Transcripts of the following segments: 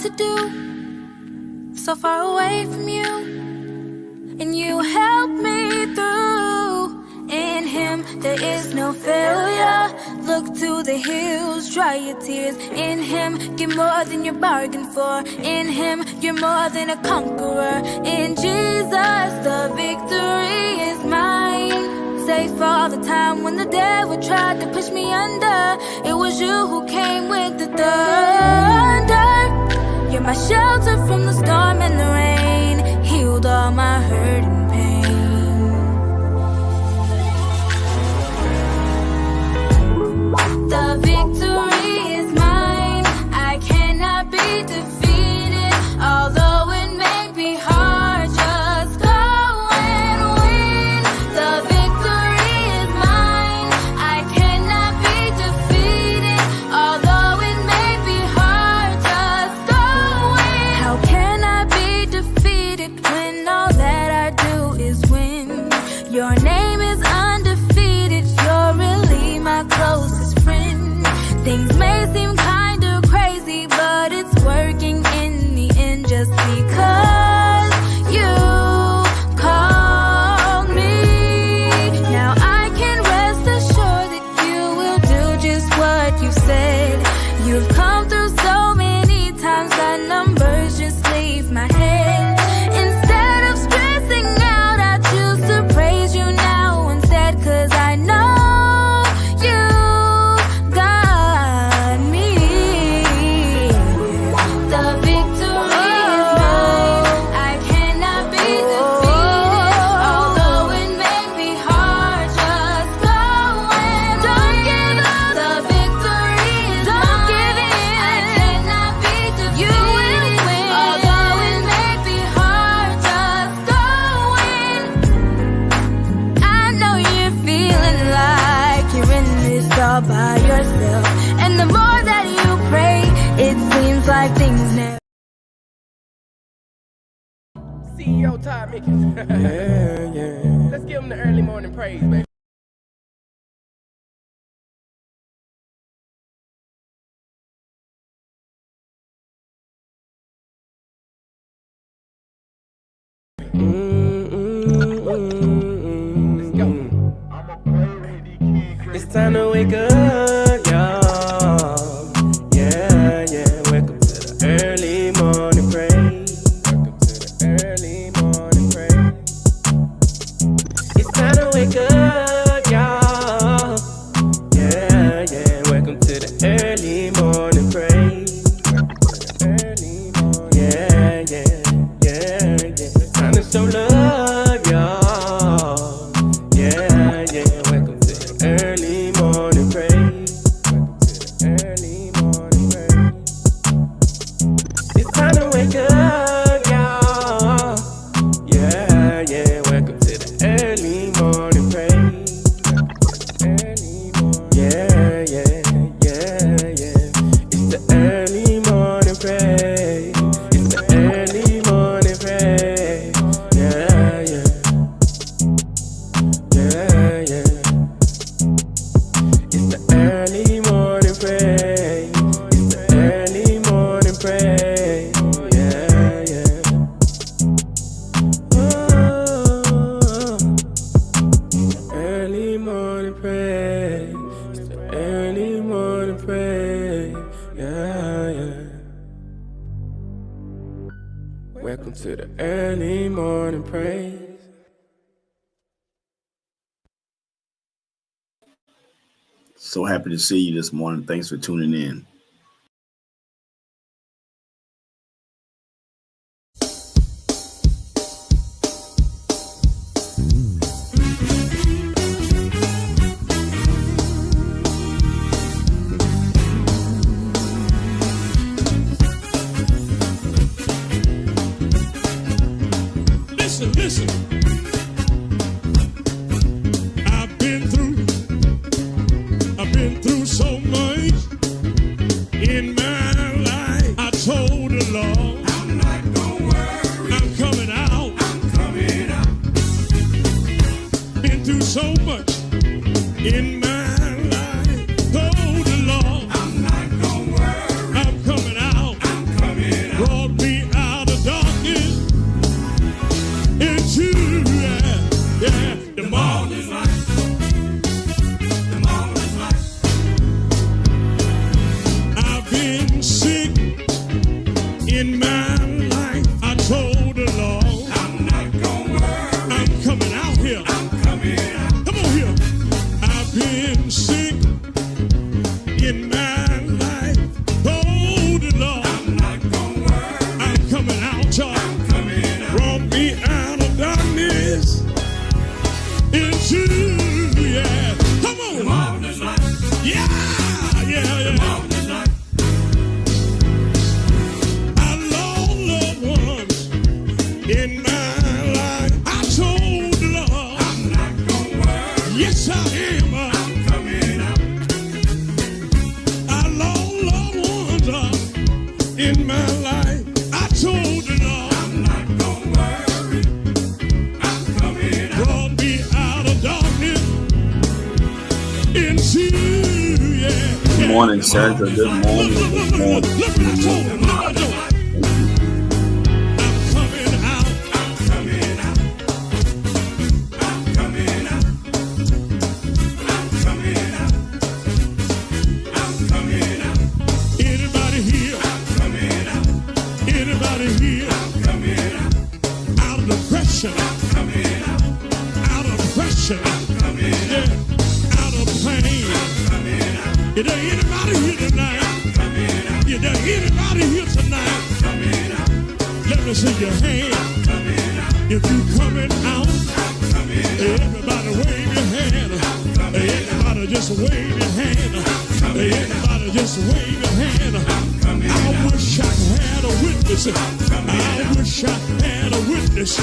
to do, so far away from you, and you help me through. In him there is no failure. Look to the hills, dry your tears. In him get more than you bargained for. In him you're more than a conqueror. In Jesus the victory is mine. Safe all the time when the devil tried to push me under. It was you who came with the thunder. You're my shelter from the storm and the rain. Healed all my hurt and pain. The victory is mine. I cannot be defeated. Although it may be hard, just go and win. The victory is mine. I cannot be defeated. Although it may be hard, just go win. How can I be defeated when all that I do is win? Your name is undefeated. You're really my closest friend. Things may seem kinda crazy, but it's working in the end just because you called me. Now I can rest assured that you will do just what you said. You've come through so many times that numbers just leave my head. Instead of stressing out, I choose to praise you now instead, 'cause I know by yourself, and the more that you pray, it seems like things never. CEO Todd Mickens. Yeah. Let's give him the early morning praise, baby. Let's go. It's time to wake up, y'all. Yeah, yeah. Welcome to the early morning praise. Welcome to the early morning praise. It's time to wake up, y'all. Yeah, yeah. Welcome to the early morning praise. Early morning. Yeah, yeah, yeah, yeah. It's time to show love, y'all. Yeah, yeah. Welcome to the early morning praise. Welcome to the early morning praise. It's time to wake up, y'all. Yeah, yeah. Welcome to the early morning praise. Early morning. Yeah, yeah, yeah, yeah. It's the early morning praise. It's the early morning praise. Yeah, yeah. Yeah, yeah. It's the early morning praise. It's the early morning praise. Yeah, yeah. Oh, early morning praise. It's the early morning praise. Yeah, yeah. Welcome to the early morning praise. So happy to see you this morning. Thanks for tuning in. Listen. I've been through so much in my life. I told the Lord, I'm not gonna worry. I'm coming out. Been through so much in my life. Told the Lord, I'm not gonna worry. I'm coming out. morning, Sandra. Good morning. Good morning. Good morning. Is there anybody here tonight? Is there anybody here tonight? Let me see your hand. If you coming out, everybody wave your hand. Everybody just wave your hand. Everybody just wave your hand. I wish I had a witness. I wish I had a witness. I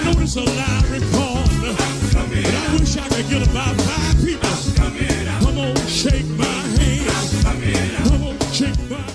know it's a live record, but I wish I could get about 5 people. Come on, shake my hand. Come on, shake my hand.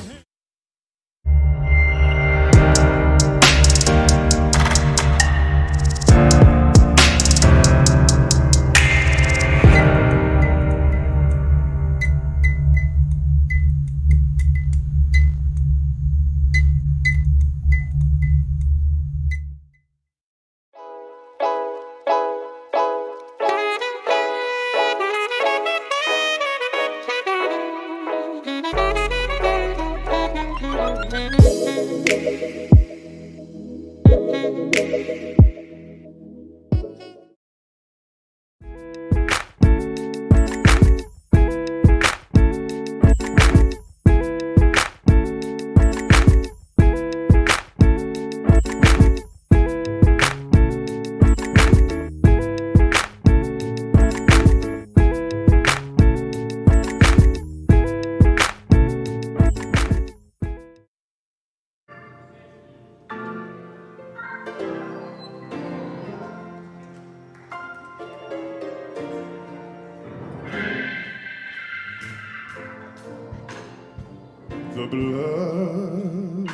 The blood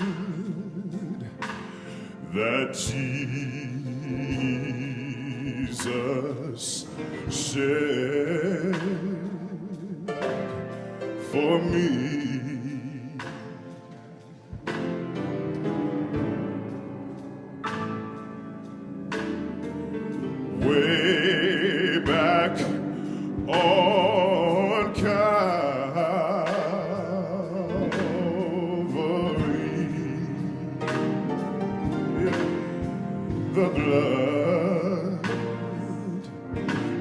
that Jesus shed for me way back on the blood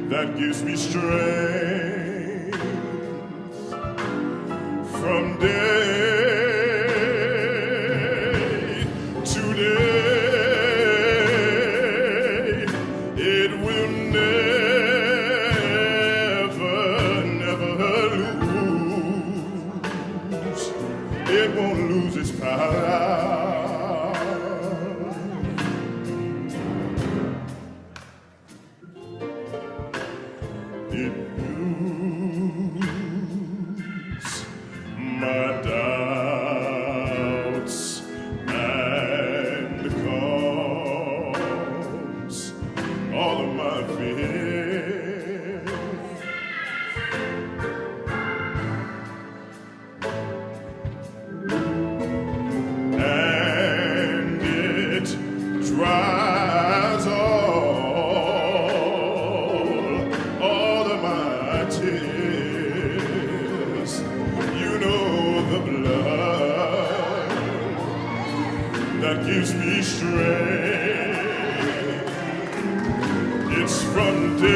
that gives me strength from day to day. It will never lose. It won't lose its power. It moves my doubts and calms all of my fears. And it dries tears. You know the blood that gives me strength. It's from day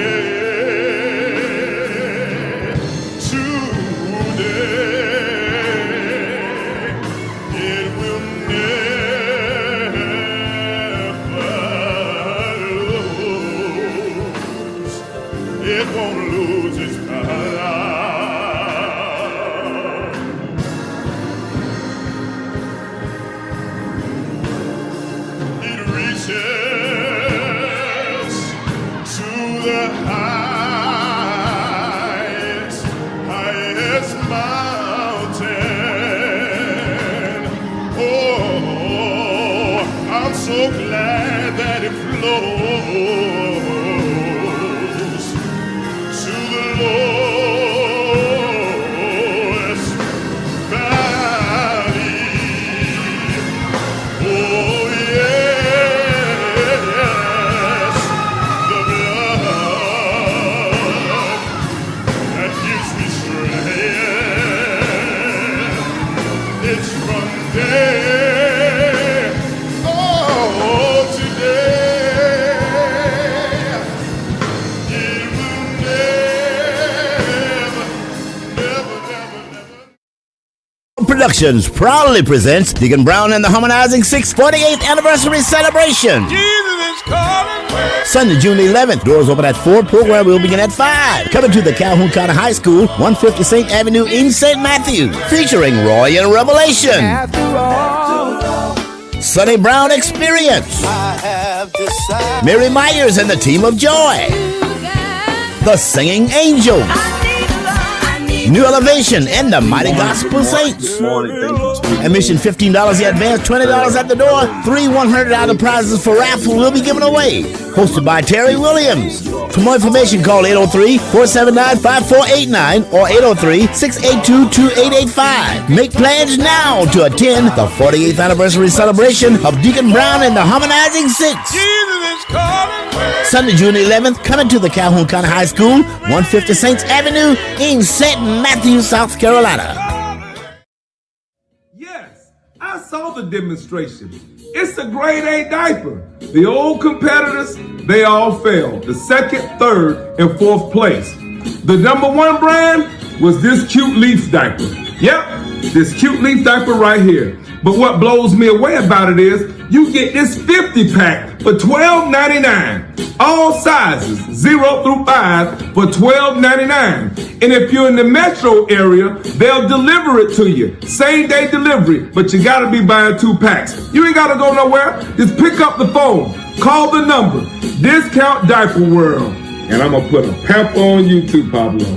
to day. It will never lose. It won't lose its power. It reaches to the highest mountain. Oh, I'm so glad that it flows to the lowest Productions proudly presents Deacon Brown and the Harmonizing 6th 48th Anniversary Celebration. Jesus is calling. Sunday, June 11th. Doors open at 4. Program will begin at 5. Coming to the Calhoun County High School, 150 St. Avenue in St. Matthew. Featuring Royal Revelation. Sonny Brown Experience. Mary Myers and the Team of Joy. The Singing Angels. New Elevation and the Mighty Gospel Saints. Admission $15 in advance, $20 at the door. 3 $100 prizes for raffle will be given away. Hosted by Terry Williams. For more information, call 803-479-5489 or 803-682-2885. Make plans now to attend the 48th anniversary celebration of Deacon Brown and the Harmonizing 6. Jesus is calling. Sunday, June 11th, coming to the Calhoun County High School, 150 Saints Avenue in St. Matthew, South Carolina. Yes, I saw the demonstration. It's a grade A diaper. The old competitors, they all failed. The second, third, and fourth place. The number one brand was this Cute Leaf diaper. Yep, this Cute Leaf diaper right here. But what blows me away about it is you get this 50-pack for $12.99. All sizes, 0 through 5, for $12.99. And if you're in the metro area, they'll deliver it to you. Same day delivery, but you gotta be buying 2 packs. You ain't gotta go nowhere. Just pick up the phone, call the number, Discount Diaper World. And I'm gonna put a pamper on you too, Pablo.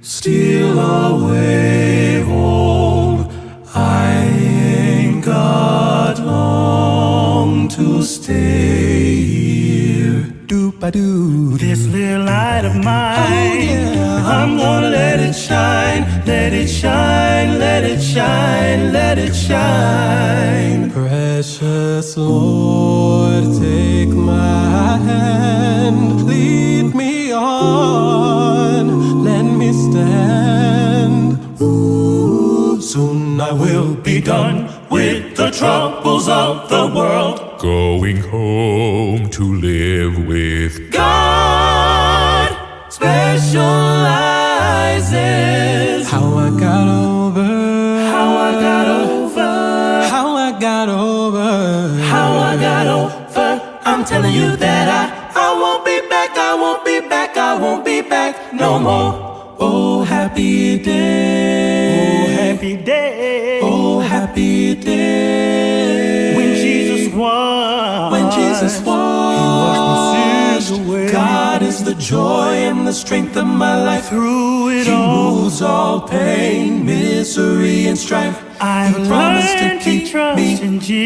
Steal away home. I ain't got long to stay here. Doop-a-doo. This little light of mine, I'm gonna let it shine, let it shine, let it shine, let it shine. Precious Lord, take my hand, lead me on, let me stand. Ooh, soon I will be done with the troubles of the world, going home to live with God. Specializes how I got over, how I got over, how I got over, how I got over. I'm telling you that I won't be back, I won't be back, I won't be back no more. Oh, happy day, oh, happy day, oh, happy day. When Jesus won, when Jesus won, He washed my sins away. God is the joy and the strength of my life. Through it all, He moves all pain, misery, and strife. I've promised to keep me,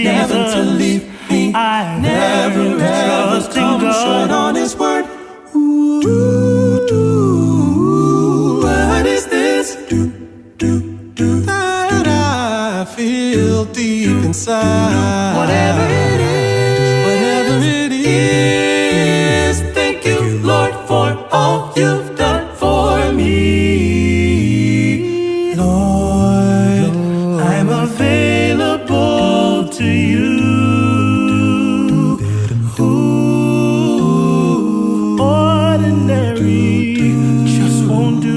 never to leave me. I never ever come short on His word. What is this? That I feel deep inside. Whatever it is, thank you, Lord, for all you've done for me. Lord, I'm available to you. Ordinary just won't do.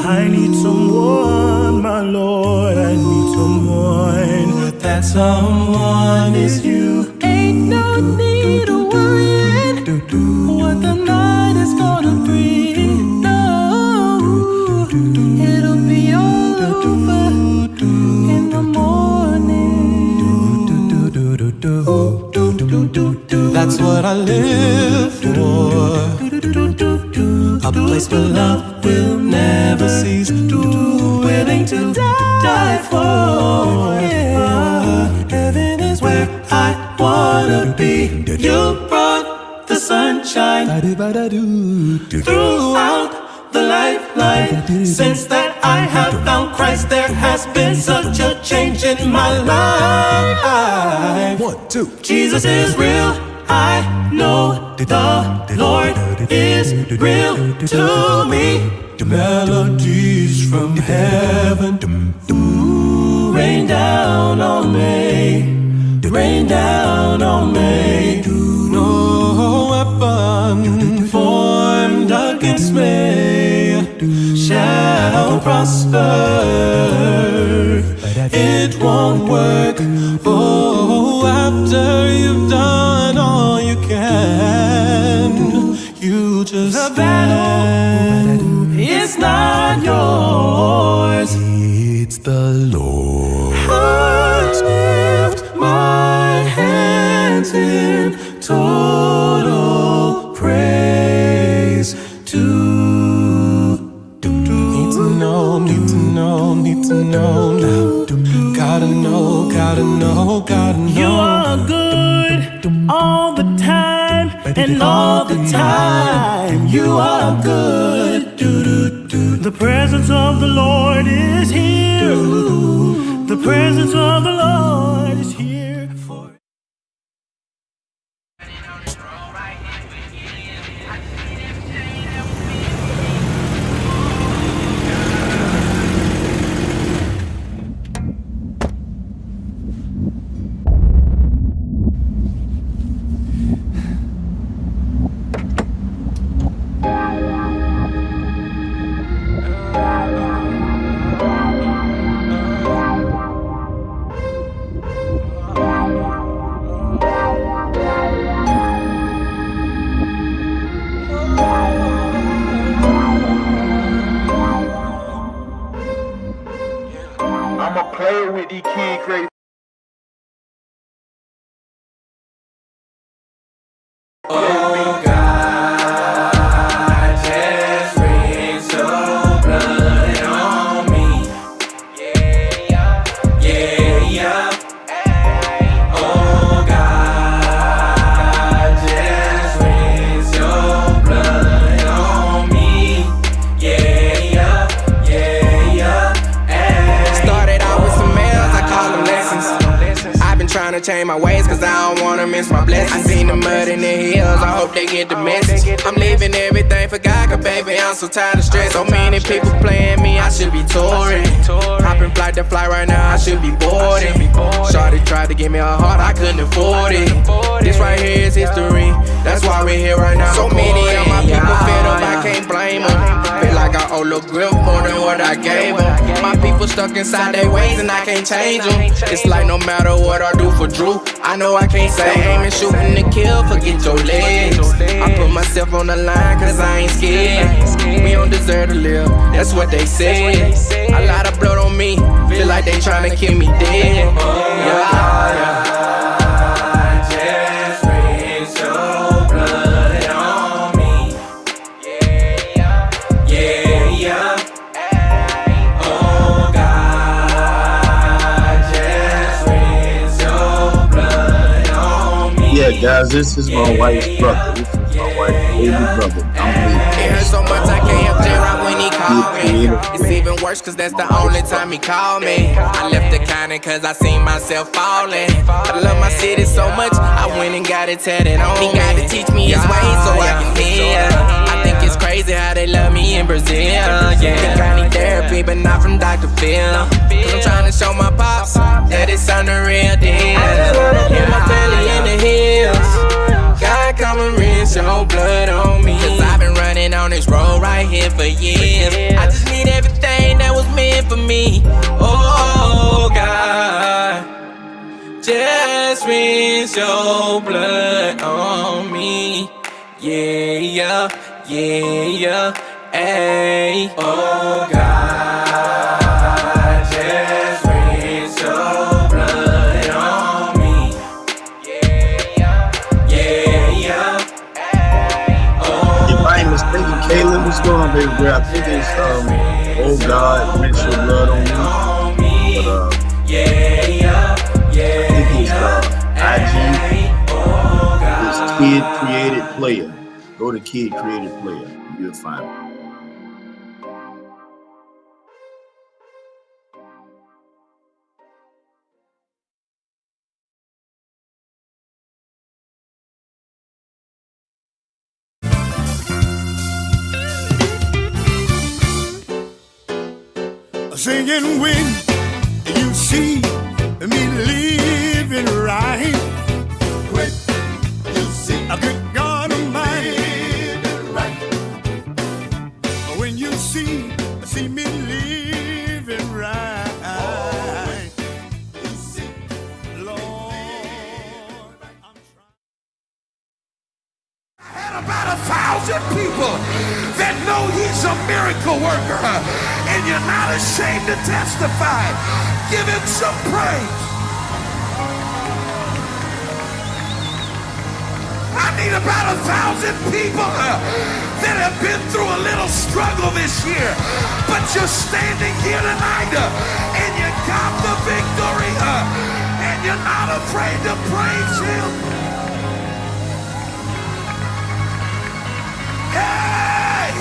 I need someone, my Lord, I need someone. That someone is you. Ain't no need of worrying what the night is gonna bring. No, it'll be all over in the morning. That's what I live for. A place where love will never cease. Willing to die for. Yeah. Heaven is where I wanna be. You brought the sunshine throughout the lifeline. Since that I have found Christ, there has been such a change in my life. 1, 2. Jesus is real. I know the Lord is real to me. The melodies from heaven rain down on me. rain down on me. No weapon formed against me shall prosper. It won't work. Oh, after you've done all you can, you just the battle is not yours. It's the Lord. I lift my hands in total praise to need to know now. Gotta know. You are good all the time, and all the time you are good. The presence of the Lord is here. The presence of the Lord is here for. I'ma play with these kids crazy. Oh God, just rinse your blood on me. Yeah. Oh God, just rinse your blood on me. Yeah. Started out with some males, I call them lessons. I've been trying to change my ways, cause I don't wanna miss my blessings. I seen the mud in the hills, I hope they get the message. I'm leaving everything for God, cause baby, I'm so tired of stress. So many people playing me, I should be touring. Hopping flight to fly right now, I should be boarding. Shorty tried to give me a heart, I couldn't afford it. This right here is history, that's why we're here right now. So many of my people fed up, I can't blame them. Feel like I owe a little grip more than what I gave them. My people stuck inside their ways and I can't change them. It's like no matter what I do for Drew, I know I can't say aim and shooting to kill, forget your legs. I put myself on the line cause I ain't scared. We don't deserve to live, that's what they said. A lot of blood on me, feel like they tryna kill me dead. Yeah. Just rinse your blood on me. Yeah. Oh God, just rinse your blood on me. Yeah, guys, this is my wife's brother. This is my wife's older brother. It hurts so much I can't help J-Rock when he called me. It's even worse cause that's the only time he called me. I left the county cause I seen myself falling. I love my city so much, I went and got it tatted on me. He got to teach me his ways so I can hear. I think it's crazy how they love me in Brazil. Yeah, think I need therapy but not from Dr. Phil. Cause I'm trying to show my pops that it's on the real deal. I just wanna put my family in the hills. God, come and rinse your blood on me. Cause I've been running on this road right here for years. I just need everything that was meant for me. Oh God, just rinse your blood on me. Yeah, ayy. Oh God, just rinse your blood on me. Yeah. If I ain't mistaken, Caleb, what's going on, baby girl? I think it's oh God, rinse your blood on me. But I think it's IG. It's Kid Created Player. Go to Kid Created Player. You'll find it. Singing when you see me living right. When you see a good God Almighty living right. When you see me living right. You see, Lord, I'm trying. I had about 1,000 people that know he's a miracle worker, and you're not ashamed to testify. Give him some praise. I need about 1,000 people that have been through a little struggle this year, but you're standing here tonight and you got the victory, and you're not afraid to praise him. Hey!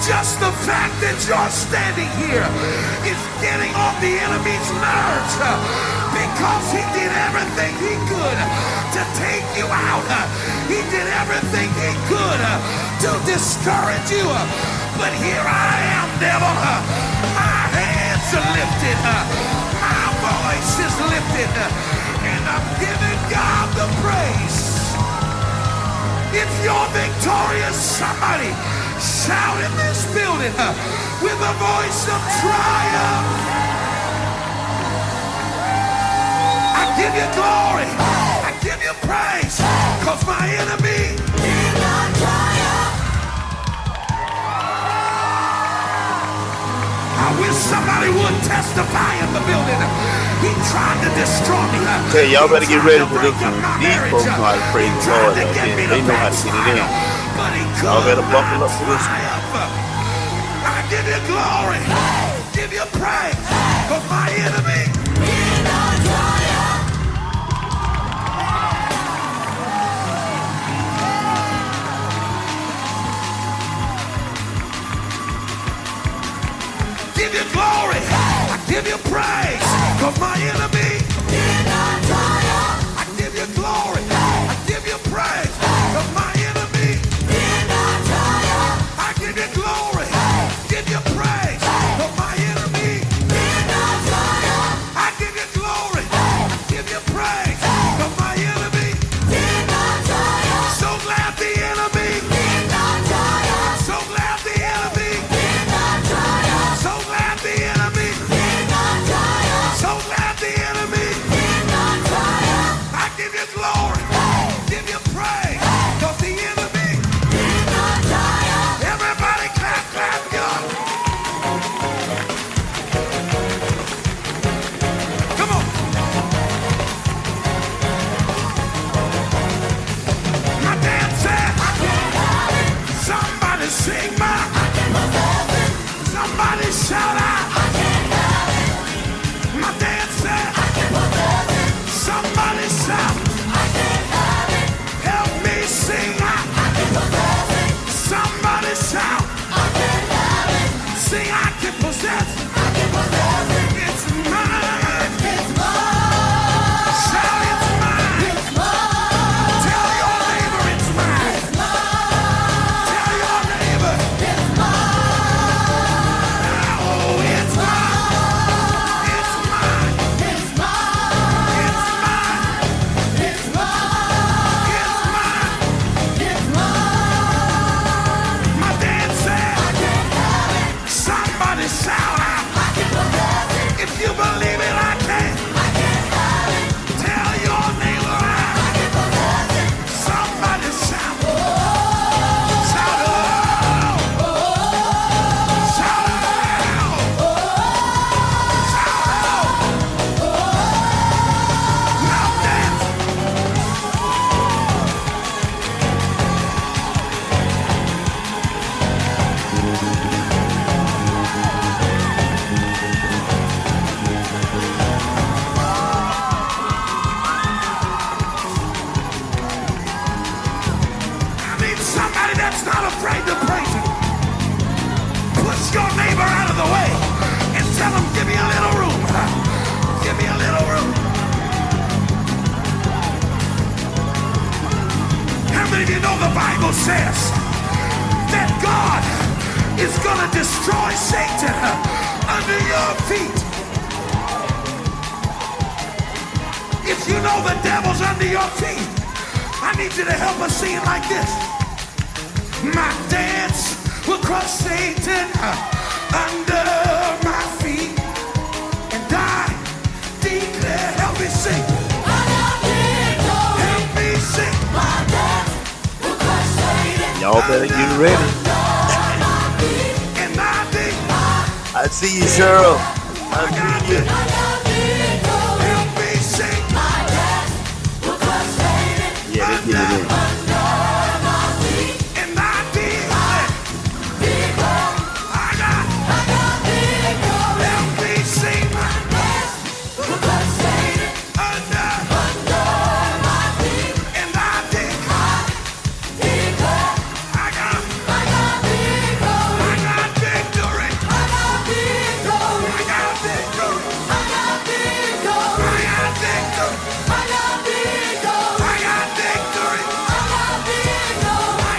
Just the fact that you're standing here is getting on the enemy's nerves, because he did everything he could to take you out. He did everything he could to discourage you. But here I am, devil. My hands are lifted. My voice is lifted. And I'm giving God the praise. If you're victorious, somebody shout in this building with a voice of triumph. I give you glory. I give you praise. Cause my enemy did not triumph. I wish somebody would testify in the building. He tried to destroy me. Hey, y'all better get ready for this one. These folks know how to praise the Lord. They know how to get it in. Y'all better buckle up for this one. I give you glory. Give you praise. Cause my enemy did not triumph. Give you glory, I give you praise, cause my enemy did not triumph. I give you glory, I give you praise, cause my enemy did not triumph. I give you glory, give you praise, cause my enemy did not triumph. I give you glory, I give you praise, cause my enemy did not triumph. So glad the enemy did not triumph. So glad the enemy did not triumph. So glad the enemy did not triumph. So glad the enemy did not triumph. I give you glory, give you praise, cause the enemy did not triumph. Everybody clap, clap, y'all. Come on. My dad said, I can't have it. Somebody sing my, I can't have it. Somebody shout out, I can't have it. My dad said, I can't have it. Somebody shout, I can't have it. Help me sing out, I can't have it. Somebody shout, I can't have it. Sing, I can possess, I can possess it. It's mine, it's mine. Shout, it's mine, it's mine. Tell your neighbor it's mine, it's mine. Tell your neighbor it's mine. Oh, it's mine, it's mine, it's mine, it's mine, it's mine, it's mine. My dad said, I can't have it. Somebody shout out, I can possess it. If you believe it, I can. I can't have it. Tell your neighbor I can possess it. Somebody shout, oh, shout out, oh, shout out, oh, shout out, oh. Now dance. I need somebody that's not afraid to praise him. Push your neighbor out of the way and tell him, give me a little room. Give me a little room. How many of you know the Bible says that God is going to destroy Satan under your feet? know the devil's under your feet, I need you to help us sing it like this. My dance will crush Satan under my feet, and I declare, help me sing. Help me sing. My dance will crush Satan. Y'all better get ready. And I declare, I see you, Cheryl. I see you. help me sing. My dance will crush Satan. Yeah, they get it in. And I declare, I got help me sing. My dance will crush Satan under my feet. And I declare, I got victory. I got victory. I got victory. I got victory. I got victory. I got victory. I got victory. I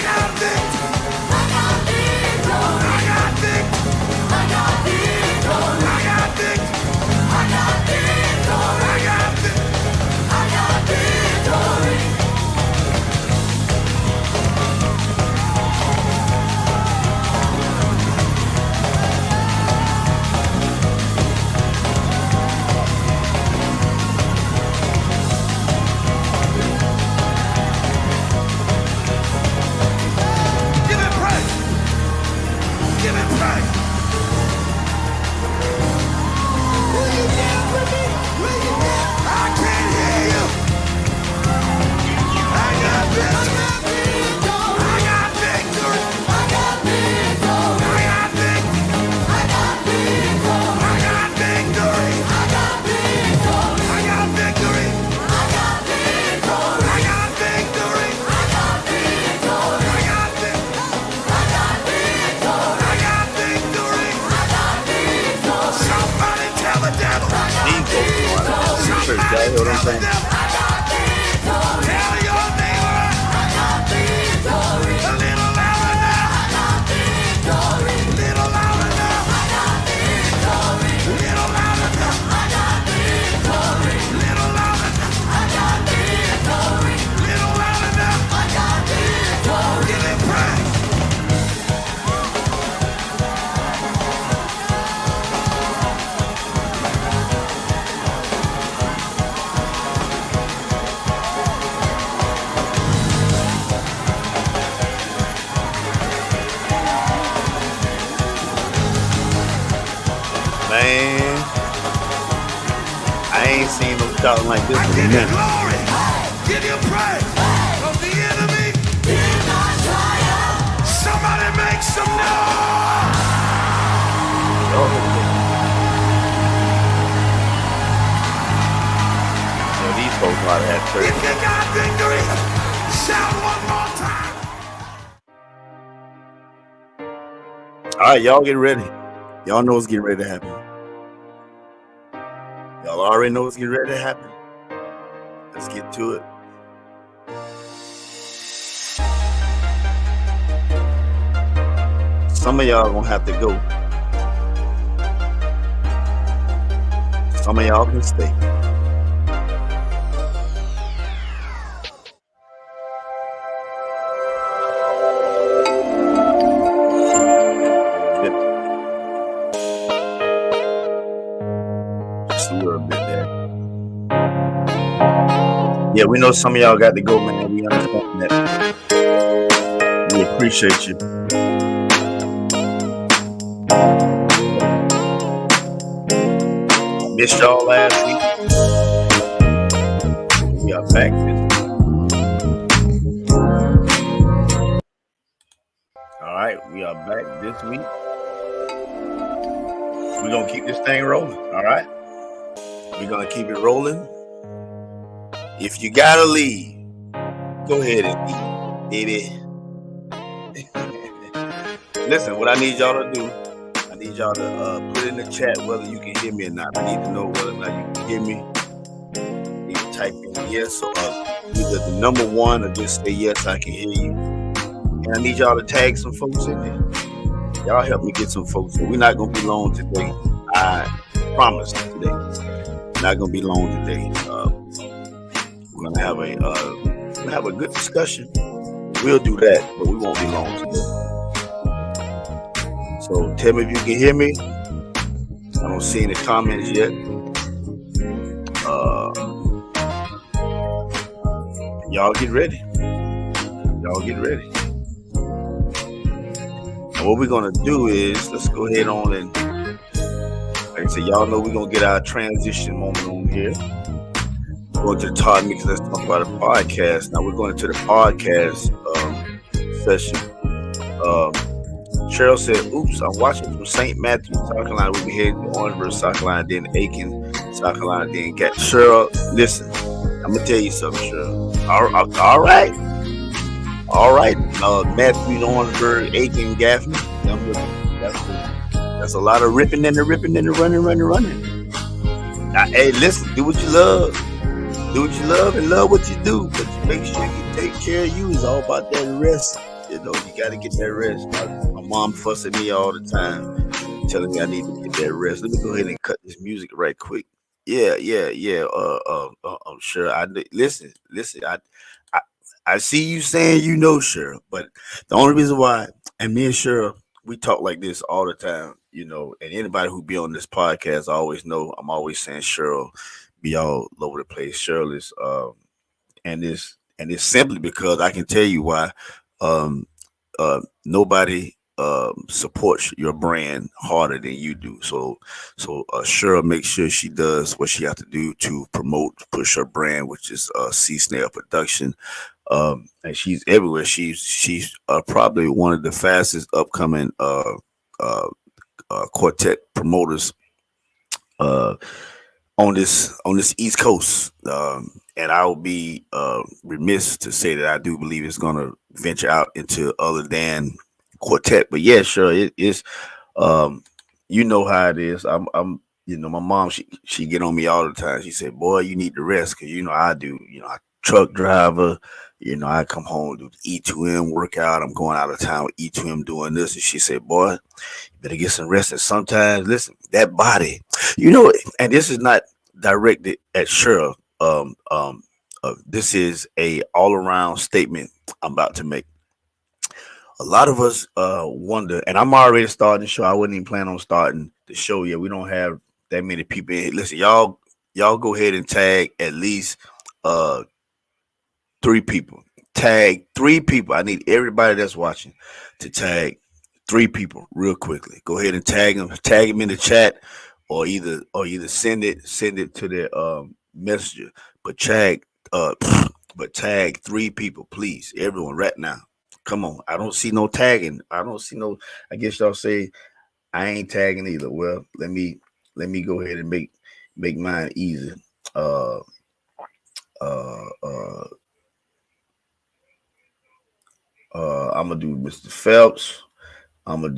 got victory. I got victory. I got victory. I got victory. I got victory. I got victory. I got victory. I got victory. I got victory. Give him praise. Give him praise. Will you dance with me? Will you dance? I can't hear you. I got victory. I got victory. I got victory. I got victory. I got victory. I got victory. I got victory. I got victory. I got victory. I got victory. I got victory. I got victory. I got victory. I got victory. I got victory. Somebody tell the devil. These folks going out to church, y'all hear what I'm saying? Tell your neighbor. A little louder now. Little louder now. Little louder now. Little louder now. Little louder now. Give him praise. Man, I ain't seen them shouting like this I in a give you minute. glory. Give you praise. Of the enemy. Somebody make some noise. So these folks know how to have church. If you got victory, shout one more time. All right, y'all get ready. Y'all know what's getting ready to happen. Y'all already know what's getting ready to happen. Let's get to it. Some of y'all gonna have to go. Some of y'all can stay. Just a little bit there. Yeah, we know some of y'all got to go, man. We understand that. We appreciate you. Missed y'all last week. We are back this week. All right, we are back this week. We're gonna keep this thing rolling. All right, we're gonna keep it rolling. If you gotta leave, go ahead and leave, baby. Listen, what I need y'all to do, I need y'all to put in the chat whether you can hear me or not. I need to know whether or not you can hear me. You need to type in yes or either the number one or just say yes, I can hear you. And I need y'all to tag some folks in there. Y'all help me get some folks in. We're not gonna be long today. I promise today. Not gonna be long today. We're gonna have a good discussion. We'll do that, but we won't be long today. So tell me if you can hear me. I don't see any comments yet. Y'all get ready. Y'all get ready. And what we're gonna do is let's go ahead on and, like I said, y'all know we're gonna get our transition moment on here. Going to the Todd Mickens, let's talk about a podcast. Now we're going into the podcast session. Cheryl said, "Oops, I'm watching from St. Matthew, South Carolina. We'll be heading to Orangeburg, South Carolina, then Aiken, South Carolina, then get Cheryl. Listen, I'm gonna tell you something, Cheryl. All right. Matthew, Orangeburg, Aiken, Gaffney. That's a lot of ripping and running. Now, hey, listen, do what you love. Do what you love and love what you do, but make sure you take care of you. It's all about that rest. You know, you got to get that rest. My mom fussing at me all the time, telling me I need to get that rest. Let me go ahead and cut this music right quick. Yeah. I'm sure. Listen. I see you saying you know, Cheryl, but the only reason why, and me and Cheryl, we talk like this all the time, you know, and anybody who be on this podcast, I always know I'm always saying Cheryl be all over the place. Cheryl is, and it's simply because I can tell you why. Nobody supports your brand harder than you do. So Cheryl makes sure she does what she has to do to push her brand, which is C Snail Production. And she's everywhere. She's probably one of the fastest upcoming quartet promoters on this East Coast. And I will be remiss to say that I do believe it's going to venture out into other than quartet. But yeah, sure, it is. You know how it is. I'm you know, my mom, she get on me all the time. She said, "Boy, you need to rest," because you know I do. You know, I truck driver. You know, I come home do E2M workout. I'm going out of town with E2M doing this, and she said, "Boy, you better get some rest." And sometimes, listen, that body, you know, and this is not directed at Cheryl. This is a all-around statement I'm about to make. A lot of us wonder, and I'm already starting the show. I wasn't even planning on starting the show yet. We don't have that many people in here. Listen, y'all go ahead and tag at least 3 people. Tag 3 people. I need everybody that's watching to tag 3 people real quickly. Go ahead and tag them in the chat, or either send it to their messenger. But tag 3 people, please. Everyone, right now. Come on. I don't see no tagging. I guess y'all say I ain't tagging either. Well, let me go ahead and make mine easy. I'm gonna do Mr. Phelps. I'm gonna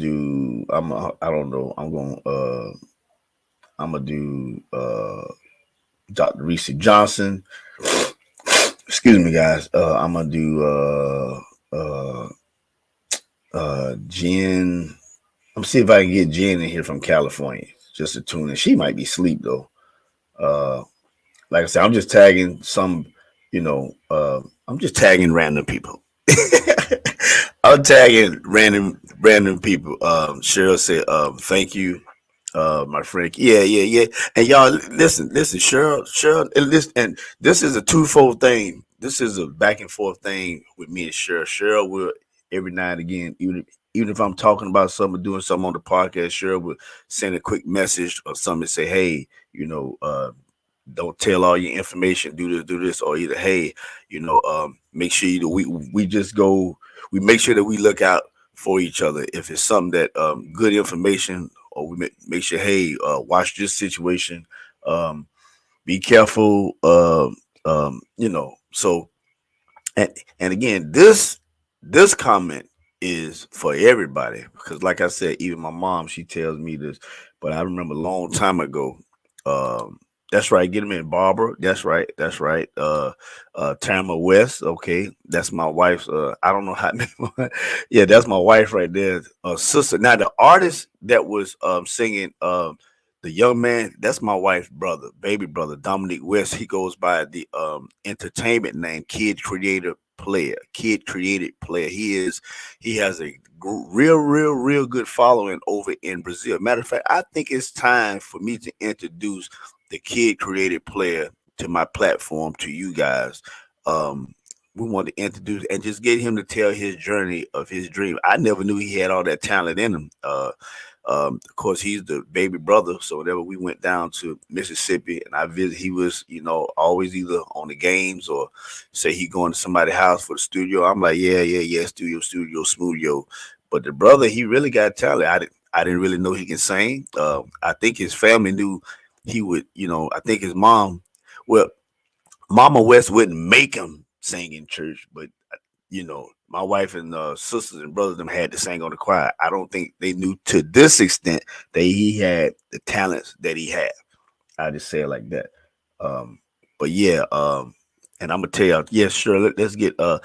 do Dr. Reese Johnson. Excuse me, guys. I'm gonna do Jen. I'm see if I can get Jen in here from California just to tune in. She might be asleep though. Like I said, I'm just tagging some, I'm just tagging random people. I'm tagging random people. Cheryl said, thank you, my friend. Yeah. And y'all listen, Cheryl, and this is a twofold thing. This is a back and forth thing with me and Cheryl. Cheryl will every now and again, even if I'm talking about something, doing something on the podcast, Cheryl will send a quick message or something and say, hey, don't tell all your information, do this, or either, hey, make sure we make sure that we look out for each other. If it's something that good information, or we make sure, hey, watch this situation, be careful, so, and again, this comment is for everybody, because like I said, even my mom, she tells me this, but I remember a long time ago, that's right. Get him in, Barbara. That's right. Tamara West. Okay, that's my wife's. I don't know how. Yeah, that's my wife right there. Sister. Now the artist that was singing The young man, that's my wife's brother, baby brother, Dominic West. He goes by the entertainment name Kid Creator Player. Kid Created Player. He has a real good following over in Brazil. Matter of fact, I think it's time for me to introduce the Kid Created Player to my platform to you guys. Um, we want to introduce and just get him to tell his journey of his dream. I never knew he had all that talent in him. Of course, he's the baby brother. So whenever we went down to Mississippi and I visit, he was, always either on the games or say he going to somebody's house for the studio. I'm like, yeah, studio. But the brother, he really got talent. I didn't really know he can sing. I think his family knew he would. I think his mom, well, Mama West wouldn't make him sing in church, but my wife and sisters and brothers them had to sing on the choir. I don't think they knew to this extent that he had the talents that he had. I just say it like that. But yeah, and I'm gonna tell y'all, yeah, sure. Let's get yeah.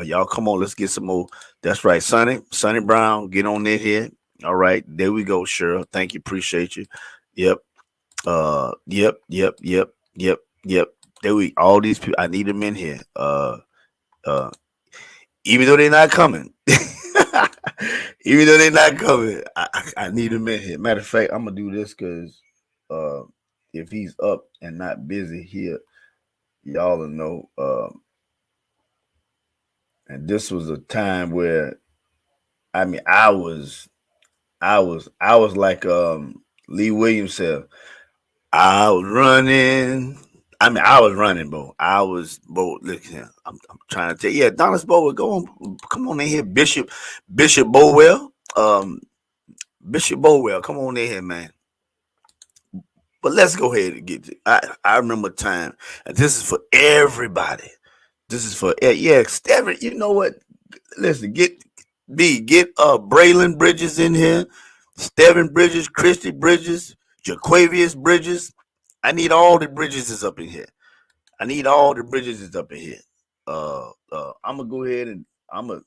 Y'all come on, let's get some more. That's right, Sonny Brown, get on in here. All right, there we go, Cheryl. Thank you, appreciate you. Yep. Yep. There we all these people. I need them in here. Uh, even though they're not coming, I need them in here. Matter of fact, I'm gonna do this because if he's up and not busy here, y'all will know. And this was a time where, I mean, I was like Lee Williams said, I was running. I mean, I was running, bro. Look here. I'm trying to tell you. Yeah, Donis Bowell, go on. Come on in here. Bishop Bowell. Bishop Bowell, come on in here, man. But let's go ahead and get I remember a time, and this is for everybody. This is for, yeah, Steven, you know what? Listen, get Braylon Bridges in here, Steven Bridges, Christy Bridges, Jaquavius Bridges. I need all the Bridges is up in here. I'm gonna go ahead and I'm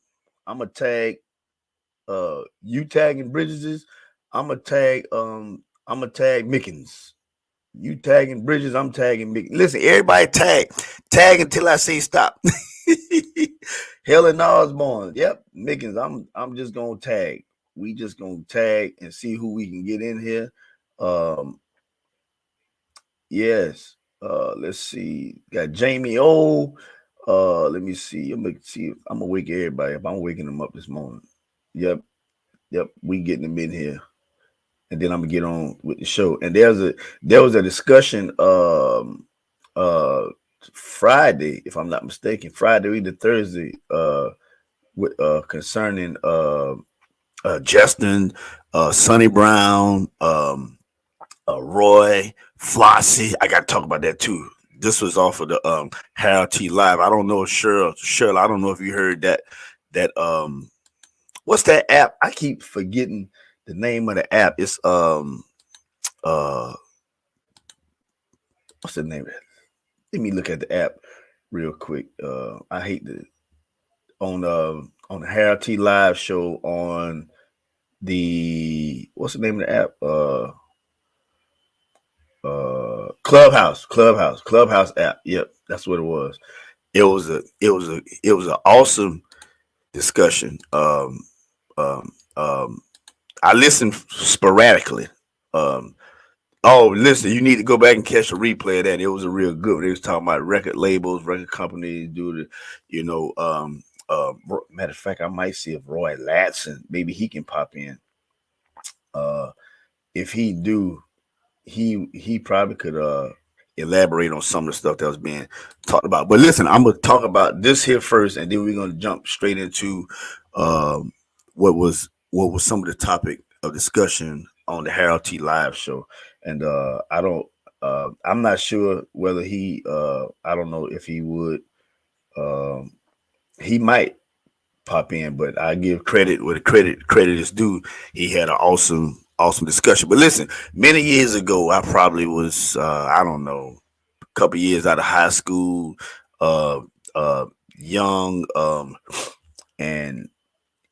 gonna tag you tagging Bridges. I'm gonna tag Mickens. You tagging Bridges, I'm tagging Mickens. Listen, everybody tag until I say stop. Helen Osborne. Yep, Mickens. I'm just gonna tag. We just gonna tag and see who we can get in here. Yes. Let's see. Got Jamie O. Let me see. I'm gonna wake everybody up. I'm waking them up this morning. Yep. We getting them in here, and then I'm gonna get on with the show. And there was a discussion Friday, if I'm not mistaken, Friday or either Thursday, with concerning Justin, Sonny Brown, Roy, Flossie. I got to talk about that too. This was off of the Harold T Live. I don't know if Cheryl, I don't know if you heard that what's that app? I keep forgetting the name of the app. It's what's the name of it? Let me look at the app real quick. I hate to on the Harold T Live show on the, what's the name of the app? Clubhouse app. Yep, that's what it was. It was an awesome discussion. I listened sporadically. Listen, you need to go back and catch a replay of that. It was a real good one. They was talking about record labels, record companies, matter of fact, I might see if Roy Latson, maybe he can pop in. If he do, he probably could elaborate on some of the stuff that was being talked about. But listen, I'm gonna talk about this here first, and then we're gonna jump straight into what was some of the topic of discussion on the Harold T Live show. And I'm not sure whether I don't know if he would. He might pop in, but I give credit where the credit is due. He had an awesome discussion. But listen, many years ago, I probably was I don't know, a couple years out of high school, young, and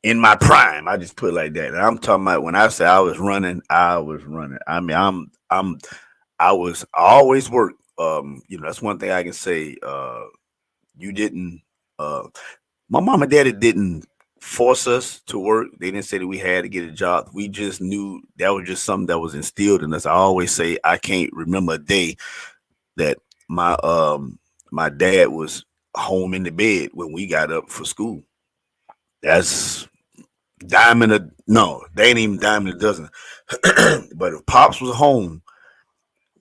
in my prime. I just put it like that. And I'm talking about when I say I was running, I was running. I mean, I always work. That's one thing I can say. You didn't. Uh, my mom and daddy didn't force us to work. They didn't say that we had to get a job. We just knew that was just something that was instilled in us. I always say I can't remember a day that my dad was home in the bed when we got up for school. That's diamond a no, they ain't even diamond a dozen. But if Pops was home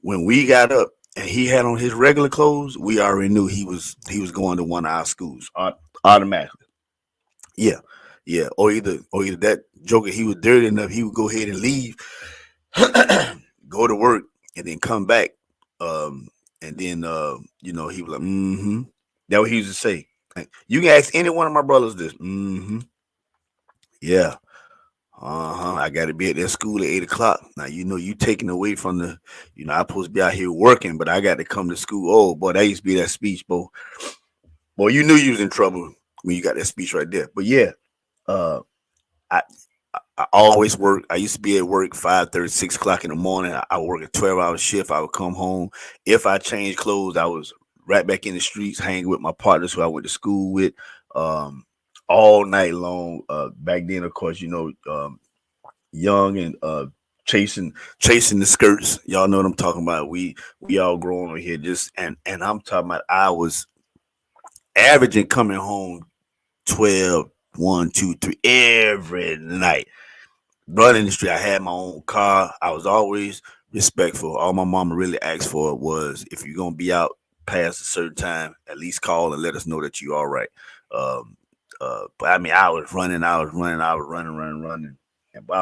when we got up and he had on his regular clothes, we already knew he was going to one of our schools automatically. Yeah, yeah. Or either that joker he was dirty enough he would go ahead and leave, go to work, and then come back. Um, and then he was like, mm-hmm. That what he used to say. Like, you can ask any one of my brothers this. Mm-hmm. Yeah. Uh-huh. I gotta be at that school at 8 o'clock. Now you taking away from I'm supposed to be out here working, but I got to come to school. Oh boy, that used to be that speech, boy. Boy, you knew you was in trouble when you got that speech right there. But yeah, uh I I always work. I used to be at work 5:30, 6 o'clock in the morning. I would work a 12-hour shift. I would come home. If I changed clothes, I was right back in the streets, hanging with my partners who I went to school with, um, all night long. Back then, of course, young and chasing the skirts. Y'all know what I'm talking about. We all growing on here. Just and I'm talking about I was averaging coming home 12, 1, 2, 3 every night running the street. I had my own car. I was always respectful. All my mama really asked for was if you're gonna be out past a certain time, at least call and let us know that you all right. Um, but I mean, I was running, and I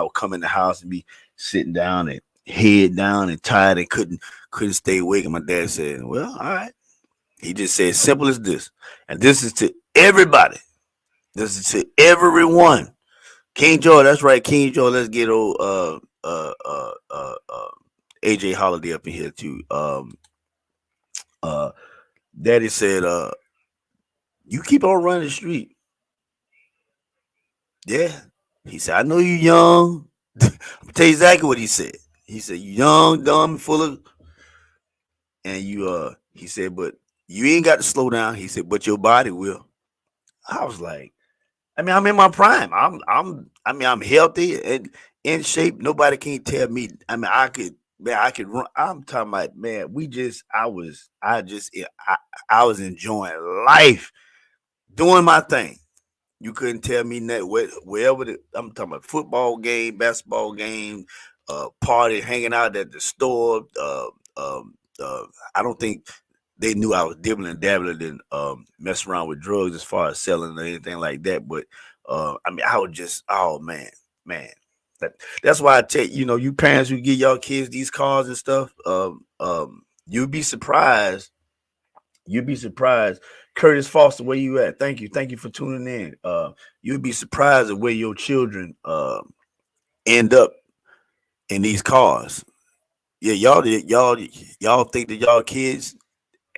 would come in the house and be sitting down and head down and tired and couldn't stay awake. And my dad said, "Well, all right." He just said, "Simple as this," and this is to everybody. This is to everyone. King Joy, that's right, King Joy. Let's get old AJ Holiday up in here too. Uh Daddy said, you keep on running the street. Yeah. He said, I know you young. I'll tell you exactly what he said. He said, you young, dumb, full of and he said, but you ain't got to slow down. He said, but your body will. I was like, I mean, I'm in my prime. I'm healthy and in shape. Nobody can tell me. I mean, I could run. I'm talking about, man, I was enjoying life, doing my thing. You couldn't tell me that wherever I'm talking about football game, basketball game, party, hanging out at the store. Um, I don't think they knew I was dibbling and dabbling and messing around with drugs as far as selling or anything like that. But I mean, I was just, oh man. That's why I tell you parents who give y'all kids these cars and stuff. You'd be surprised. You'd be surprised. Curtis Foster, where you at? Thank you for tuning in. You'd be surprised at where your children end up in these cars. Yeah, y'all think that y'all kids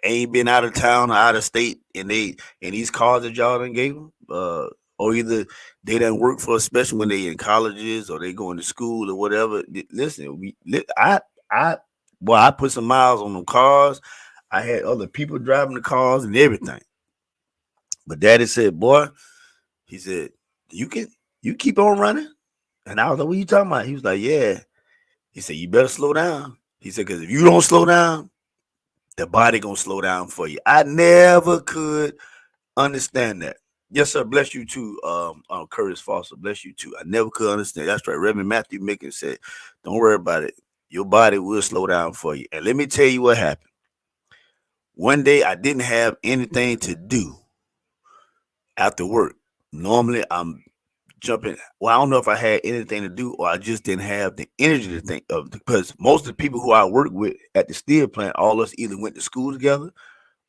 ain't been out of town or out of state, and these cars that y'all done gave them, or either they done work for, especially when they in colleges or they going to school or whatever. Listen, I put some miles on them cars. I had other people driving the cars and everything. But Daddy said, "Boy," he said, you keep on running." And I was like, "What you talking about?" He was like, "Yeah." He said, "You better slow down." He said, "Because if you don't slow down, the body gonna slow down for you." I never could understand that. Yes, sir. Bless you too, Curtis Foster. Bless you too. I never could understand. That's right. Reverend Matthew Mickens said, "Don't worry about it. Your body will slow down for you." And let me tell you what happened. One day I didn't have anything to do after work. Normally I'm jumping. Well, I don't know if I had anything to do or I just didn't have the energy to think of, because most of the people who I work with at the steel plant, all of us either went to school together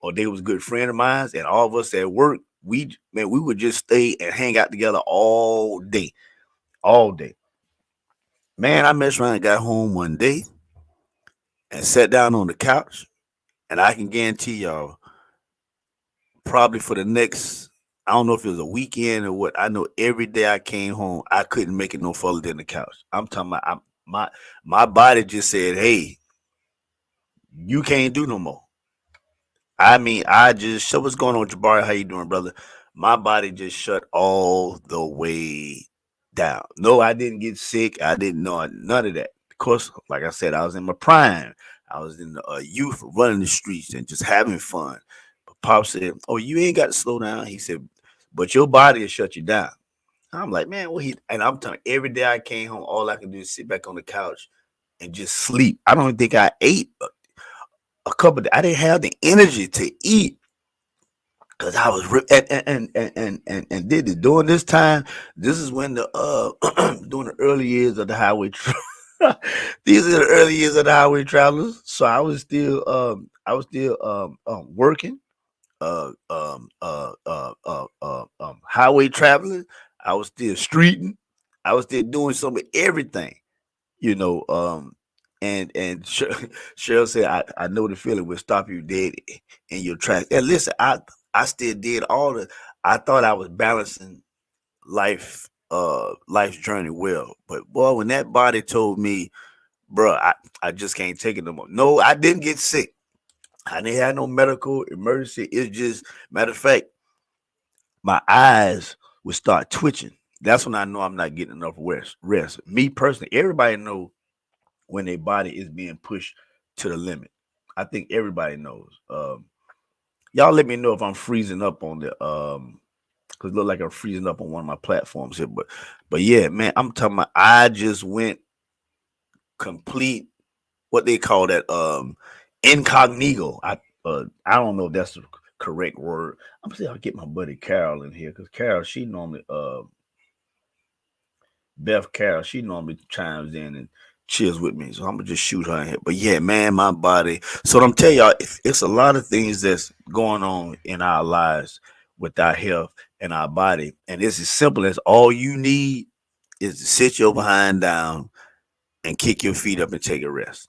or they was a good friend of mine, and all of us at work, we would just stay and hang out together all day. All day. Man, I messed around and got home one day and sat down on the couch, and I can guarantee y'all, probably for the next I don't know if it was a weekend or what. I know every day I came home, I couldn't make it no further than the couch. I'm talking about my body just said, "Hey, you can't do no more." I mean, I just so what's going on, Jabari? How you doing, brother? My body just shut all the way down. No, I didn't get sick. I didn't know none of that. Of course, like I said, I was in my prime. I was in the youth, running the streets and just having fun. But Pop said, "Oh, you ain't got to slow down." He said, "But your body will shut you down." I'm like, man, what he? And I'm telling you, every day I came home, all I could do is sit back on the couch and just sleep. I don't think I ate a couple of, I didn't have the energy to eat because I was and did it during this time. This is when the during the early years of the highway. These are the early years of the highway travelers. So I was still working, highway traveling. I was still streeting. I was still doing some of everything you know. And Cheryl said, I know the feeling will stop you dead in your tracks. And listen, I still did all the. I thought I was balancing life's journey well, but boy, when that body told me, bro, I just can't take it no more. No, I didn't get sick. I didn't have no medical emergency. It's just matter of fact, my eyes would start twitching. That's when I know I'm not getting enough rest. Me personally, everybody know when their body is being pushed to the limit. I think everybody knows. Y'all let me know if I'm freezing up on the because it look like I'm freezing up on one of my platforms here. But yeah, man, I'm talking about I just went complete what they call that incognito. I don't know if that's the correct word. I'm saying I'll get my buddy Carol in here because Carol, she normally Beth Carroll, she normally chimes in and chills with me. So I'm gonna just shoot her in here. But yeah, man, my body. So I'm telling y'all, it's a lot of things that's going on in our lives with our health and our body. And it's as simple as all you need is to sit your behind down and kick your feet up and take a rest.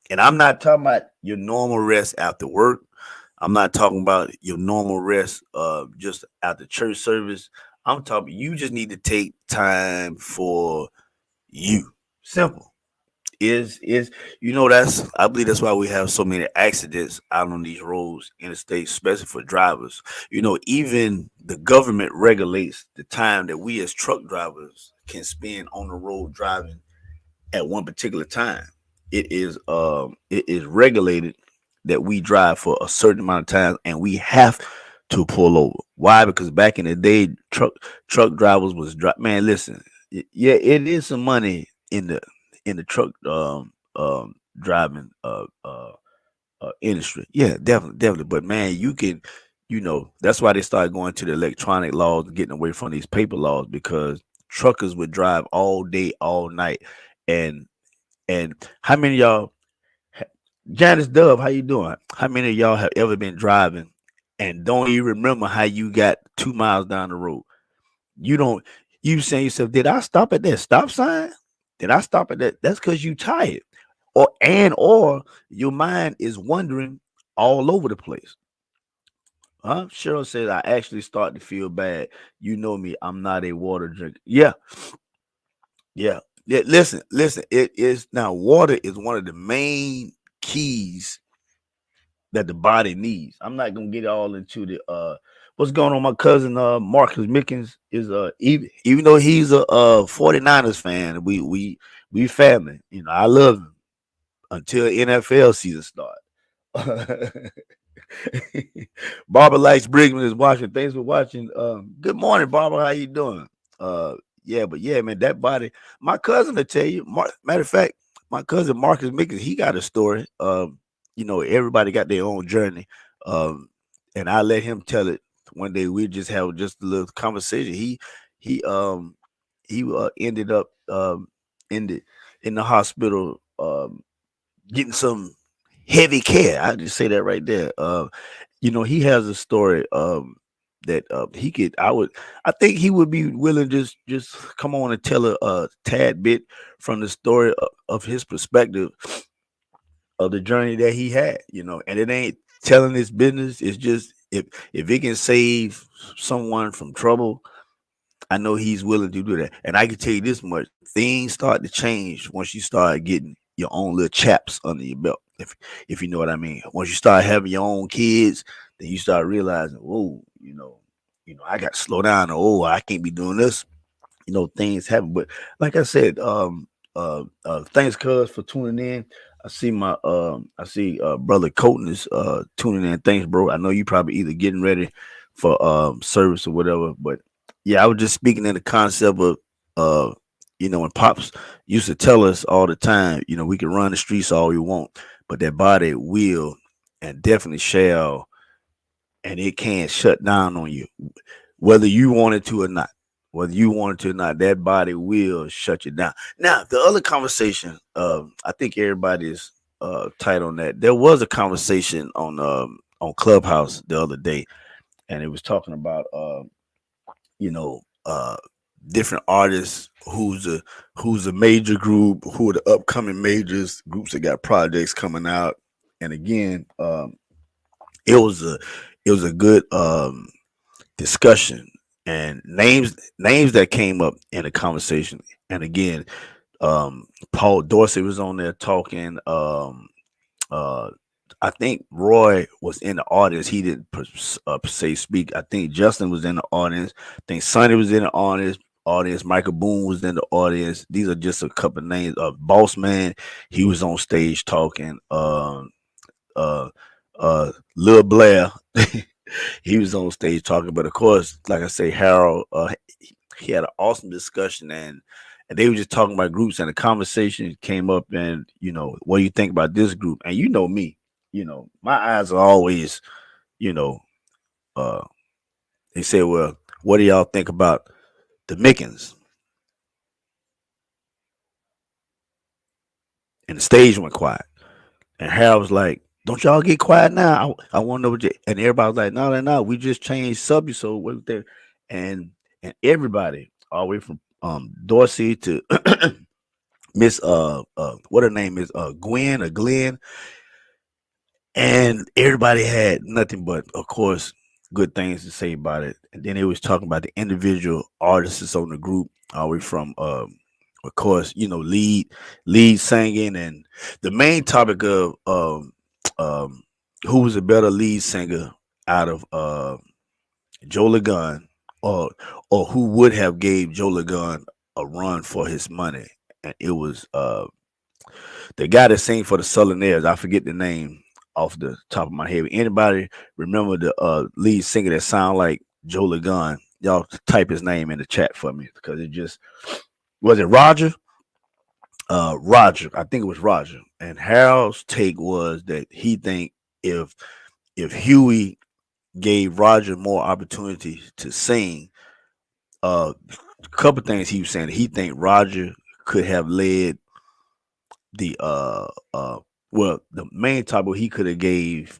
And I'm not talking about your normal rest after work. I'm not talking about your normal rest just after church service. I'm talking you just need to take time for you. Simple. Is that's I believe that's why we have so many accidents out on these roads, interstate, especially for drivers. Even the government regulates the time that we as truck drivers can spend on the road driving at one particular time. It is regulated that we drive for a certain amount of time and we have to pull over. Why? Because back in the day, truck drivers was man, listen, yeah, it is some money in the truck driving industry. Yeah, definitely. But man, you can, that's why they started going to the electronic laws and getting away from these paper laws because truckers would drive all day, all night, and and how many of y'all, Janice Dove, how you doing? How many of y'all have ever been driving and don't even remember how you got 2 miles down the road? You don't. You saying to yourself, did I stop at that stop sign? Did I stop at that? That's because you tired, or your mind is wandering all over the place. Huh? Cheryl said I actually start to feel bad. You know me, I'm not a water drinker. Yeah, yeah. Yeah, listen. It is now water is one of the main keys that the body needs. I'm not gonna get all into the what's going on. My cousin Marcus Mickens is even though he's a 49ers fan, we family. I love him until NFL season start. Barbara Lights Brigman is watching. Thanks for watching. Good morning, Barbara. How you doing? Yeah, but yeah, man, that body. My cousin will tell you. Matter of fact, my cousin Marcus Mickens, he got a story. Everybody got their own journey. And I let him tell it one day. We just have just a little conversation. He ended up in the hospital getting some heavy care. I just say that right there. He has a story that he could. I think he would be willing just come on and tell a tad bit from the story of his perspective of the journey that he had. And it ain't telling his business. It's just if it can save someone from trouble, I know he's willing to do that. And I can tell you this much: things start to change once you start getting your own little chaps under your belt. If you know what I mean. Once you start having your own kids, then you start realizing, oh, I got to slow down. Oh, I can't be doing this. Things happen. But like I said, thanks, cuz, for tuning in. I see brother Colton is tuning in. Thanks, bro. I know you probably either getting ready for service or whatever. But yeah, I was just speaking in the concept of when Pops used to tell us all the time, we can run the streets all you want, but that body will and definitely shall, and it can't shut down on you, whether you want it to or not. Whether you want it to or not, that body will shut you down. Now, the other conversation, I think everybody's tight on that. There was a conversation on Clubhouse the other day, and it was talking about you know, different artists, who's a major group, who are the upcoming majors, groups that got projects coming out. And again, it was a good discussion and names that came up in the conversation. And again, Paul Dorsey was on there talking. Uh, I think Roy was in the audience. He didn't per se speak. I think Justin was in the audience. I think Sonny was in the audience. Michael Boone was in the audience. These are just a couple of names. Boss Man, he was on stage talking. Uh, Lil Blair, he was on stage talking. But of course, like I say, Harold, he had an awesome discussion, and they were just talking about groups, and the conversation came up, and what do you think about this group? And me, my eyes are always, uh, they say, well, what do y'all think about the Mickens? And the stage went quiet. And Harold was like, don't y'all get quiet now. I want to know what you, and everybody was like, no, we just changed subject. So what there? And everybody, all the way from Dorsey to Miss what her name is, Gwen or Glenn, and everybody had nothing but, of course, good things to say about it. And then they was talking about the individual artists on the group, all the way from of course, lead singing, and the main topic of who was a better lead singer out of Joe Lagun, or who would have gave Joe Lagun a run for his money. And it was the guy that sang for the Southerners. I forget the name off the top of my head. Anybody remember the lead singer that sound like Joe Lagun? Y'all type his name in the chat for me, because it just was it Roger? Roger, I think it was Roger. And Harold's take was that he think if Huey gave Roger more opportunity to sing, a couple things he was saying. He think Roger could have led the the main topic, he could have gave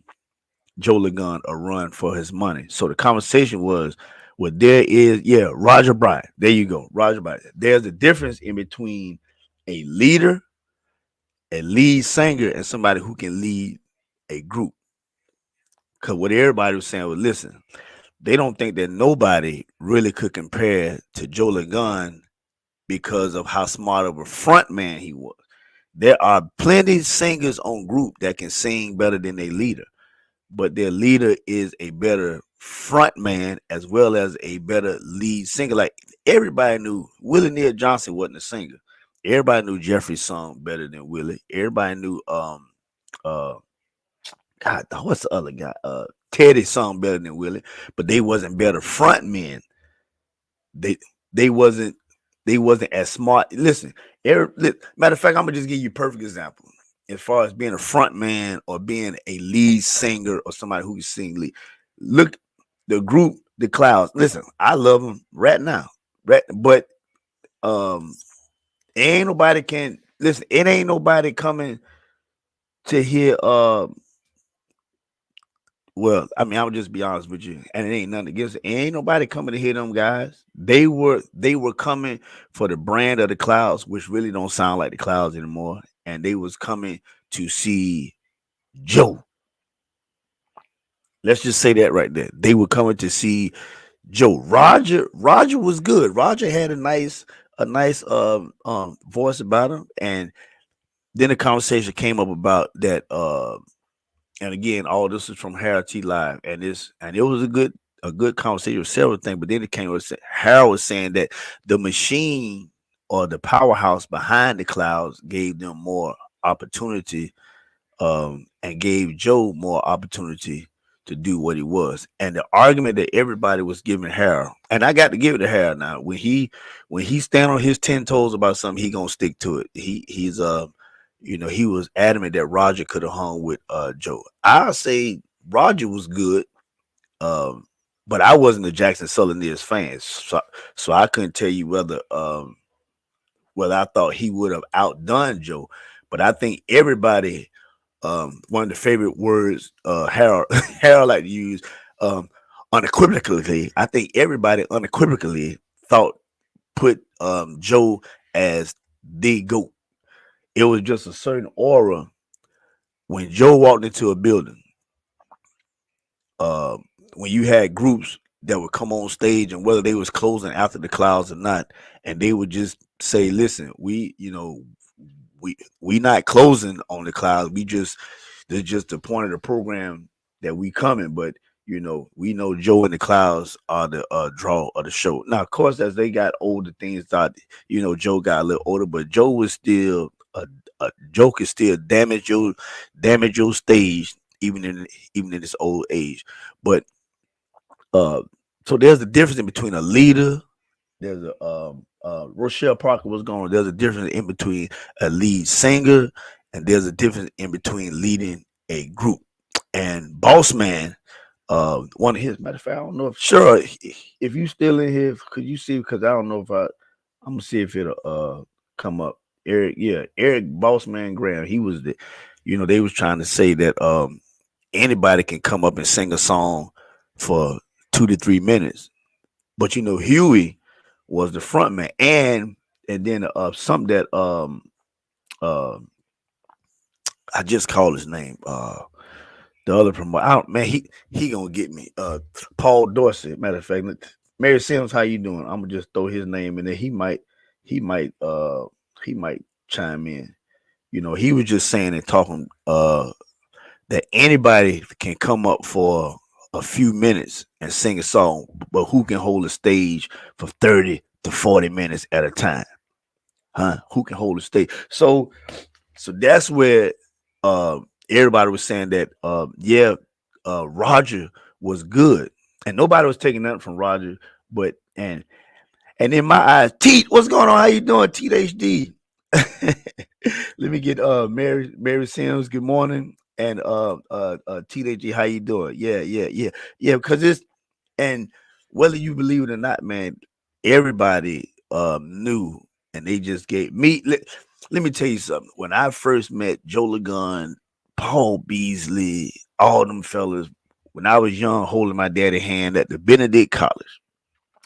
Joe Lagun a run for his money. So the conversation was, well, there is, Roger Bryant. There you go, Roger Bryant. There's a difference in between a leader, a lead singer, and somebody who can lead a group. Because what everybody was saying was, listen, they don't think that nobody really could compare to Joe Lagun because of how smart of a front man he was. There are plenty of singers on group that can sing better than their leader, but their leader is a better front man as well as a better lead singer. Like, everybody knew Willie Neal Johnson wasn't a singer. Everybody knew Jeffrey sung better than Willie. Everybody knew God, what's the other guy? Teddy sung better than Willie, but they wasn't better front men. They wasn't as smart. Listen, matter of fact, I'm gonna just give you a perfect example as far as being a front man or being a lead singer or somebody who can sing lead. Look, the group, the Clouds. Listen, I love them right now, but ain't nobody can listen. It ain't nobody coming to hear. Well, I mean, I'll just be honest with you, and it ain't nothing against it. Ain't nobody coming to hear them guys. They were coming for the brand of the Clouds, which really don't sound like the Clouds anymore. And they was coming to see Joe. Let's just say that right there. They were coming to see Joe. Roger was good. Roger had a nice voice about him, and then the conversation came up about that. And again, all this is from Harold T Live, and it was a good conversation with several things. But then it came with Harold was saying that the machine or the powerhouse behind the clouds gave them more opportunity, and gave Joe more opportunity to do what he was. And the argument that everybody was giving Harold, and I got to give it to Harold now, when he stand on his 10 toes about something, he gonna stick to it. He was adamant that Roger could have hung with Joe. I say Roger was good, but I wasn't a Jackson Sulliniers fan, so I couldn't tell you whether I thought he would have outdone Joe. But I think everybody, one of the favorite words Harold Harold like to use, unequivocally. I think everybody unequivocally thought put Joe as the GOAT. It was just a certain aura when Joe walked into a building. Uh, when you had groups that would come on stage, and whether they was closing after the clouds or not, and they would just say, "Listen, we not closing on the clouds. That's just the point of the program that we coming, but we know Joe and the Clouds are the draw of the show. Now, of course, as they got older, things thought, Joe got a little older, but Joe was still Joe could still damage your stage even in his old age. But uh, so there's a difference in between a leader. There's a Rochelle Parker was going. There's a difference in between a lead singer, and there's a difference in between leading a group. And Boss Man, one of his, matter of fact, I don't know if you still in here, could you see? Because I don't know if I'm gonna see if it'll come up. Eric Bossman Graham. He was they was trying to say that anybody can come up and sing a song for 2 to 3 minutes, but Huey was the front man, and then something that uh I just called his name. The other promoter, man, he gonna get me. Paul Dorsey. Matter of fact, Mary Sims, how you doing? I'm gonna just throw his name in there. He might chime in. He was just saying and talking that anybody can come up for a few minutes and sing a song, but who can hold a stage for 30 to 40 minutes at a time? Huh? Who can hold a stage? So that's where everybody was saying that Roger was good, and nobody was taking nothing from Roger. But and in my eyes, Teet, what's going on? How you doing, Teet HD? Let me get Mary Sims. Good morning, and Teet HD. How you doing? Yeah. Because it's, and whether you believe it or not, man, everybody knew, and they just gave me. Let me tell you something. When I first met Joe Lagun, Paul Beasley, all them fellas, when I was young, holding my daddy hand at the Benedict College,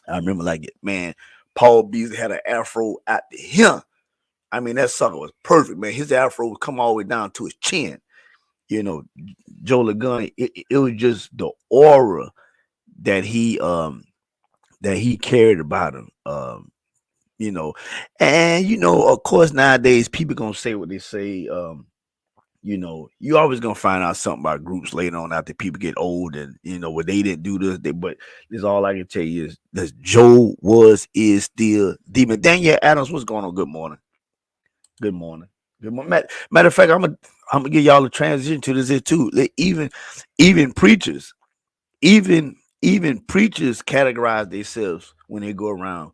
I remember man, Paul Beasley had an afro out to him. I mean, that sucker was perfect, man. His afro would come all the way down to his chin. Joe Lagun, it was just the aura that he carried about him. And of course, nowadays people gonna say what they say. You always gonna find out something about groups later on after people get old, and what they didn't do this. But this all I can tell you is that Joe is still demon. Daniel Adams, what's going on? Good morning. Good morning. Good morning. Matter of fact, I'm gonna give y'all a transition to this here too. Even preachers, even preachers categorize themselves when they go around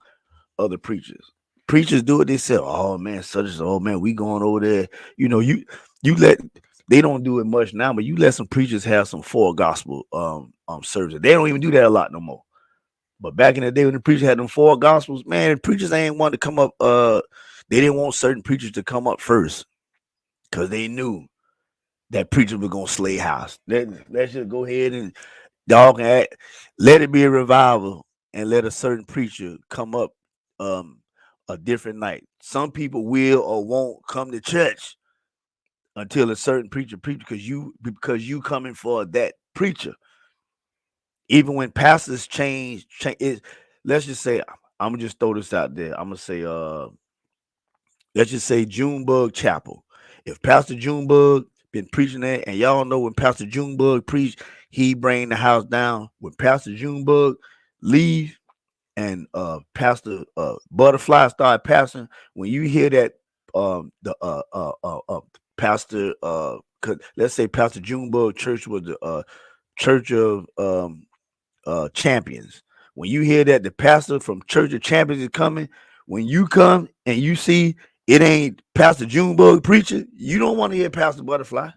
other preachers. Preachers do it. They say, "Oh man, such as oh man, we going over there." You let, they don't do it much now, but you let some preachers have some full gospel services. They don't even do that a lot no more. But back in the day when the preacher had them four gospels, man, the preachers ain't want to come up. They didn't want certain preachers to come up first because they knew that preachers were gonna slay house. Let's just go ahead and dog and let it be a revival, and let a certain preacher come up a different night. Some people will or won't come to church until a certain preacher preach because you coming for that preacher. Even when pastors change it, let's just say I'm gonna just throw this out there. I'm gonna say let's just say Junebug Chapel. If Pastor Junebug been preaching that, and y'all know when Pastor Junebug preached, he bring the house down. When Pastor Junebug leave and Pastor Butterfly start passing, when you hear that the Pastor let's say Pastor Junebug Church was the Church of Champions. When you hear that the pastor from Church of Champions is coming, when you come and you see it ain't Pastor Junebug preaching, you don't want to hear Pastor Butterfly.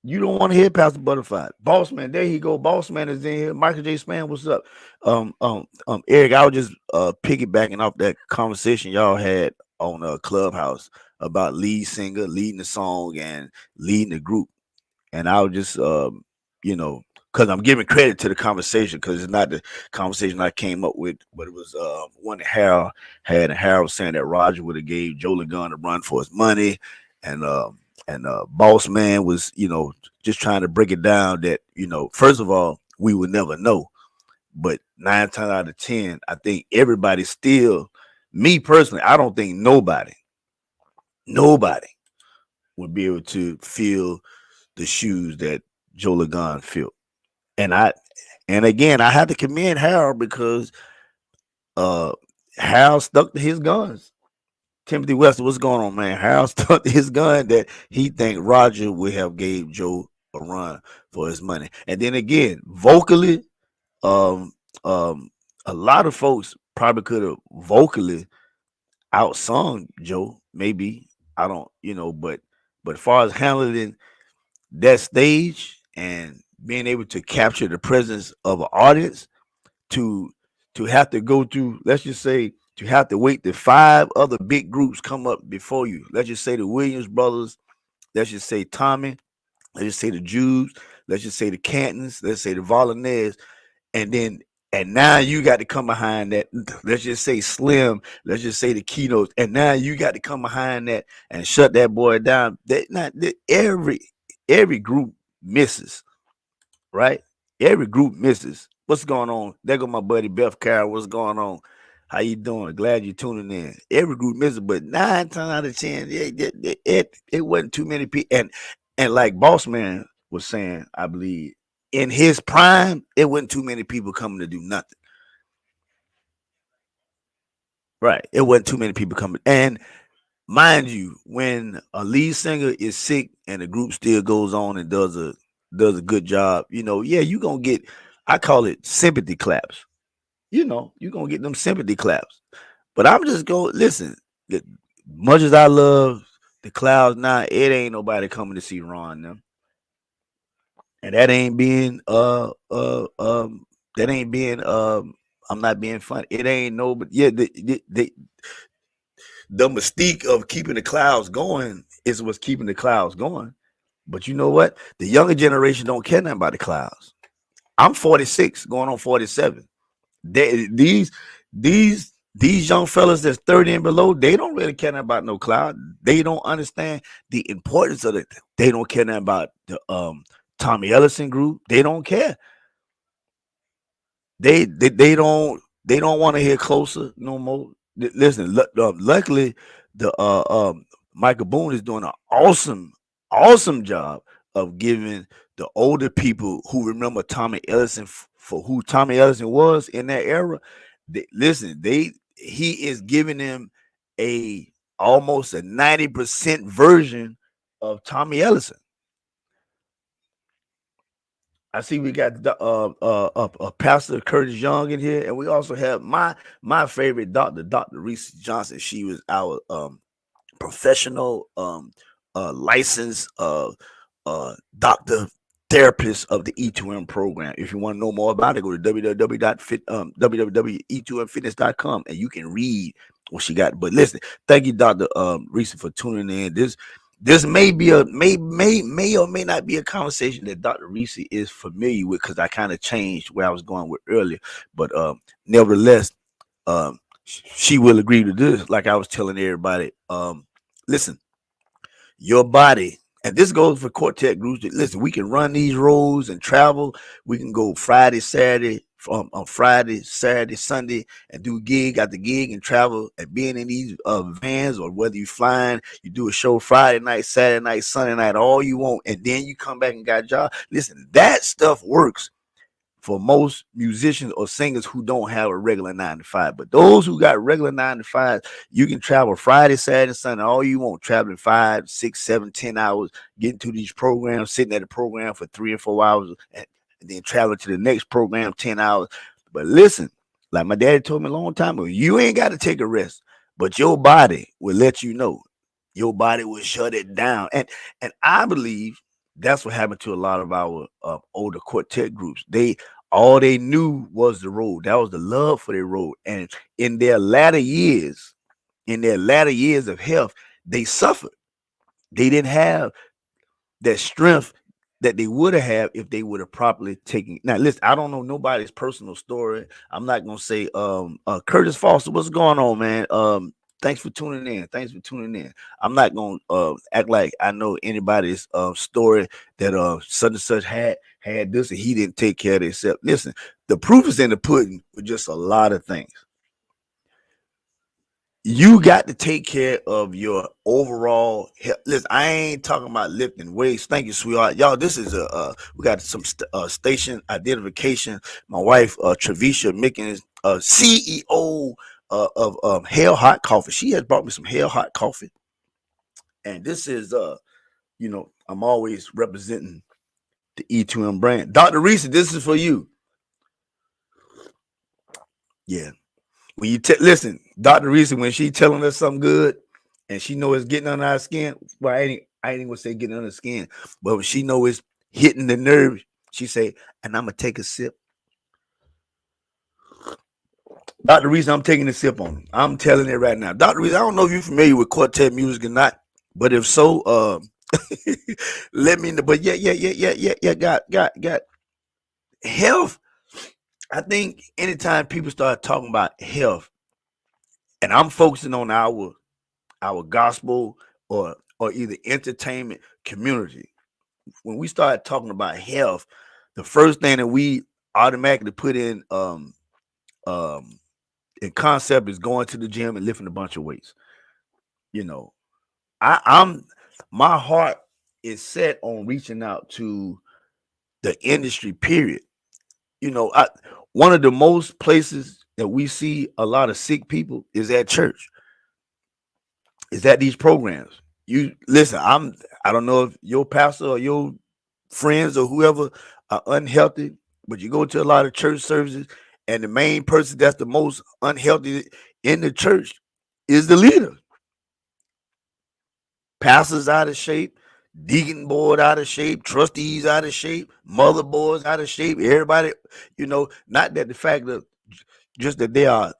You don't want to hear Pastor Butterfly. Boss man, there he go. Boss man is in here. Michael J. Span, what's up? Eric, I was just piggybacking off that conversation y'all had on Clubhouse about lead singer leading the song and leading the group. And I was just because I'm giving credit to the conversation because it's not the conversation I came up with, but it was one that Harold had, and Harold was saying that Roger would have gave Joe Gunn a run for his money, and Boss Man was just trying to break it down that first of all we would never know, but 9 times out of 10 I think everybody still, me personally, I don't think nobody would be able to fill the shoes that Joe Gunn filled. And again, I had to commend Harold because Harold stuck to his guns. Timothy West, what's going on, man? Harold stuck to his gun that he think Roger would have gave Joe a run for his money. And then again, vocally, um, a lot of folks probably could have vocally outsung Joe. Maybe I don't, but as far as handling that stage and being able to capture the presence of an audience, to have to go through, let's just say, to have to wait till 5 other big groups come up before you. Let's just say the Williams brothers, let's just say Tommy, let's just say the Jews, let's just say the Cantons, let's say the Volunteers, and now you got to come behind that. Let's just say Slim, let's just say the Keynotes, and now you got to come behind that and shut that boy down. Every group misses, right? Every group misses. What's going on? There go my buddy Beth Carroll. What's going on? How you doing? Glad you're tuning in. Every group misses, but 9 times out of 10, it wasn't too many people. And like Boss Man was saying, I believe in his prime, it wasn't too many people coming to do nothing. Right? It wasn't too many people coming. And mind you, when a lead singer is sick and the group still goes on and does a good job, you're gonna get, I call it sympathy claps. You're gonna get them sympathy claps. But I'm just going, listen, much as I love the Clouds now, it ain't nobody coming to see Ron them. And that ain't being I'm not being funny. It ain't no, but yeah, the mystique of keeping the Clouds going is what's keeping the Clouds going. But you know what? The younger generation don't care nothing about the Clouds. I'm 46, going on 47. These young fellas that's 30 and below, they don't really care nothing about no Cloud. They don't understand the importance of it. They don't care nothing about the Tommy Ellison group. They don't care. They don't want to hear Closer no more. Listen, luckily the Michael Boone is doing an awesome job of giving the older people who remember Tommy Ellison for who Tommy Ellison was in that era. He is giving them almost a 90% version of Tommy Ellison. I see we got Pastor Curtis Young in here, and we also have my favorite doctor, Dr. Reese Johnson. She was our professional licensed doctor therapist of the E2M program. If you want to know more about it, go to www.e2mfitness.com and you can read what she got. But listen, thank you, Dr. Reese, for tuning in. This may be may or may not be a conversation that Dr. Reese is familiar with, because I kind of changed where I was going with earlier. But nevertheless, she will agree to this. Like I was telling everybody, listen, your body And this goes for quartet groups. Listen, we can run these roads and travel. We can go Friday, Saturday, on Friday, Saturday, Sunday, and do gig after gig and travel and being in these vans, or whether you flying, you do a show Friday night, Saturday night, Sunday night, all you want, and then you come back and got a job. Listen, that stuff works for most musicians or singers who don't have a regular 9 to 5. But those who got regular 9 to 5, you can travel Friday, Saturday, Sunday, all you want, traveling 5, 6, 7, 10 hours, getting to these programs, sitting at the program for 3 or 4 hours, and then traveling to the next program 10 hours. But listen, like my daddy told me a long time ago, you ain't got to take a rest, but your body will let you know. Your body will shut it down. And I believe that's what happened to a lot of our older quartet groups. All they knew was the road. That was the love for their road. And in their latter years of health, they suffered. They didn't have that strength that they would have had if they would have properly taken. Now, listen, I don't know nobody's personal story. I'm not gonna say Curtis Foster, what's going on, man? Thanks for tuning in. I'm not gonna act like I know anybody's story that such and such had this and he didn't take care of himself. Listen, the proof is in the pudding with just a lot of things. You got to take care of your overall health. Listen, I ain't talking about lifting weights. Thank you, sweetheart. Y'all, this is we got some station identification. My wife, Trevisha Mickens, CEO of Hell Hot Coffee. She has brought me some Hell Hot Coffee. And this is, I'm always representing the E2M brand. Dr. Reese, this is for you. Yeah. When you listen, Dr. Reese, when she telling us something good and she know it's getting on our skin, well, I ain't gonna say getting on the skin, but when she know it's hitting the nerve, she say, and I'm gonna take a sip. Dr. Reese, I'm taking a sip on it. I'm telling it right now. Dr. Reese, I don't know if you're familiar with quartet music or not, but if so, let me know. But yeah, got health. I think anytime people start talking about health, and I'm focusing on our gospel or either entertainment community, when we start talking about health, the first thing that we automatically put in concept is going to the gym and lifting a bunch of weights. I'm my heart is set on reaching out to the industry, period. One of the most places that we see a lot of sick people is at church, is at these programs. You listen, I don't know if your pastor or your friends or whoever are unhealthy, but you go to a lot of church services, and the main person that's the most unhealthy in the church is the leader. Pastors out of shape, deacon board out of shape, trustees out of shape, mother boards out of shape. Everybody, not that the fact that just that they are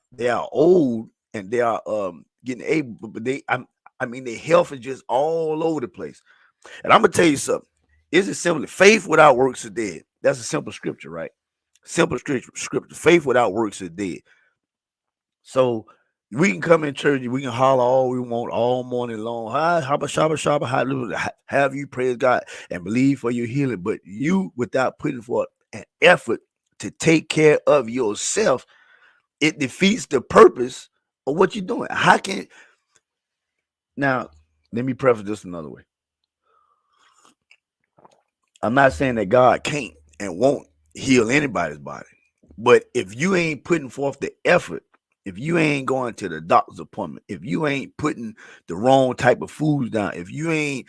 old and they are getting able, but their health is just all over the place. And I'm gonna tell you something. Is it simply faith without works is dead? That's a simple scripture, right? Simple scripture. Faith without works is dead. So we can come in church, we can holler all we want all morning long. Have you praise God and believe for your healing, but you without putting forth an effort to take care of yourself, it defeats the purpose of what you're doing. Now, let me preface this another way. I'm not saying that God can't and won't heal anybody's body, but if you ain't putting forth the effort, if you ain't going to the doctor's appointment, if you ain't putting the wrong type of foods down, if you ain't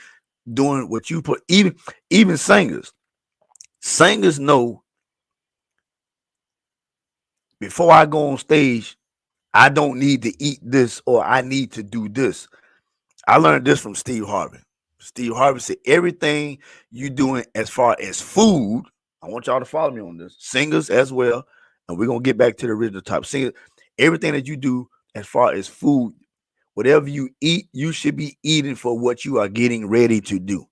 doing what you put, even singers know before I go on stage, I don't need to eat this or I need to do this. I learned this from Steve Harvey. Steve Harvey said everything you doing as far as food, I want y'all to follow me on this, singers as well, and we're going to get back to the original topic. Singers, everything that you do as far as food, whatever you eat, you should be eating for what you are getting ready to do.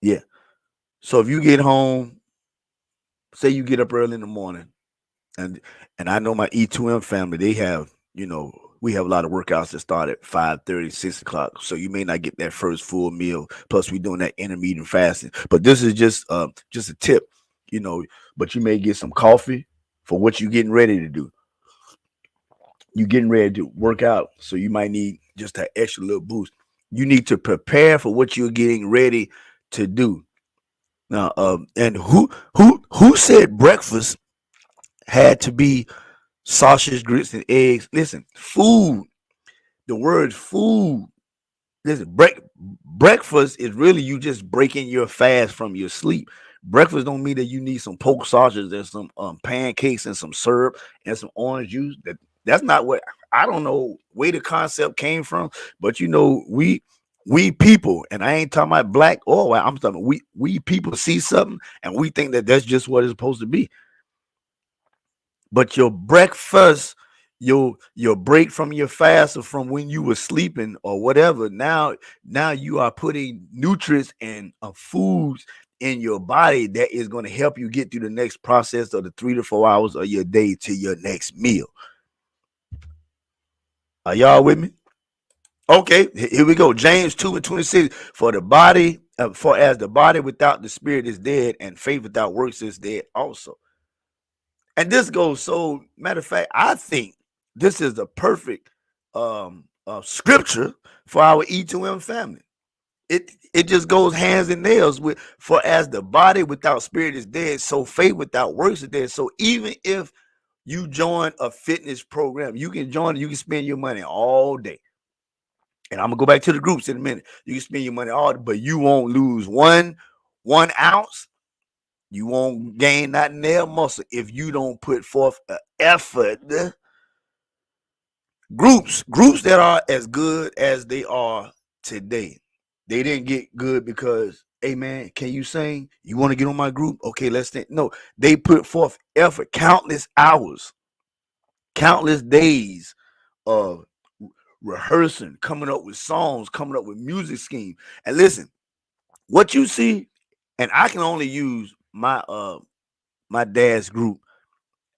Yeah. So if you get home, say you get up early in the morning, and I know my E2M family, they have, we have a lot of workouts that start at 5:30, 6 o'clock. So you may not get that first full meal. Plus, we're doing that intermittent fasting. But this is just a tip, you know. But you may get some coffee for what you're getting ready to do. You're getting ready to work out, so you might need just that extra little boost. You need to prepare for what you're getting ready to do. Now, and who said breakfast had to be sausage, grits, and eggs? Listen, food. The word food. Listen, breakfast is really you just breaking your fast from your sleep. Breakfast don't mean that you need some poke sausage and some pancakes and some syrup and some orange juice. That's not what, I don't know where the concept came from, but you know, we people, and I ain't talking about black or white, I'm talking about we people see something and we think that that's just what it's supposed to be. But your breakfast, your break from your fast or from when you were sleeping or whatever, now you are putting nutrients and foods in your body that is going to help you get through the next process of the 3 to 4 hours of your day to your next meal. Are y'all with me? Okay, here we go. James 2:26. For the body, for as the body without the spirit is dead, and faith without works is dead also. And this goes, so matter of fact, I think this is the perfect scripture for our E2M family. It just goes hands and nails with, for as the body without spirit is dead, so faith without works is dead. So even if you join a fitness program, you can join, you can spend your money all day. And I'm gonna go back to the groups in a minute. You can spend your money all day, but you won't lose one ounce. You won't gain that nail muscle if you don't put forth an effort. Groups that are as good as they are today, they didn't get good because, hey man, can you sing? You want to get on my group? Okay, let's think. No, they put forth effort, countless hours, countless days of rehearsing, coming up with songs, coming up with music scheme. And listen, what you see, and I can only use my dad's group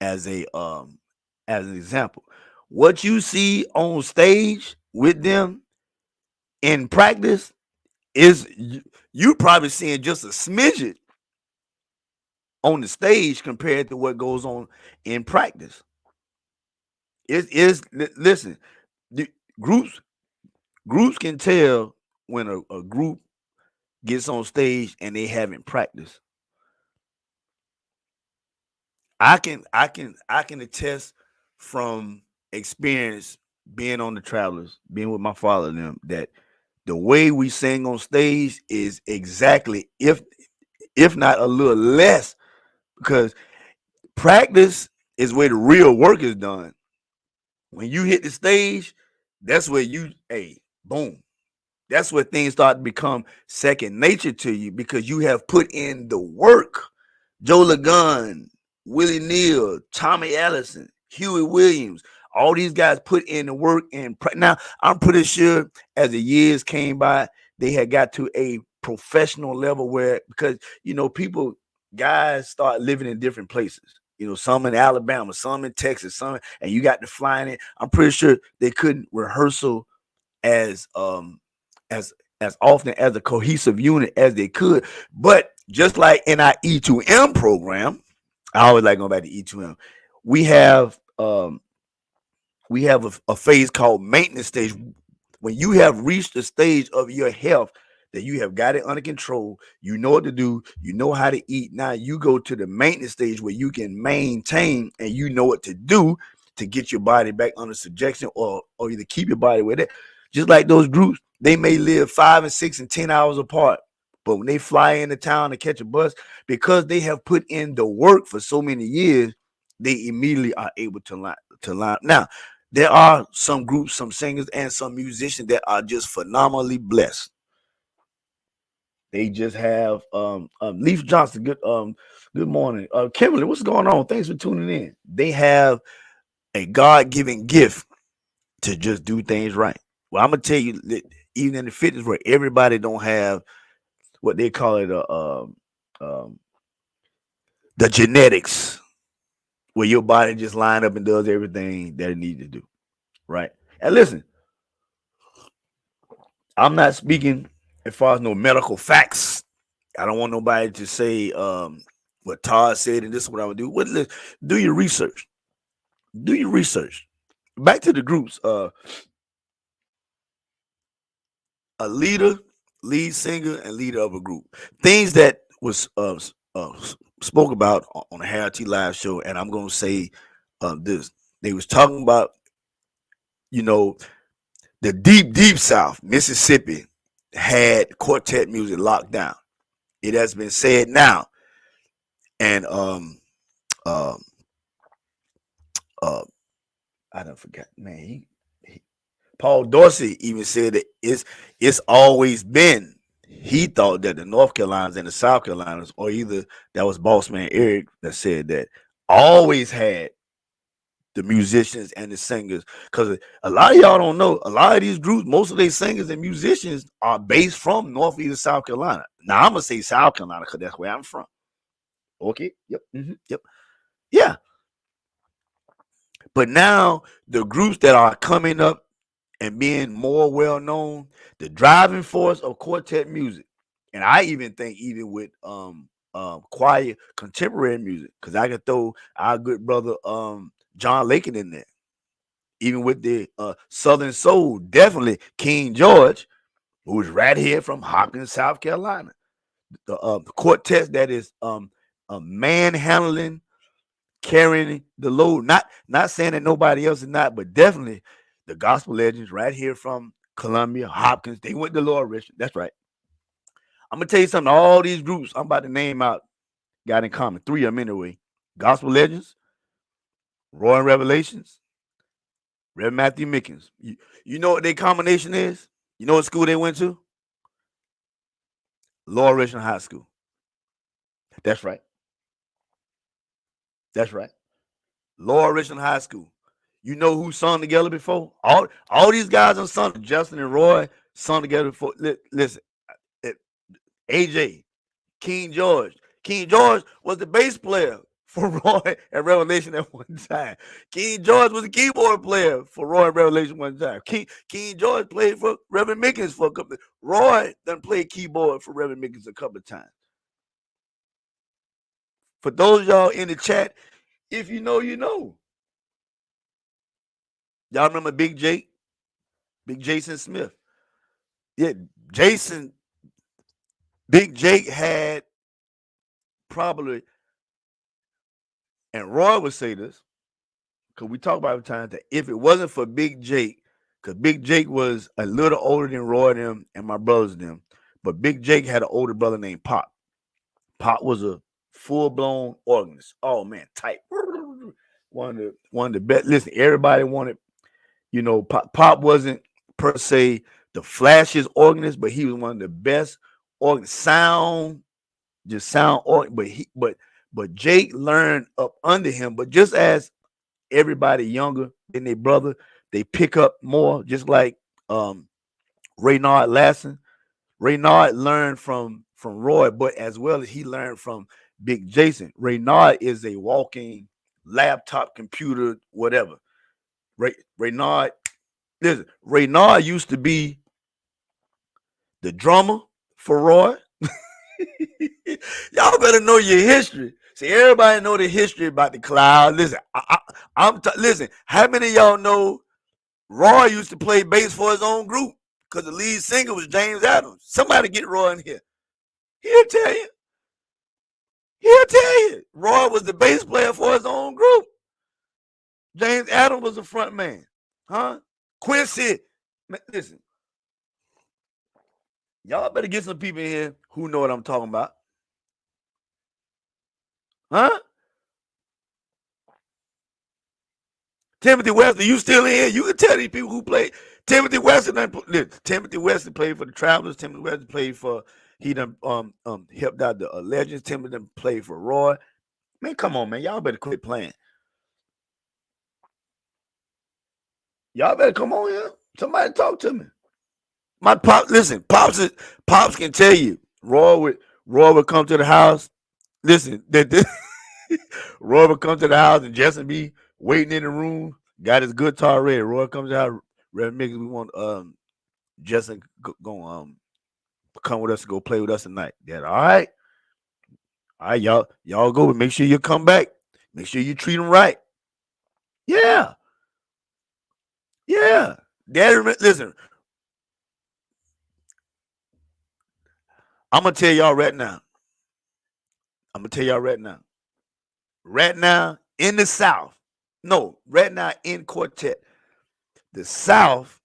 as an example. What you see on stage with them in practice is you probably seeing just a smidget on the stage compared to what goes on in practice. It is, listen, the groups can tell when a group gets on stage and they haven't practiced. I can attest from experience being on the Travelers, being with my father and them, that the way we sing on stage is exactly, if not a little less, because practice is where the real work is done. When you hit the stage, that's where hey, boom. That's where things start to become second nature to you because you have put in the work. Joe LaGun, Willie Neal, Tommy Ellison, Huey Williams, all these guys put in the work. And now I'm pretty sure as the years came by, they had got to a professional level where, because, guys start living in different places. Some in Alabama, some in Texas, some, and you got to fly in it. I'm pretty sure they couldn't rehearsal as often as a cohesive unit as they could. But just like in our E2M program, I always like going back to E2M. We have a phase called maintenance stage. When you have reached the stage of your health that you have got it under control, you know what to do, you know how to eat. Now you go to the maintenance stage where you can maintain and you know what to do to get your body back under subjection or either keep your body with it. Just like those groups, they may live 5 and 6 and 10 hours apart. But when they fly into town to catch a bus, because they have put in the work for so many years, they immediately are able to line. Now, there are some groups, some singers, and some musicians that are just phenomenally blessed. They just have Leaf Johnson. Good morning, Kimberly. What's going on? Thanks for tuning in. They have a God-given gift to just do things right. Well, I'm gonna tell you that even in the fitness where everybody don't have what they call it the genetics, where your body just line up and does everything that it needs to do, right? And listen, I'm not speaking as far as no medical facts. I don't want nobody to say what Todd said and this is what I would do. Do your research. Do your research. Back to the groups. A leader, lead singer, and leader of a group. Things that was spoke about on the Harold T Live show, and I'm gonna say this. They was talking about, you know, the deep South, Mississippi, had quartet music locked down. It has been said now, and um I don't forget, man. Paul Dorsey even said that it's always been. He thought that the North Carolinas and the South Carolinas, or either that was Bossman Eric that said that, always had the musicians and the singers. Because a lot of y'all don't know, a lot of these groups, most of these singers and musicians are based from Northeast South Carolina. Now I'm gonna say South Carolina because that's where I'm from. Okay. Yep. Yep. Yeah. But now the groups that are coming up and being more well known, the driving force of quartet music, and I even think even with choir contemporary music, because I could throw our good brother John Lakin in there. Even with the Southern Soul, definitely King George, who is right here from Hopkins, South Carolina. The quartet that is manhandling, carrying the load. Not saying that nobody else is not, but definitely the gospel legends right here from Columbia, Hopkins. They went to Lord Richard. That's right. I'm gonna tell you something. All these groups I'm about to name out got in common. 3 of them anyway. Gospel legends, Royal Revelations, Reverend Matthew Mickens. You know what their combination is? You know what school they went to? Lower Richland High School. That's right. That's right. Lower Richland High School. You know who sung together before? All these guys on sung. Justin and Roy sung together before. Listen, AJ, King George. King George was the bass player for Roy and Revelation at one time. King George was the keyboard player for Roy and Revelation one time. King George played for Reverend Mickens for a couple. Roy done played keyboard for Reverend Mickens a couple of times. For those of y'all in the chat, if you know, you know. Y'all remember Big Jake? Big Jason Smith. Yeah, Big Jake had probably, and Roy would say this, because we talk about the time that if it wasn't for Big Jake, because Big Jake was a little older than Roy and them and my brothers them, but Big Jake had an older brother named Pop. Pop was a full-blown organist. Oh man, tight. One of the best. Listen, everybody wanted, Pop wasn't per se the flashiest organist, but he was one of the best sound organ. But Jake learned up under him. But just as everybody younger than their brother, they pick up more, just like Raynard Lasson. Raynard learned from Roy, but as well as he learned from Big Jason. Raynard is a walking laptop, computer, whatever. Raynard used to be the drummer for Roy. Y'all better know your history. See, everybody know the history about the Cloud. Listen, listen. How many of y'all know Roy used to play bass for his own group because the lead singer was James Adams? Somebody get Roy in here. He'll tell you. Roy was the bass player for his own group. James Adams was the front man. Huh? Quincy. Man, listen. Y'all better get some people in here who know what I'm talking about. Huh? Timothy Wesley, you still in here? You can tell these people who played. Timothy Wesley played for the Travelers. Timothy Wesley played for, he done helped out the Legends. Timothy done played for Roy. Man, come on, man. Y'all better quit playing. Y'all better come on here. Somebody talk to me. My pop, listen, Pops can tell you. Roy would come to the house. Listen, Roy would come to the house and Justin be waiting in the room, got his guitar ready. Roy comes out, Reverend Mickens, we want Justin go come with us to go play with us tonight. That all right? All right, y'all go. Make sure you come back. Make sure you treat them right. Yeah, yeah. Daddy, listen. I'm gonna tell y'all right now. Right now in the South. No, right now in Quartet, the South.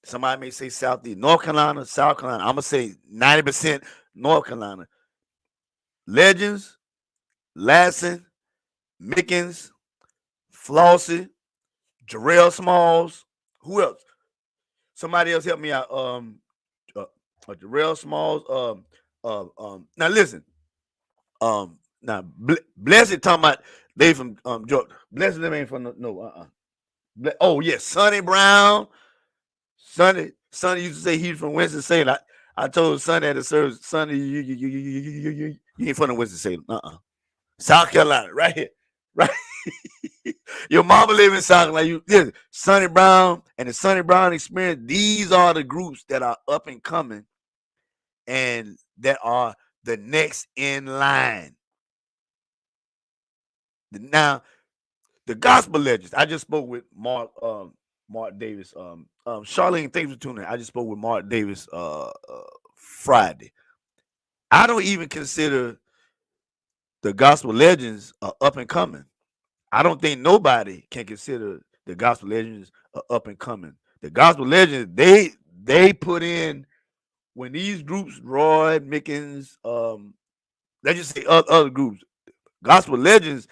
Somebody may say Southeast, North Carolina, South Carolina. I'm gonna say 90% North Carolina. Legends, Lasson, Mickens, Flossie, Jarrell Smalls. Who else? Somebody else help me out. Jarrell Smalls. Now listen. Now Blessed talking about they from Georgia. Blessed them ain't from oh yeah, Sonny Brown. Sonny used to say he's from Winston-Salem. I told Sonny at the service, Sonny, you ain't from Winston-Salem. South Carolina, right here. Right. Your mama live in South Carolina. Listen, Sonny Brown and the Sonny Brown Experience, these are the groups that are up and coming and that are the next in line. Now, the gospel legends. I just spoke with Mark Davis. Charlene, thanks for tuning in. I just spoke with Mark Davis Friday. I don't even consider the gospel legends up and coming. I don't think nobody can consider the gospel legends up and coming. The gospel legends, they put in when these groups, Roy, Mickens, let's just say other groups, gospel legends.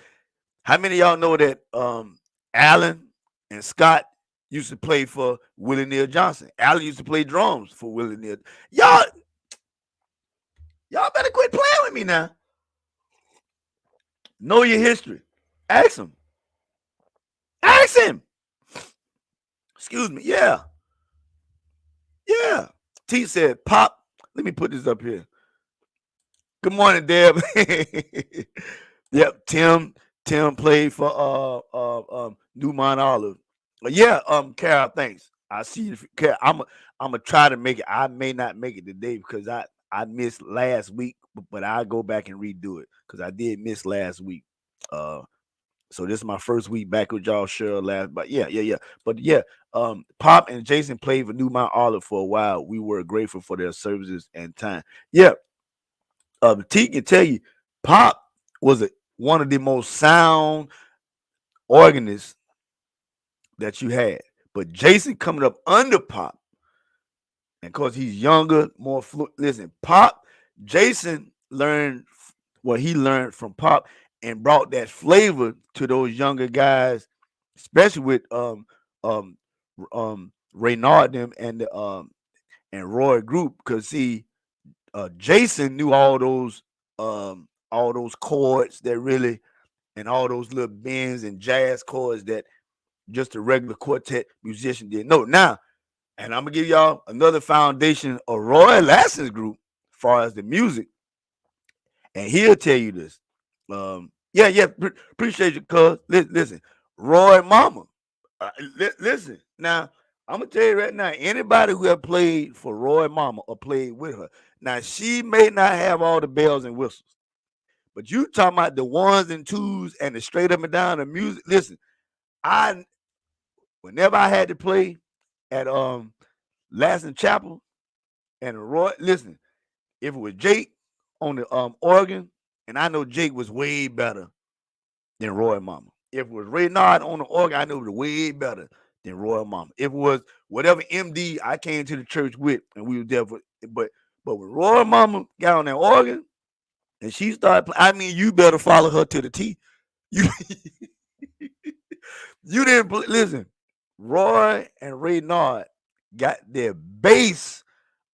How many of y'all know that Allen and Scott used to play for Willie Neal Johnson? Allen used to play drums for Willie Neal. Y'all better quit playing with me now. Know your history. Ask him. Ask him. Excuse me. Yeah. Yeah. T said, Pop. Let me put this up here. Good morning, Deb. Yep. Tim played for Newmont Olive. Yeah, Carol, thanks. I see you. Carol, I'm gonna try to make it. I may not make it today because I missed last week, but I'll go back and redo it because I did miss last week. So this is my first week back with y'all, Cheryl. But yeah. But yeah, Pop and Jason played for Newmont Olive for a while. We were grateful for their services and time. Yeah, T can tell you, Pop was one of the most sound organists that you had. But Jason coming up under Pop, and because he's younger, more fluent. Listen, Jason learned what he learned from Pop and brought that flavor to those younger guys, especially with Reynard them and the and Roy Group. Because see, Jason knew all those chords that really, and all those little bends and jazz chords that just a regular quartet musician didn't know. Now, and I'm gonna give y'all another foundation of Roy Lasson's group as far as the music, and he'll tell you this. Appreciate you, cuz. Listen, Roy Mama. Listen, now I'm gonna tell you right now, anybody who have played for Roy Mama or played with her, now she may not have all the bells and whistles, but you talking about the ones and twos and the straight up and down the music. Listen, whenever I had to play at Lasson Chapel and Roy, listen, if it was Jake on the organ, and I know Jake was way better than Roy Mama. If it was Reynard on the organ, I know it was way better than Roy Mama. If it was whatever MD I came to the church with, and we were there for, but when Roy Mama got on that organ and she started, I mean, you better follow her to the T. You you didn't listen. Roy and Reynard got their base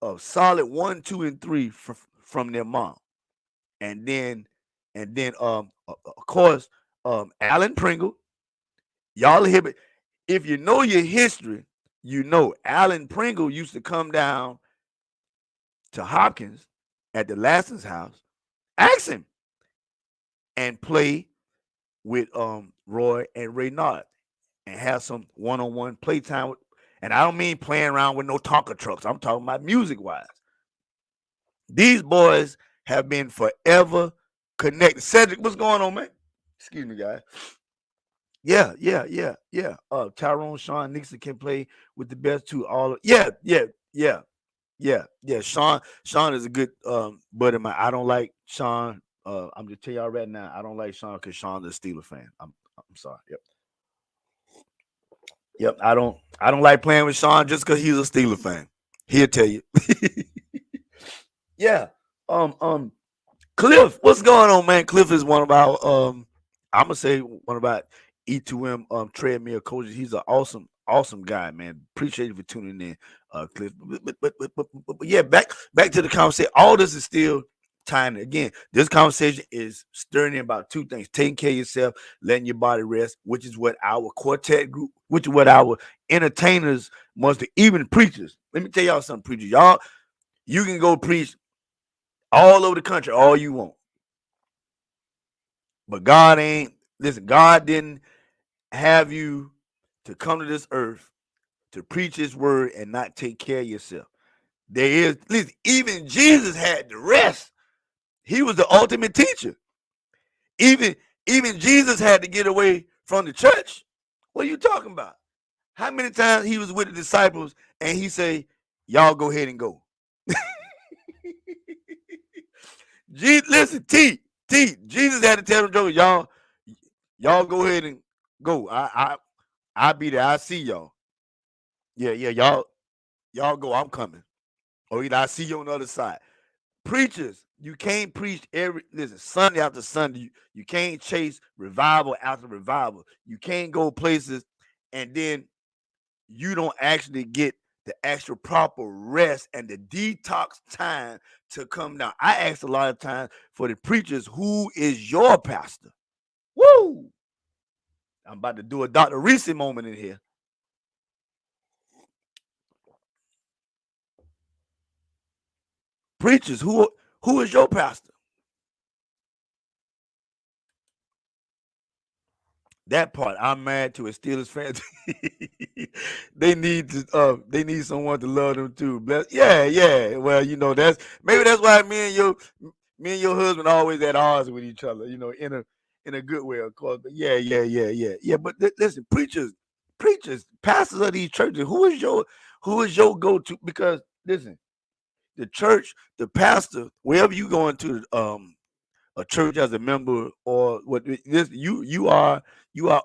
of solid 1, 2, and 3 from their mom, and then of course Alan Pringle. Y'all hear it. If you know your history, you know Alan Pringle used to come down to Hopkins at the Lasson's house, ask him, and play with Roy and Reynard and have some one-on-one playtime. And I don't mean playing around with no Tonka trucks. I'm talking about music-wise. These boys have been forever connected. Cedric, what's going on, man? Excuse me, guys. Yeah. Tyrone, Sean, Nixon can play with the best too. Yeah. Sean is a good buddy of mine. I don't like Sean. I'm just tell y'all right now, I don't like Sean because Sean's a Steeler fan. I'm sorry. Yep. I don't like playing with Sean just because he's a Steeler fan. He'll tell you. Yeah. Cliff, what's going on, man? Cliff is one of our I'm gonna say one of our E2M treadmill coaches. He's an awesome guy, man. Appreciate you for tuning in, Cliff. But yeah, back to the conversation. All this is still tying. Again, this conversation is stirring in about two things: taking care of yourself, letting your body rest, which is what our quartet group, which is what our entertainers must do, even preachers. Let me tell y'all something, preachers. Y'all, you can go preach all over the country all you want. But God didn't have you to come to this earth to preach his word and not take care of yourself. Listen, even Jesus had to rest. He was the ultimate teacher. Even Jesus had to get away from the church. What are you talking about? How many times he was with the disciples and he say, y'all go ahead and go. Listen, Jesus had to tell them, y'all go ahead and go. I'll be there. I see y'all. Yeah, y'all go. I'm coming. Or either I see you on the other side. Preachers, you can't preach Sunday after Sunday. You can't chase revival after revival. You can't go places and then you don't actually get the actual proper rest and the detox time to come down. I ask a lot of times for the preachers, who is your pastor? Woo! I'm about to do a Dr. Reese moment in here. Preachers, who is your pastor? That part, I'm mad to a Steelers fan. They need someone to love them too. Yeah. Well, that's why me and your husband always at odds with each other. In a good way, of course. But yeah. But listen, preachers, pastors of these churches, who is your go-to? Because listen, the church, the pastor, wherever you go into a church as a member or what this you are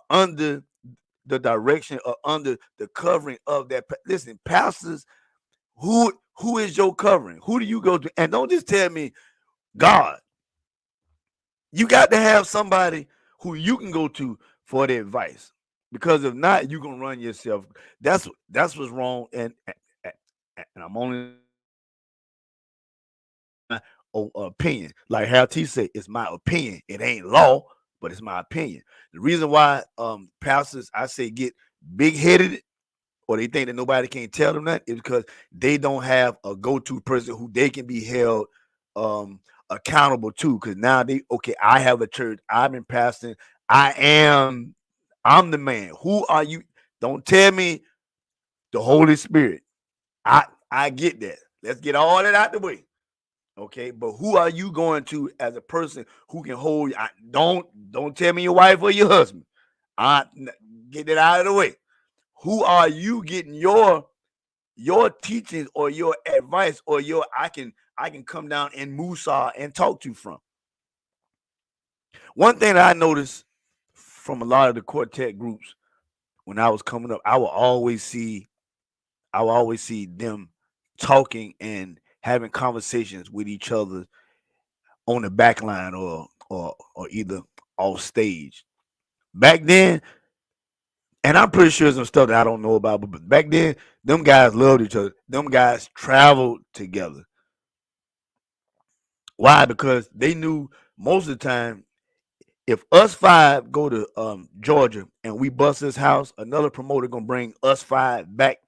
under the direction or under the covering of that. Listen, pastors, who is your covering? Who do you go to? And don't just tell me God. You got to have somebody who you can go to for the advice, because if not, you're gonna run yourself. That's what's wrong. And I'm only opinion. Like how T said, it's my opinion. It ain't law, but it's my opinion. The reason why pastors, I say, get big-headed or they think that nobody can tell them that is because they don't have a go-to person who they can be held accountable to. Because now I have a church. I've been pastoring. I'm the man. Who are you? Don't tell me the Holy Spirit. I get that. Let's get all that out the way. Okay, but who are you going to as a person who can hold you? Don't tell me your wife or your husband. Get it out of the way. Who are you getting your teachings or your advice or I can come down and Musa and talk to from? One thing that I noticed from a lot of the quartet groups when I was coming up, I will always see them talking and having conversations with each other on the back line or either off stage. Back then, and I'm pretty sure some stuff that I don't know about, but back then, them guys loved each other. Them guys traveled together. Why? Because they knew most of the time, if us five go to Georgia and we bust this house, another promoter gonna bring us five back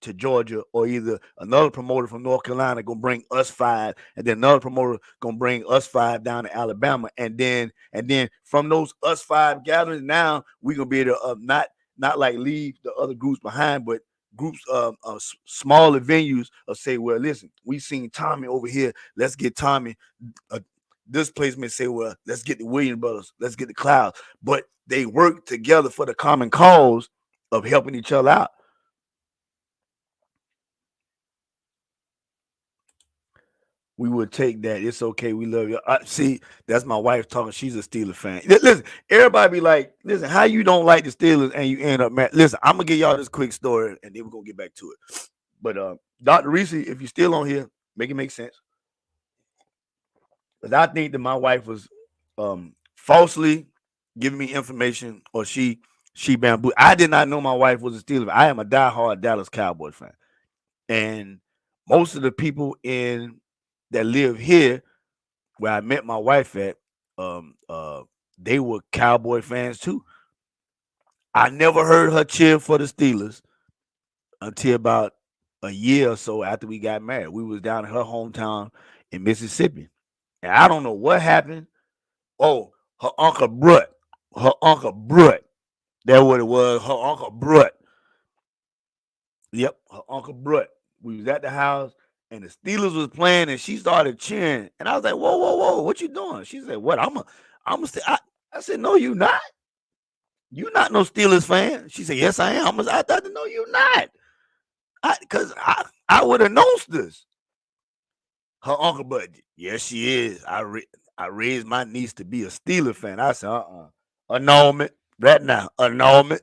to Georgia, or either another promoter from North Carolina gonna bring us five, and then another promoter gonna bring us five down to Alabama, and then from those us five gatherings, now we gonna be able to not like leave the other groups behind, but groups, smaller venues, say, well, listen, we seen Tommy over here. Let's get Tommy. This place may say, well, let's get the Williams brothers. Let's get the Clouds. But they work together for the common cause of helping each other out. We would take that. It's okay. We love you. See, that's my wife talking. She's a Steelers fan. Listen, everybody be like, listen, how you don't like the Steelers and you end up mad? Listen, I'm going to give y'all this quick story and then we're going to get back to it. But Dr. Reese, if you're still on here, make it make sense. Because I think that my wife was falsely giving me information, or she bamboo. I did not know my wife was a Steelers. I am a diehard Dallas Cowboys fan. And most of the people that live here where I met my wife at, they were Cowboy fans too. I never heard her cheer for the Steelers until about a year or so after we got married. We was down in her hometown in Mississippi. And I don't know what happened. Oh, her Uncle Brut. That's what it was. Her Uncle Brut. Yep, her Uncle Brut. We was at the house and the Steelers was playing and she started cheering. And I was like, whoa, what you doing? She said, what? I said, no, you not. You not no Steelers fan. She said, yes, I am. I thought, no, you not. Because I would have known this. Her Uncle Bud, yes, she is. I raised my niece to be a Steeler fan. I said, annulment. Right now, annulment.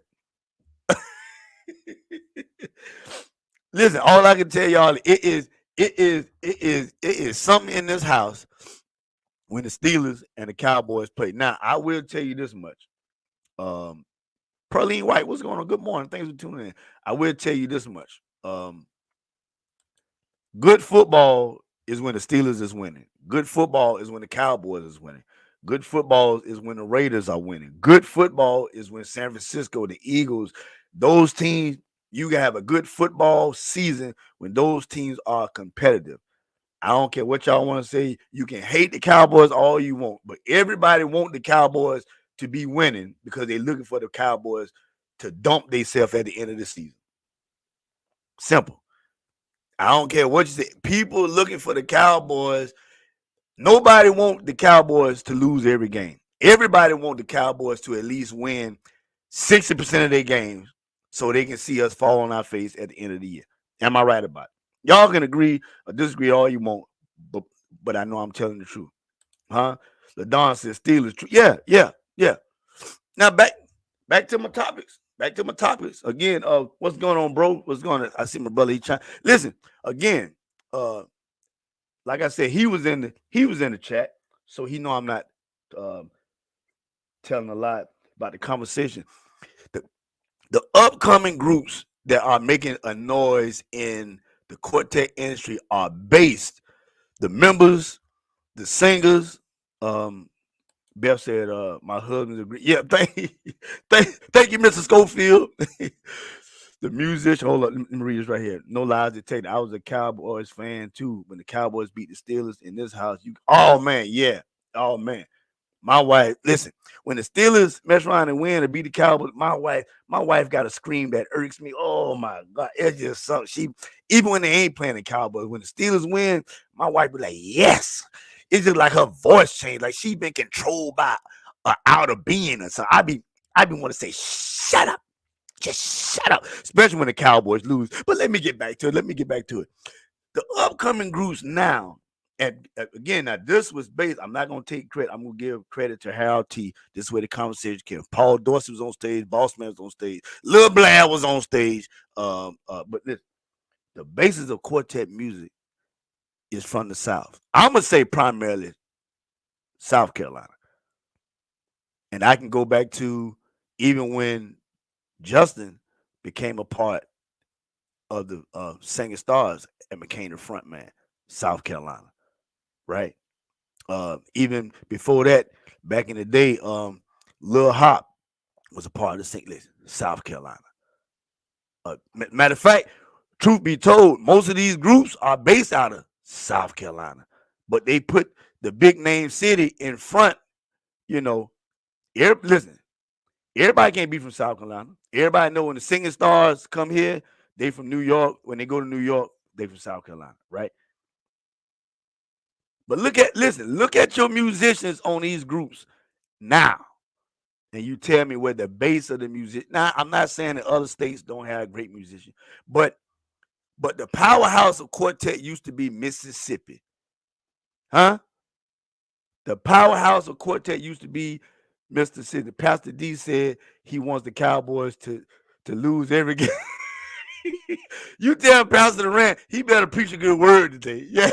Listen, all I can tell y'all, it is something in this house when the Steelers and the Cowboys play. Now, I will tell you this much. Pearline White, what's going on? Good morning. Thanks for tuning in. I will tell you this much. Good football is when the Steelers is winning. Good football is when the Cowboys is winning. Good football is when the Raiders are winning. Good football is when San Francisco, the Eagles, those teams, you can have a good football season when those teams are competitive. I don't care what y'all want to say. You can hate the Cowboys all you want, but everybody want the Cowboys to be winning because they're looking for the Cowboys to dump themselves at the end of the season. Simple. I don't care what you say. People looking for the Cowboys. Nobody want the Cowboys to lose every game. Everybody want the Cowboys to at least win 60% of their games so they can see us fall on our face at the end of the year. Am I right about it? Y'all can agree or disagree all you want, but I know I'm telling the truth. Huh? LaDon says Steelers. Yeah. Now back to my topics. Again, what's going on, bro? What's going on? I see my brother. He trying. Listen, again, like I said, he was in the chat, so he know I'm not telling a lot about the conversation. The upcoming groups that are making a noise in the quartet industry are based. The members, the singers. Beth said, "My husband's agree." Yeah, thank you, Mr. Schofield. The musician. Hold on, let me read this right here. No lies detected. I was a Cowboys fan too when the Cowboys beat the Steelers in this house. Oh man, yeah. Oh man. My wife, listen, when the Steelers mess around and win and beat the Cowboys, my wife got a scream that irks me. Oh my God. It's just something. Even when they ain't playing the Cowboys, when the Steelers win, my wife be like, yes. It's just like her voice changed. Like she been controlled by an outer being or something. I be want to say, shut up. Just shut up. Especially when the Cowboys lose. But let me get back to it. The upcoming groups now, and again, now this was based. I'm not gonna take credit. I'm gonna give credit to Harold T. This is where the conversation came. Paul Dorsey was on stage. Bossman was on stage. Lil Blair was on stage. But listen, the basis of quartet music is from the South. I'm gonna say primarily South Carolina, and I can go back to even when Justin became a part of the Singing Stars and became the front man, South Carolina. Right. Even before that, back in the day, Lil Hop was a part of the St. Louis, South Carolina. Matter of fact, truth be told, most of these groups are based out of South Carolina, but they put the big name city in front. You know, listen, everybody can't be from South Carolina. Everybody know when the Singing Stars come here, They from New York. When they go to New York, they from South Carolina, right? But look at your musicians on these groups now, and you tell me where the base of the music. Now, I'm not saying that other states don't have great musicians, but the powerhouse of quartet used to be Mississippi, huh? The powerhouse of quartet used to be Mississippi. Pastor D said he wants the Cowboys to lose every game. You tell Pastor Durant he better preach a good word today. Yeah.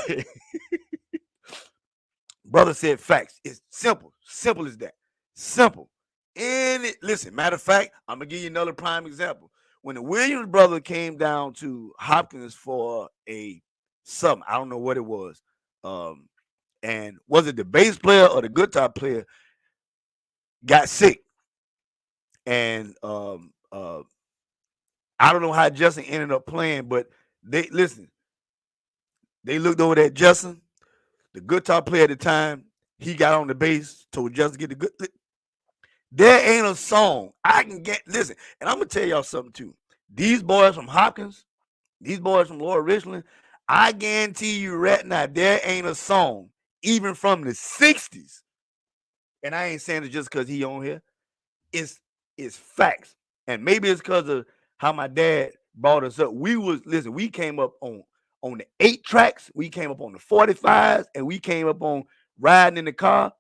Brother said facts. It's simple. Simple as that. Simple. And listen, matter of fact, I'm gonna give you another prime example. When the Williams brother came down to Hopkins for a something, I don't know what it was. And was it the bass player or the guitar player got sick? And I don't know how Justin ended up playing, but they looked over at Justin, the guitar player at the time. He got on the bass, told Justin to get the good. There ain't a song I can get. Listen, and I'm gonna tell y'all something too. These boys from Hopkins, these boys from Lower Richland, I guarantee you right now, there ain't a song, even from the 60s. And I ain't saying it just because he on here. It's facts. And maybe it's because of how my dad brought us up. We came up on the 8 tracks, we came up on the 45s, and we came up on riding in the car.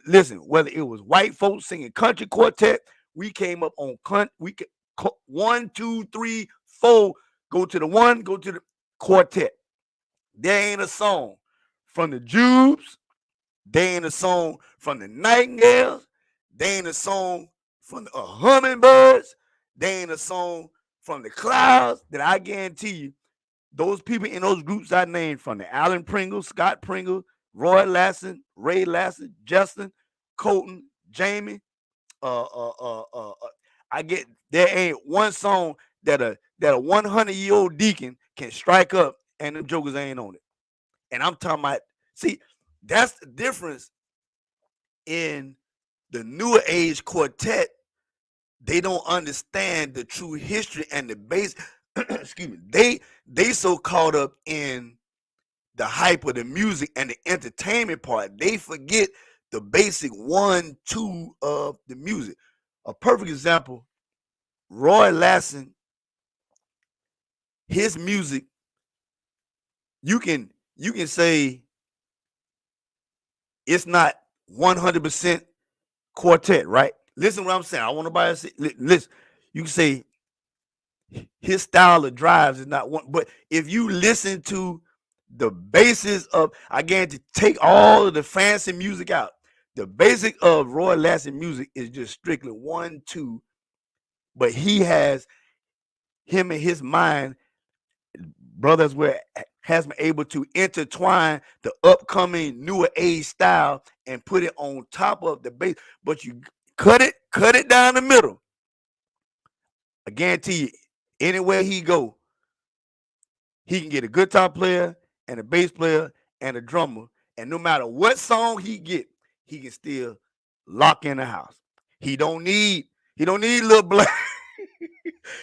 Listen, whether it was white folks singing country quartet, we came up on 1, 2, 3, 4, go to the 1, go to the quartet. There ain't a song from the Jubes, there ain't a song from the Nightingales, there ain't a song from the Hummingbirds, there ain't a song from the Clouds that I guarantee you, those people in those groups I named, from the Alan Pringle, Scott Pringle, Roy Lasson, Ray Lasson, Justin, Colton, Jamie. I get there ain't one song that a 100-year-old deacon can strike up and them jokers ain't on it. And I'm talking about, see, that's the difference in the newer age quartet. They don't understand the true history and the base. Excuse me. They so caught up in the hype of the music and the entertainment part, they forget the basic 1, 2 of the music. A perfect example, Roy Lasson, his music, you can say it's not 100% quartet, right? Listen what I'm saying. I want nobody to say, listen, you can say his style of drives is not one, but if you listen to the basis of, I guarantee, take all of the fancy music out. The basic of Roy Lasson music is just strictly 1, 2, but he has him in his mind, brothers, where has been able to intertwine the upcoming newer age style and put it on top of the base. But you cut it down the middle. I guarantee you, anywhere he go, he can get a guitar player and a bass player and a drummer, and no matter what song he get, he can still lock in the house. He don't need Lil Blair.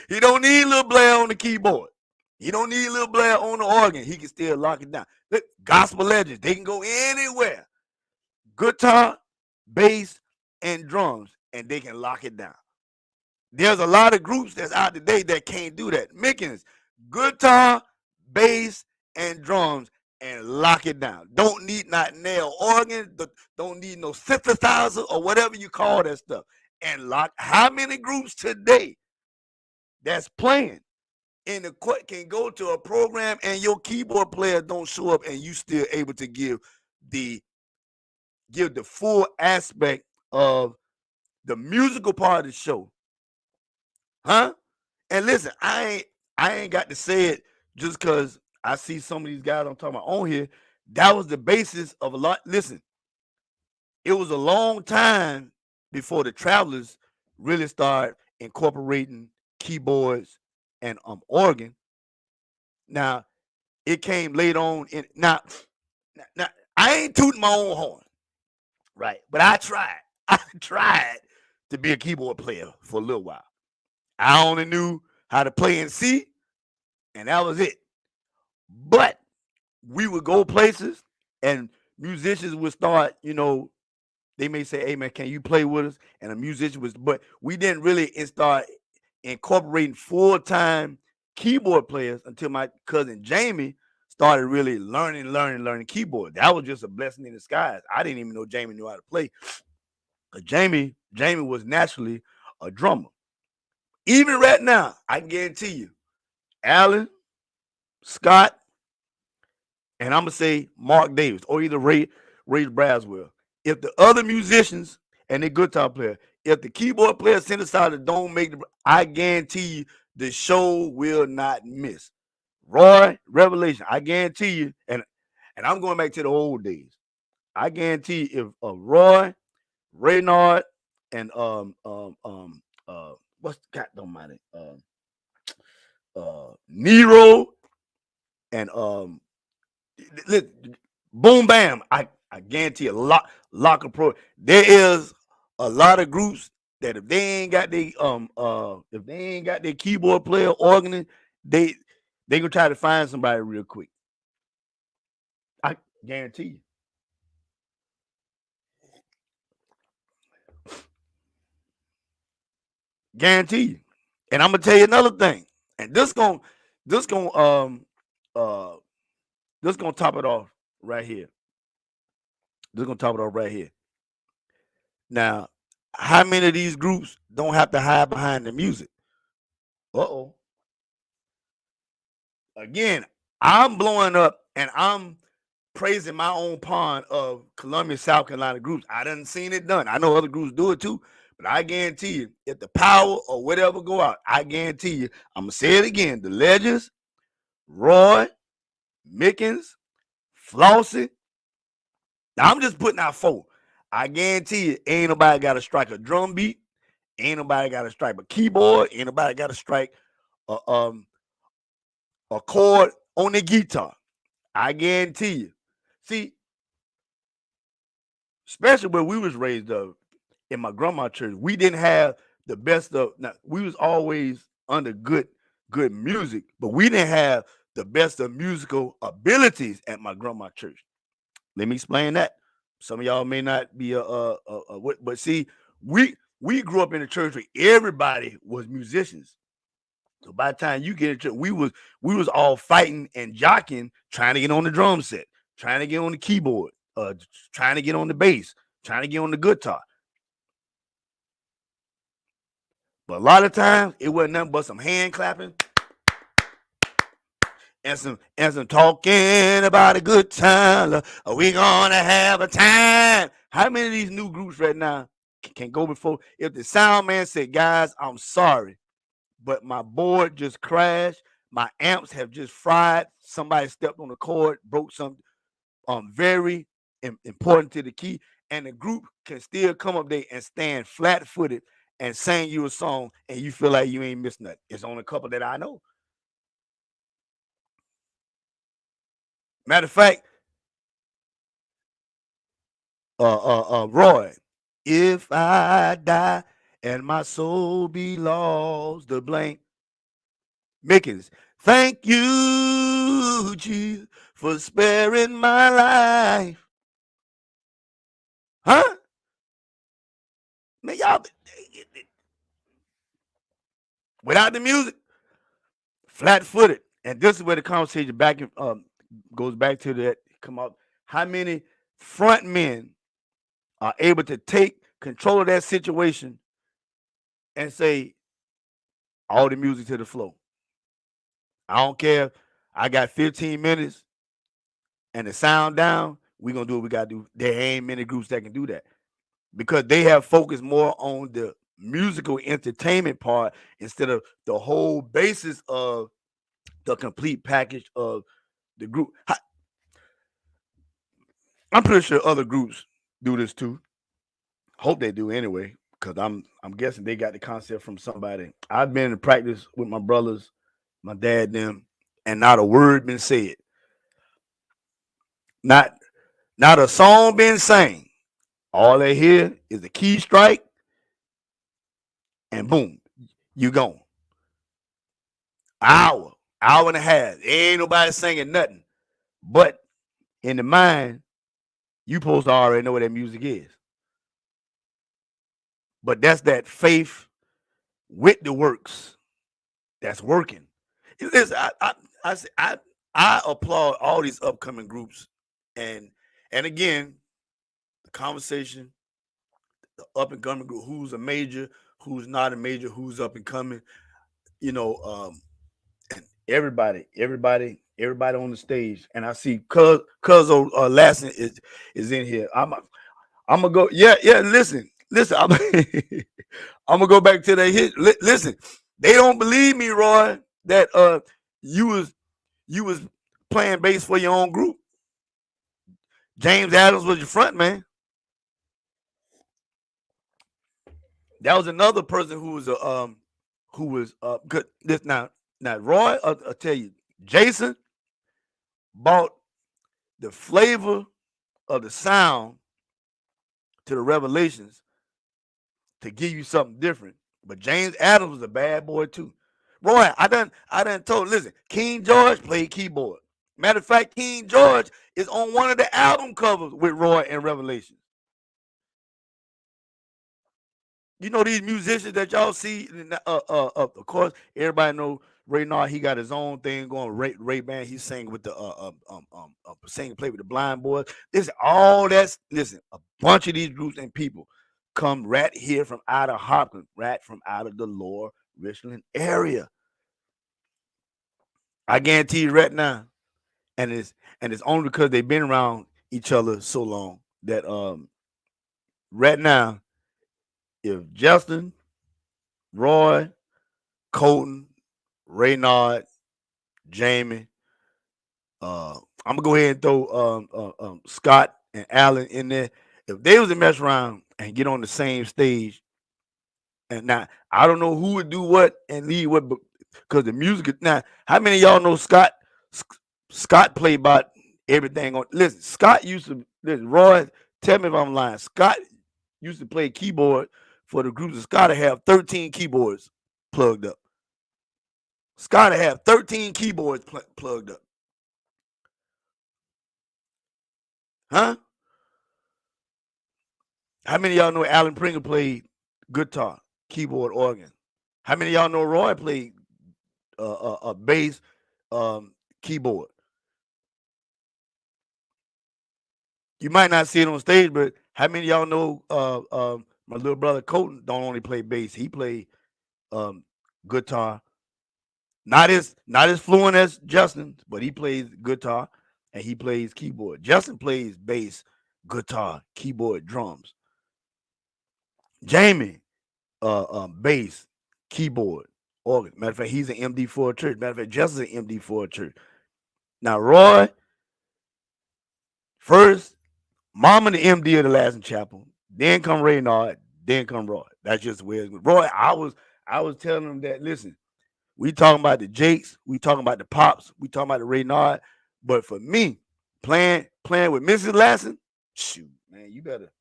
He don't need Lil Blair on the keyboard. He don't need Lil Blair on the organ. He can still lock it down. Look, gospel legends, they can go anywhere. Guitar, bass, and drums, and they can lock it down. There's a lot of groups that's out today that can't do that. Mickens, guitar, bass, and drums, and lock it down. Don't need not nail organ, don't need no synthesizer or whatever you call that stuff. And lock. How many groups today that's playing in the court can go to a program and your keyboard player don't show up and you still able to give the full aspect of the musical part of the show? Huh? And listen, I ain't got to say it just because I see some of these guys I'm talking about on here. That was the basis of a lot. Listen, it was a long time before the Travelers really started incorporating keyboards and organ. Now, it came later on. Now, I ain't tooting my own horn, right? But I tried. I tried to be a keyboard player for a little while. I only knew how to play in C, and that was it. But we would go places, and musicians would start, they may say, "Hey man, can you play with us?" And a musician was, but we didn't really start incorporating full-time keyboard players until my cousin Jamie started really learning keyboard. That was just a blessing in disguise. I didn't even know Jamie knew how to play. Jamie was naturally a drummer. Even right now, I can guarantee you, Alan, Scott, and I'm gonna say Mark Davis or either Ray Braswell. If the other musicians and the guitar player, if the keyboard player synthesizer don't make I guarantee you the show will not miss. Roy Revelation, I guarantee you, and I'm going back to the old days. I guarantee you, if Roy, Reynard, and what's the goddamn money? Nero and Boom Bam. I guarantee a lot of pro. There is a lot of groups that if they ain't got their keyboard player organist, they gonna try to find somebody real quick. I guarantee you. Guarantee you. And I'm gonna tell you another thing. And this gonna top it off right here. This gonna top it off right here. Now, how many of these groups don't have to hide behind the music? Uh-oh. Again, I'm blowing up and I'm praising my own pond of Columbia, South Carolina groups. I done seen it done. I know other groups do it too, but I guarantee you, if the power or whatever go out, I guarantee you, I'm gonna say it again. The Legends, Roy, Mickens, Flossie. Now I'm just putting out 4. I guarantee you, ain't nobody got to strike a drum beat. Ain't nobody got to strike a keyboard. Ain't nobody got to strike a chord on the guitar. I guarantee you. See, especially where we was raised up in my grandma's church, we didn't have the best of. Now, we was always under good music, but we didn't have the best of musical abilities at my grandma's church. Let me explain that. Some of y'all may not be but see, we grew up in a church where everybody was musicians. So by the time you get into we was all fighting and jockeying, trying to get on the drum set, trying to get on the keyboard, trying to get on the bass, trying to get on the guitar. But a lot of times it wasn't nothing but some hand clapping and some talking about a good time. Are we gonna have a time? How many of these new groups right now can go before? If the sound man said, "Guys, I'm sorry, but my board just crashed. My amps have just fried. Somebody stepped on the cord, broke something very important to the key," and the group can still come up there and stand flat-footed and sing you a song, and you feel like you ain't missed nothing. It's only a couple that I know. Matter of fact, Roy, if I die and my soul be lost, the blank Mickens, thank you, Jesus, for sparing my life. Huh? Man, y'all, without the music, flat-footed. And this is where the conversation back goes back to that. Come out. How many front men are able to take control of that situation and say, all the music to the flow? I don't care. I got 15 minutes and the sound down. We're going to do what we got to do. There ain't many groups that can do that because they have focused more on the musical entertainment part instead of the whole basis of the complete package of the group. I'm pretty sure other groups do this too. Hope they do anyway, because I'm guessing they got the concept from somebody. I've been in practice with my brothers, my dad, them, and not a word been said. Not a song been sang. All they hear is the key strike, and boom, you gone. Hour. hour and a half. Ain't nobody singing nothing. But in the mind, you supposed to already know what that music is. But that's that faith with the works that's working. Listen, I applaud all these upcoming groups, and again, the conversation, the up and coming group, who's a major, who's not a major, who's up and coming, you know, and everybody on the stage, and I see Cuz Lasson is in here. I'm gonna go. Yeah. Listen. I'm, I'm gonna go back to that hit. Listen, they don't believe me, Roy, that you was playing bass for your own group. James Adams was your front man. That was another person who was good. This now Roy, I'll tell you, Jason brought the flavor of the sound to the Revelations to give you something different. But James Adams was a bad boy too. Roy, I done told. Listen, King George played keyboard. Matter of fact, King George is on one of the album covers with Roy and Revelations. You know these musicians that y'all see. Of course, everybody know Ray Nard. He got his own thing going. Ray Band. He's singing with the singing play with the blind boys. This all that's listen. A bunch of these groups and people come right here from out of Hopkins, right from out of the Lower Richland area. I guarantee you right now, and it's only because they've been around each other so long that right now, if Justin, Roy, Colton, Raynard, Jamie, I'm gonna go ahead and throw Scott and Allen in there. If they was to mess around and get on the same stage, and now I don't know who would do what and lead what, because the music is now. How many of y'all know Scott? Scott played about everything on. Listen, Scott used to. Listen, Roy, tell me if I'm lying. Scott used to play keyboard for the groups. Scott to have 13 keyboards plugged up. Scott to have 13 keyboards plugged up. Huh? How many of y'all know Alan Pringle played guitar, keyboard, organ? How many of y'all know Roy played bass, keyboard? You might not see it on stage, but how many of y'all know my little brother Colton don't only play bass, he played guitar. Not as fluent as Justin, but he plays guitar and he plays keyboard. Justin plays bass, guitar, keyboard, drums. Jamie, bass, keyboard, organ. Matter of fact, he's an MD for a church. Matter of fact, Justin's an MD for a church. Now, Roy, first, Mama the MD of the Lassen Chapel, then come Raynard, then come Roy. That's just where it's Roy. I was telling him that, listen, we talking about the Jakes, we talking about the Pops, we talking about the Raynard. But for me, playing with Mrs. Lassen, shoot, man, you better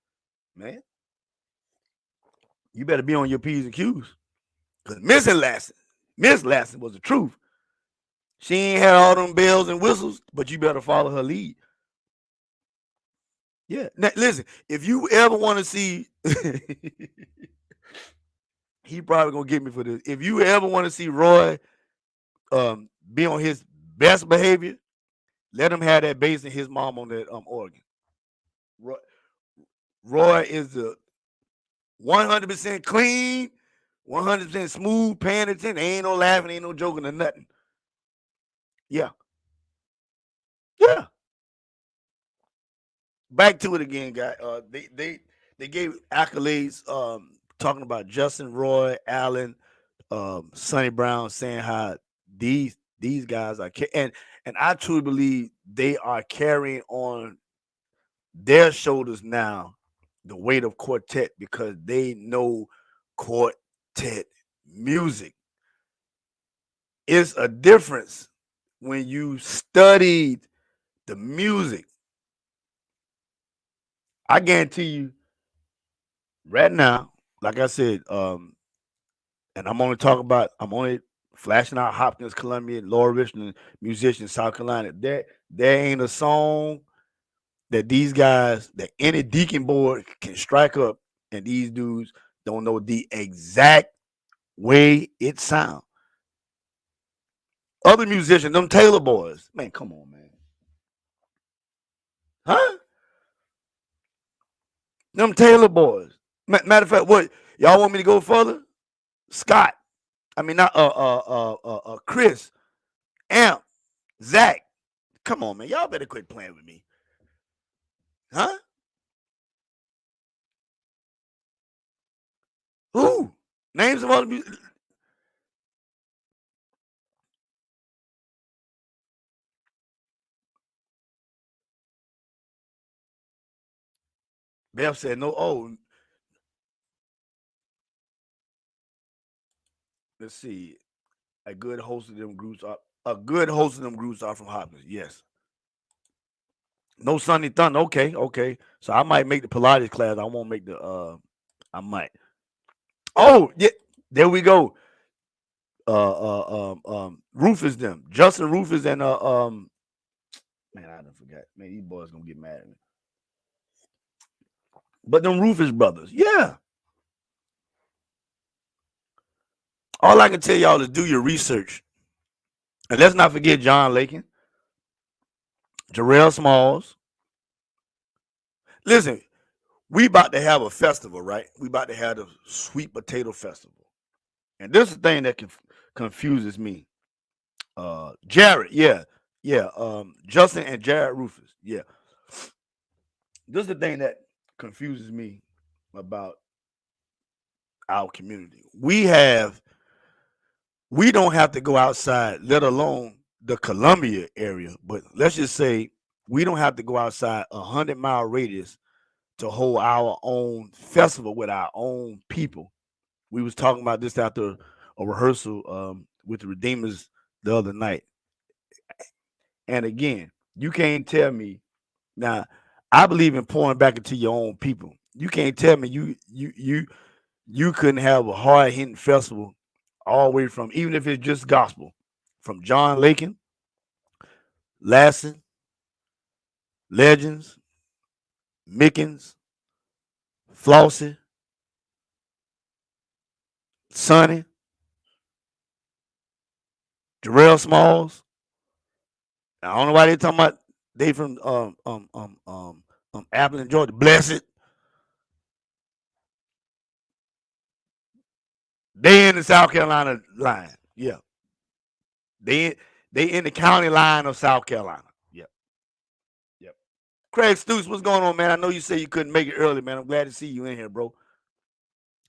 be on your P's and Q's. Because Miss Lassen was the truth. She ain't had all them bells and whistles, but you better follow her lead. Yeah. Now, listen, if you ever want to see, he probably gonna get me for this. If you ever want to see Roy be on his best behavior, let him have that bass and his mom on that organ. Roy is the 100% clean, 100% smooth, paying attention. Ain't no laughing, ain't no joking or nothing. Yeah. Back to it again, guy. They gave accolades talking about Justin, Roy, Allen, Sonny Brown, saying how these guys are and I truly believe they are carrying on their shoulders now the weight of quartet because they know quartet music. It's a difference when you studied the music. I guarantee you right now, like I said, and I'm only Flashing Out Hopkins, Columbia, Laura Richmond, musician, South Carolina. There ain't a song that these guys, that any deacon board can strike up, and these dudes don't know the exact way it sounds. Other musicians, them Taylor boys, man, come on, man. Huh? Them Taylor boys. Matter of fact, what y'all want me to go further? Scott, I mean not Chris, Amp, Zach. Come on, man, y'all better quit playing with me, huh? Who? Names of other music. Beth said no. Oh, let's see. A good host of them groups are from Hopkins. Yes. No Sunny Thunder. Okay. So I might make the Pilates class. I won't make the I might. Oh, yeah. There we go. Rufus them. Justin Rufus and man, I done forgot. Man, these boys gonna get mad at me. But them Rufus brothers, yeah. All I can tell y'all is do your research. And let's not forget John Lakin, Jarrell Smalls. Listen, we about to have a festival, right? We about to have the Sweet Potato Festival. And this is the thing that confuses me. Jared, yeah. Justin and Jared Rufus, yeah. This is the thing that confuses me about our community. We don't have to go outside, let alone the Columbia area, but let's just say we don't have to go outside 100-mile radius to hold our own festival with our own people. We was talking about this after a rehearsal with the Redeemers the other night. And again, you can't tell me now. I believe in pouring back into your own people. You can't tell me you couldn't have a hard hitting festival all the way from, even if it's just gospel, from John Lakin, Lassen, Legends, Mickens, Flossie, Sonny, Jarrell Smalls. I don't know why they talking about they from Appleton, Georgia. Blessed. They in the South Carolina line. Yeah. They in the county line of South Carolina. Yep. Craig Stoops, what's going on, man? I know you said you couldn't make it early, man. I'm glad to see you in here, bro.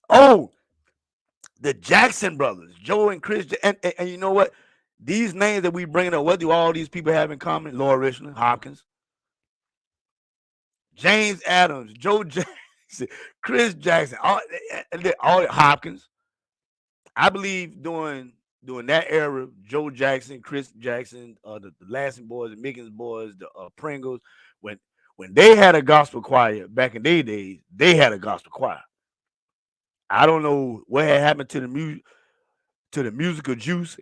Oh, the Jackson brothers, Joe and Chris. And you know what? These names that we bringing up, what do all these people have in common? Laura Richmond, Hopkins, James Adams, Joe Jackson, Chris Jackson, all Hopkins. I believe during that era, Joe Jackson, Chris Jackson, the Lassen boys, the Mickens boys, the Pringles, when they had a gospel choir back in their days, they had a gospel choir. I don't know what had happened to the musical juice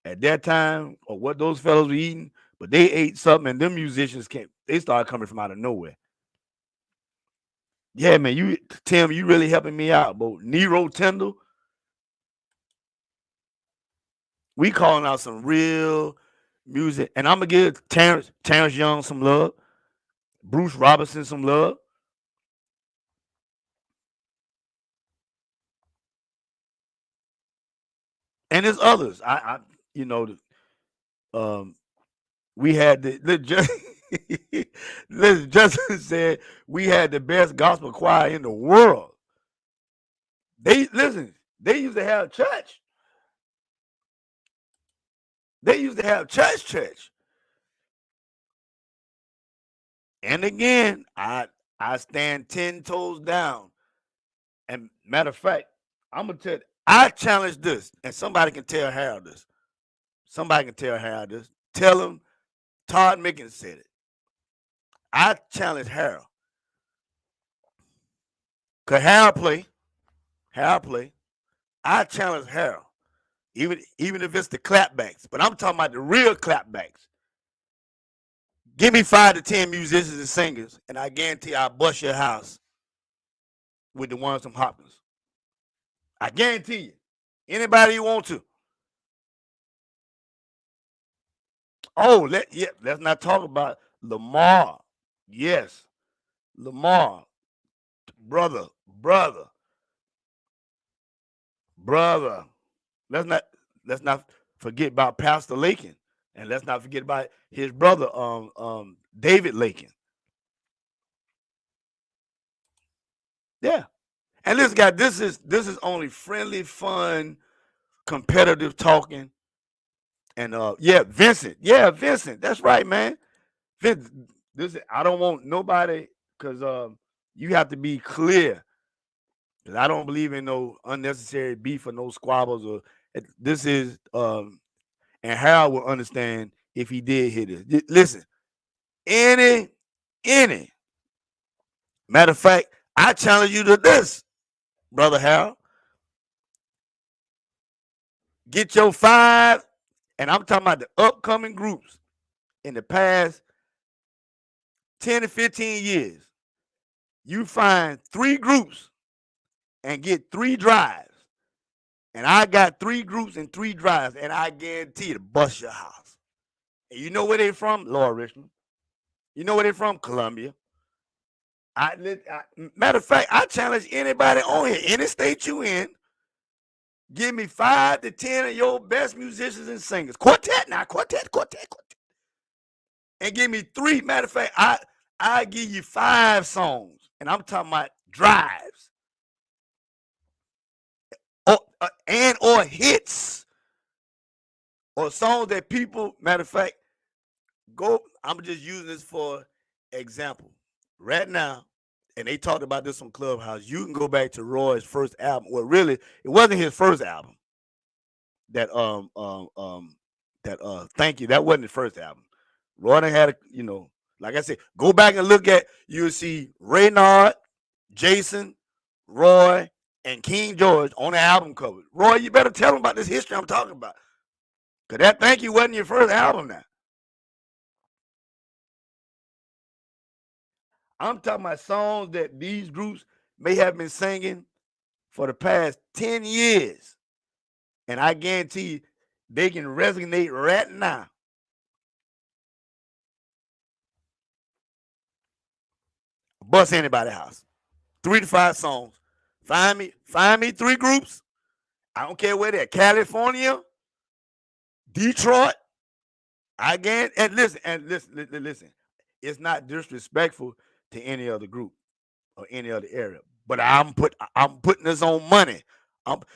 at that time or what those fellows were eating, but they ate something and them musicians they started coming from out of nowhere. Yeah, man, Tim, you really helping me out, bro. Nero Tyndall. We calling out some real music. And I'm gonna give Terrence Young some love, Bruce Robinson some love. And there's others. We had Justin said we had the best gospel choir in the world. They used to have church. They used to have church. And again, I stand 10 toes down. And matter of fact, I'm gonna tell you, I challenge this, and somebody can tell Harold this. Tell him Todd Mickens said it. I challenge Harold. Cause Harold play. I challenge Harold even if it's the clapbacks. But I'm talking about the real clapbacks. Give me 5 to 10 musicians and singers, and I guarantee I'll bust your house with the ones from Hopkins. I guarantee you. Anybody you want to. Oh, let's not talk about Lamar. Yes, Lamar, brother. Let's not forget about Pastor Lakin, and let's not forget about his brother, David Lakin. Yeah, and listen, guys, this is only friendly, fun, competitive talking, and Vincent, that's right, man. I don't want nobody because you have to be clear. Because I don't believe in no unnecessary beef or no squabbles. Or this is and Harold will understand if he did hear this. Listen, any matter of fact, I challenge you to this, brother Harold. Get your 5, and I'm talking about the upcoming groups in the past 10 to 15 years. You find 3 groups and get 3 drives. And I got 3 groups and 3 drives, and I guarantee you to bust your house. And you know where they from? Lower Richmond. You know where they from? Columbia. Matter of fact, I challenge anybody on here, any state you in, give me 5 to 10 of your best musicians and singers. Quartet. And give me 3. Matter of fact, I give you 5 songs, and I'm talking about drives. Or hits. Or songs that people, matter of fact, I'm just using this for example. Right now, and they talked about this on Clubhouse, you can go back to Roy's first album. Well, really, it wasn't his first album. Thank You. That wasn't his first album. Roy had like I said, go back and look at, you'll see Raynard, Jason, Roy, and King George on the album cover. Roy, you better tell them about this history I'm talking about. Because that Thank You wasn't your first album now. I'm talking about songs that these groups may have been singing for the past 10 years. And I guarantee you, they can resonate right now. Bust anybody's house. 3 to 5 songs. Find me 3 groups. I don't care where they're. California, Detroit. And listen. It's not disrespectful to any other group or any other area. But I'm putting this on money.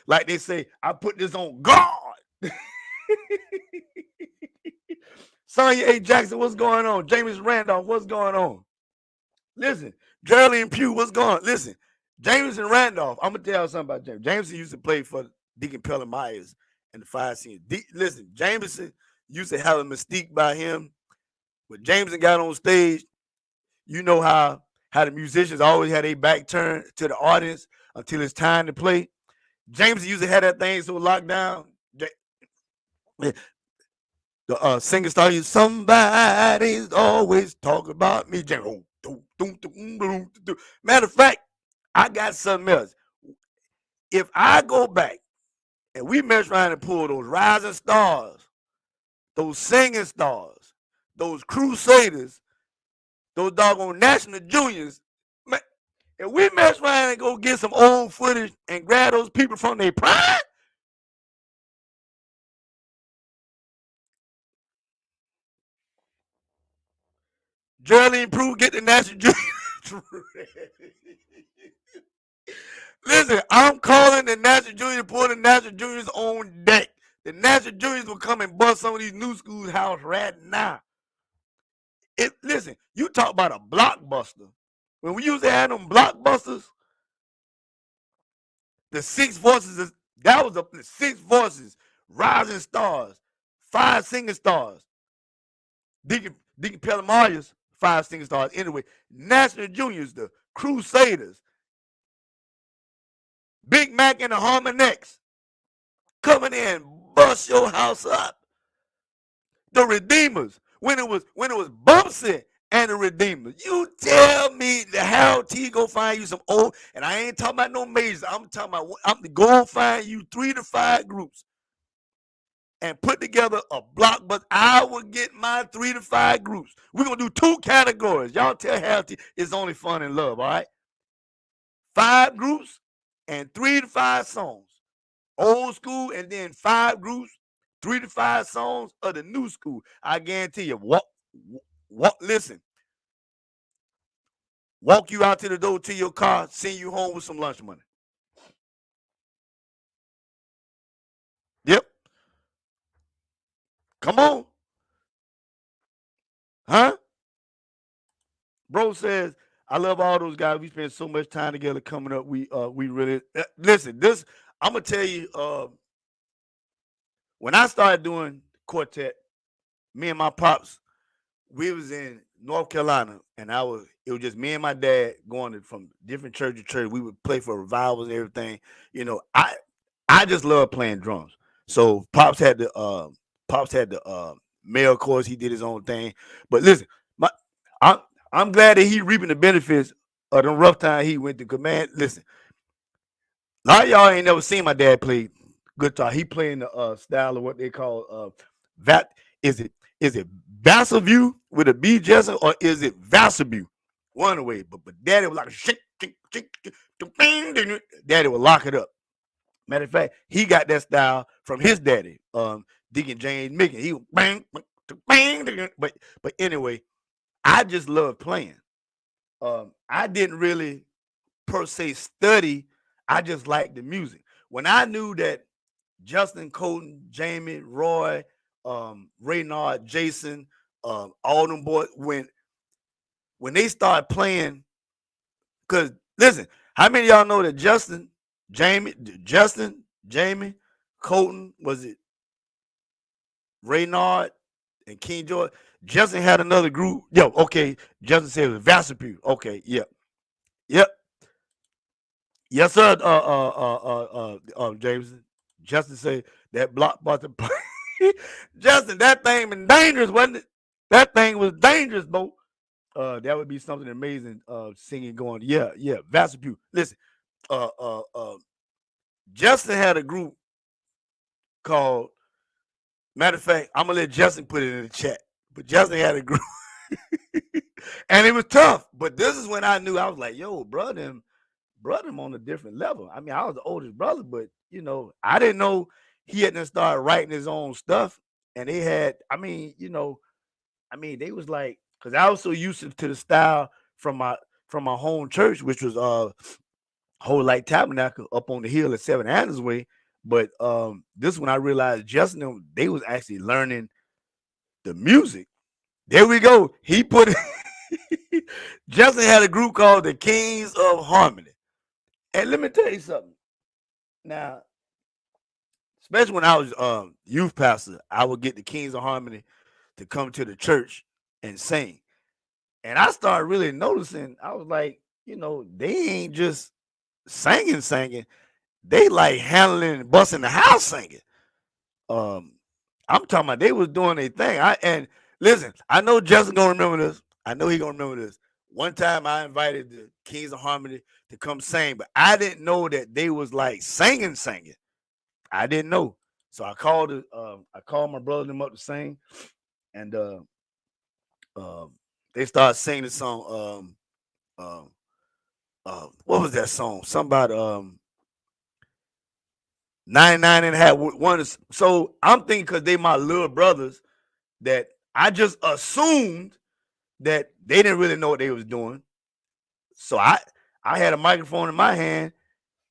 Like they say, I put this on God. Sonya A. Jackson, what's going on? James Randolph, what's going on? Listen, Geraldine Pugh, what's going on? Listen, Jameson Randolph, I'm going to tell you something about Jameson. Jameson used to play for Deacon Pelham Myers and the 5 Seniors. Listen, Jameson used to have a mystique by him. When Jameson got on stage, you know how the musicians always had their back turned to the audience until it's time to play. Jameson used to have that thing so locked down. The singer started, somebody's always talking about me. Matter of fact, I got something else. If I go back and we mess around and pull those rising stars, those singing stars, those crusaders, those doggone national juniors, man, if we mess around and go get some old footage and grab those people from their prime, Geraldine Prue get the national juniors. Listen, I'm calling the national juniors, pull the national juniors on deck. The national juniors will come and bust some of these new schools' house right now. Listen, you talk about a blockbuster. When we used to have them blockbusters, the 6 voices, that was the 6 voices, rising stars, 5 singing stars. Deacon Pelham Myers, 5 singing stars. Anyway, national juniors, the Crusaders, Big Mac and the Harmonex coming in, bust your house up. The Redeemers, when it was Bumpsy and the Redeemers. You tell me the Harold T go find you some old, and I ain't talking about no majors. I'm talking about I'm to go find you 3 to 5 groups and put together a blockbuster. I will get my 3 to 5 groups. We're gonna do 2 categories. Y'all tell Harold T it's only fun and love, all right? 5 groups and 3 to 5 songs. Old school, and then 5 groups, 3 to 5 songs of the new school. I guarantee you, listen, walk you out to the door to your car, send you home with some lunch money. Yep. Come on. Huh? Bro says, I love all those guys. We spend so much time together coming up. We really listen, this, I'm gonna tell you, when I started doing quartet, me and my pops, we was in North Carolina, and it was just me and my dad going from different church to church. We would play for revivals and everything. You know, I just love playing drums. So Pops had the male chorus. He did his own thing. But listen, I'm glad that he reaping the benefits of the rough time he went to. Command. Listen, a lot of y'all ain't never seen my dad play guitar. He playing the style of what they call is it Vassaview with a B, Jesse, or is it Vassaview? One way, but Daddy was like shink, Daddy would lock it up. Matter of fact, he got that style from his daddy, Deacon James Mickens. He would bang, bang, but anyway, I just love playing. I didn't really per se study. I just liked the music. When I knew that Justin, Colton, Jamie, Roy, Raynard, Jason, all them boys, when they start playing, because listen, how many of y'all know that Justin, Jamie, Colton, was it Raynard and King George? Justin had another group. Yo, okay. Justin said it was Vassapure. Okay, yep. Yes, sir. Jameson. Justin said that blockbuster. Justin, that thing been dangerous, wasn't it? That thing was dangerous, bro. That would be something amazing. Singing, going, yeah. Vassapure. Listen, Justin had a group called. Matter of fact, I'm gonna let Justin put it in the chat. But Justin had a group, and it was tough. But this is when I knew. I was like, yo, brother, on a different level. I mean, I was the oldest brother, but you know, I didn't know he hadn't started writing his own stuff. And they had, they was like, because I was so used to the style from my home church, which was Whole Light Tabernacle up on the hill at 7 Adams Way. But this one I realized Justin, they was actually learning the music. There we go. He put it. Justin had a group called the Kings of Harmony. And let me tell you something. Now, especially when I was youth pastor, I would get the Kings of Harmony to come to the church and sing. And I started really noticing, I was like, they ain't just singing. They like handling and busting the house singing. I'm talking about they was doing their thing. And listen, I know Justin gonna remember this. I know he gonna remember this. One time I invited the Kings of Harmony to come sing, but I didn't know that they was like singing. I didn't know. So I called my brother and them up to sing, and they started singing the song. What was that song? Somebody 99 and a half one. So I'm thinking because they my little brothers that I just assumed that they didn't really know what they was doing. So I had a microphone in my hand,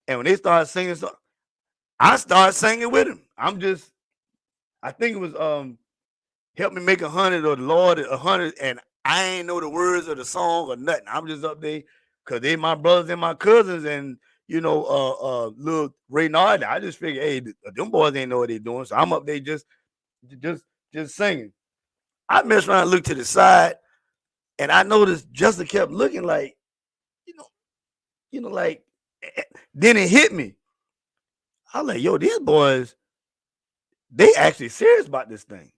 and when they started singing, so I started singing with them. I think it was Help Me Make 100 or the Lord 100, and I ain't know the words of the song or nothing. I'm just up there because they my brothers and my cousins, and little Raynard. I just figured, hey, them boys ain't know what they doing, so I'm up there just singing. I messed around and looked to the side, and I noticed Justin kept looking like, like, then it hit me. I was like, yo, these boys, they actually serious about this thing.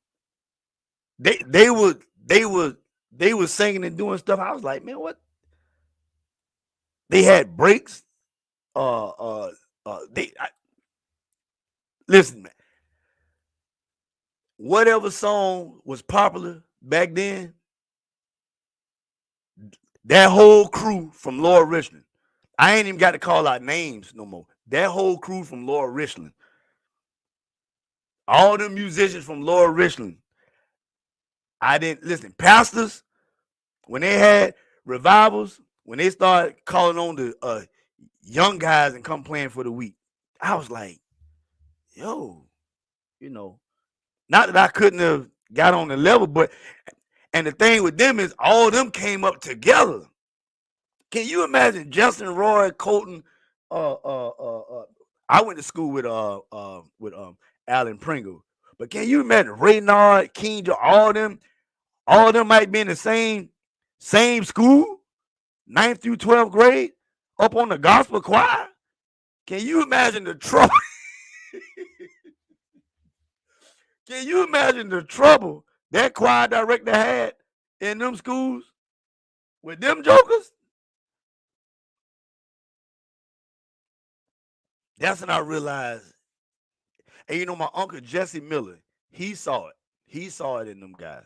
They were singing and doing stuff. I was like, man, what? They had breaks. Listen, man. Whatever song was popular back then, that whole crew from Lower Richland, I ain't even got to call out names no more. That whole crew from Lower Richland, all the musicians from Lower Richland, I didn't listen. Pastors, when they had revivals, when they started calling on the young guys and come playing for the week, I was like, yo, not that I couldn't have got on the level, but and the thing with them is all of them came up together. Can you imagine Justin, Roy, Colton? I went to school with Alan Pringle, but can you imagine Raynard, King, all of them might be in the same school, 9th through 12th grade, up on the gospel choir? Can you imagine the trouble? Can you imagine the trouble that choir director had in them schools with them jokers? That's when I realized, and my uncle Jesse Miller, he saw it. He saw it in them guys.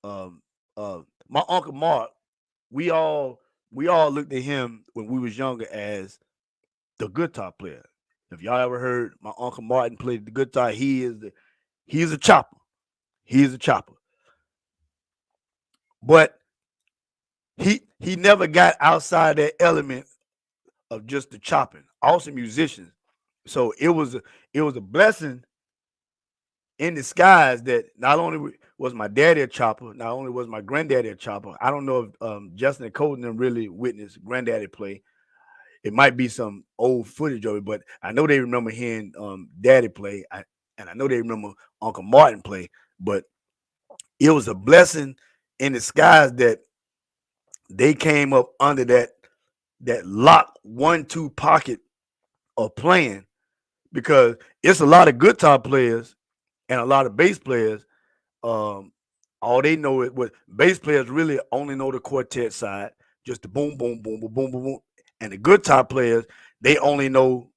My uncle Mark, we all looked at him when we was younger as the guitar player. If y'all ever heard my Uncle Martin play the guitar, he's a chopper. He's a chopper. But he never got outside that element of just the chopping. Awesome musicians. So it was a blessing in disguise that not only was my daddy a chopper, not only was my granddaddy a chopper. I don't know if Justin and Colton really witnessed granddaddy play. It might be some old footage of it, but I know they remember hearing Daddy play, and I know they remember Uncle Martin play. But it was a blessing in disguise that they came up under that lock 1-2 pocket of playing, because it's a lot of guitar players and a lot of bass players. All they know is what bass players really only know the quartet side, just the boom, boom, boom, boom, boom, boom, boom. And the guitar players, they know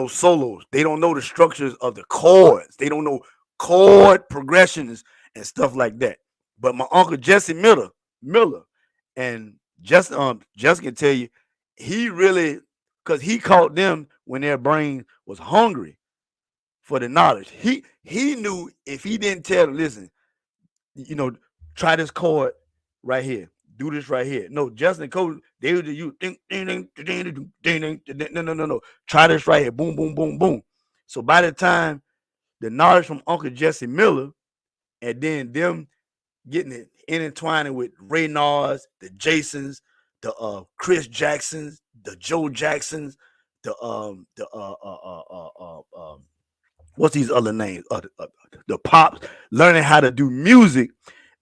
solos. They don't know the structures of the chords. They don't know chord progressions and stuff like that. But my uncle Jesse Miller, and Jesse can tell you, he really, because he caught them when their brain was hungry for the knowledge. He knew if he didn't tell them, listen, try this chord right here. Do this right here. No, Justin and Cody, they would do no. Try this right here. Boom, boom, boom, boom. So by the time the knowledge from Uncle Jesse Miller, and then them getting it intertwining with Ray Nars, the Jasons, the Chris Jacksons, the Joe Jacksons, the what's these other names? The Pops, learning how to do music,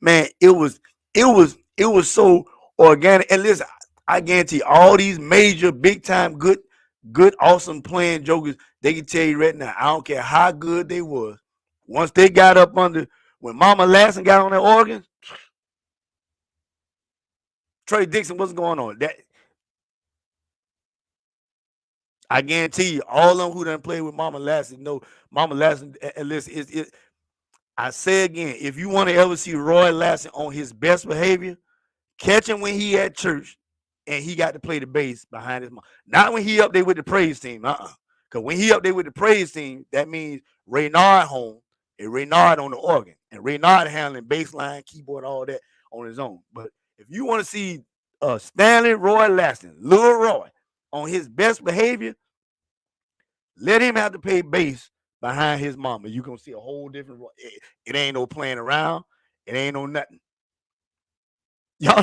man. It was so organic. And listen, I guarantee all these major, big time, good, awesome playing jokers, they can tell you right now, I don't care how good they was. Once they got up under, when Mama Lassen got on that organ, Trey Dixon, what's going on? That I guarantee you, all of them who done played with Mama Lassen know Mama Lassen. And listen, I say again, if you want to ever see Roy Lassen on his best behavior, catch him when he at church and he got to play the bass behind his mom. Not when he up there with the praise team. Because when he up there with the praise team, that means Raynard home and Raynard on the organ. And Raynard handling bass line, keyboard, all that on his own. But if you want to see Stanley Roy Lassen, Lil Roy, on his best behavior, let him have to play bass behind his mama. You're going to see a whole different Roy. It ain't no playing around. It ain't no nothing. Y'all.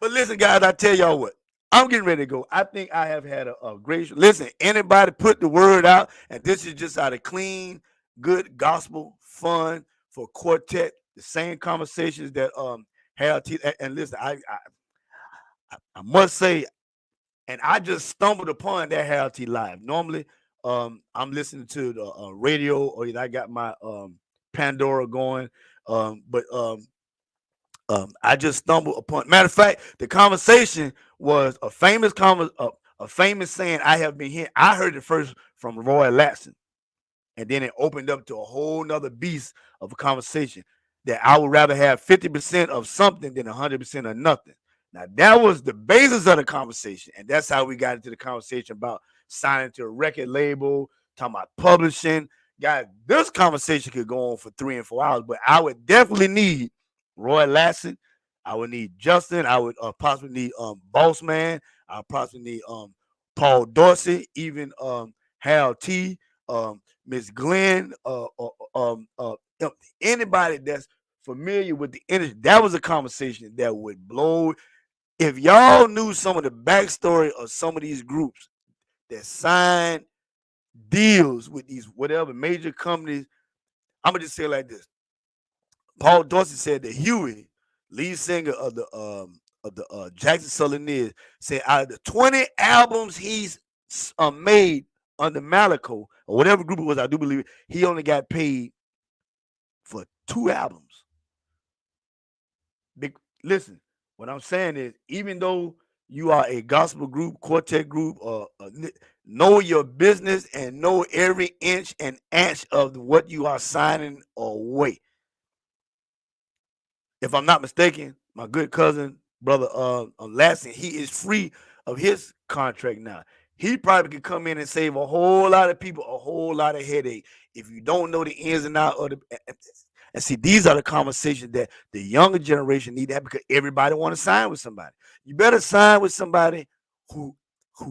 But listen, guys, I tell y'all what, I'm getting ready to go. I think I have had a great show. Listen, anybody put the word out, and this is just out of clean, good gospel fun for quartet. The same conversations that Harold T. And listen, I must say, and I just stumbled upon that Harold T. Live. Normally, I'm listening to the radio, or either I got my Pandora going. But I just stumbled upon. Matter of fact, the conversation was a famous saying I have been hearing. I heard it first from Roy Latson, and then it opened up to a whole nother beast of a conversation that I would rather have 50% of something than 100% of nothing. Now that was the basis of the conversation, and that's how we got into the conversation about signing to a record label, talking about publishing. Guys, this conversation could go on for 3 and 4 hours, but I would definitely need Roy Lasson. I would need Justin. I would possibly need Boss Man. I would possibly need Paul Dorsey, even Hal T, Miss Glenn, anybody that's familiar with the industry. That was a conversation that would blow. If y'all knew some of the backstory of some of these groups that signed deals with these whatever major companies, I'm gonna just say it like this. Paul Dorsey said that Huey, lead singer of the Jackson Southerners, said out of the 20 albums he's made under Malico or whatever group it was, I do believe he only got paid for 2 albums. Listen, what I'm saying is, even though you are a gospel group, quartet group, know your business and know every inch and inch of what you are signing away. If I'm not mistaken, my good cousin, brother Lasson, he is free of his contract now. He probably could come in and save a whole lot of people a whole lot of headache if you don't know the ins and outs of the. And see, these are the conversations that the younger generation need to have, because everybody want to sign with somebody. You better sign with somebody who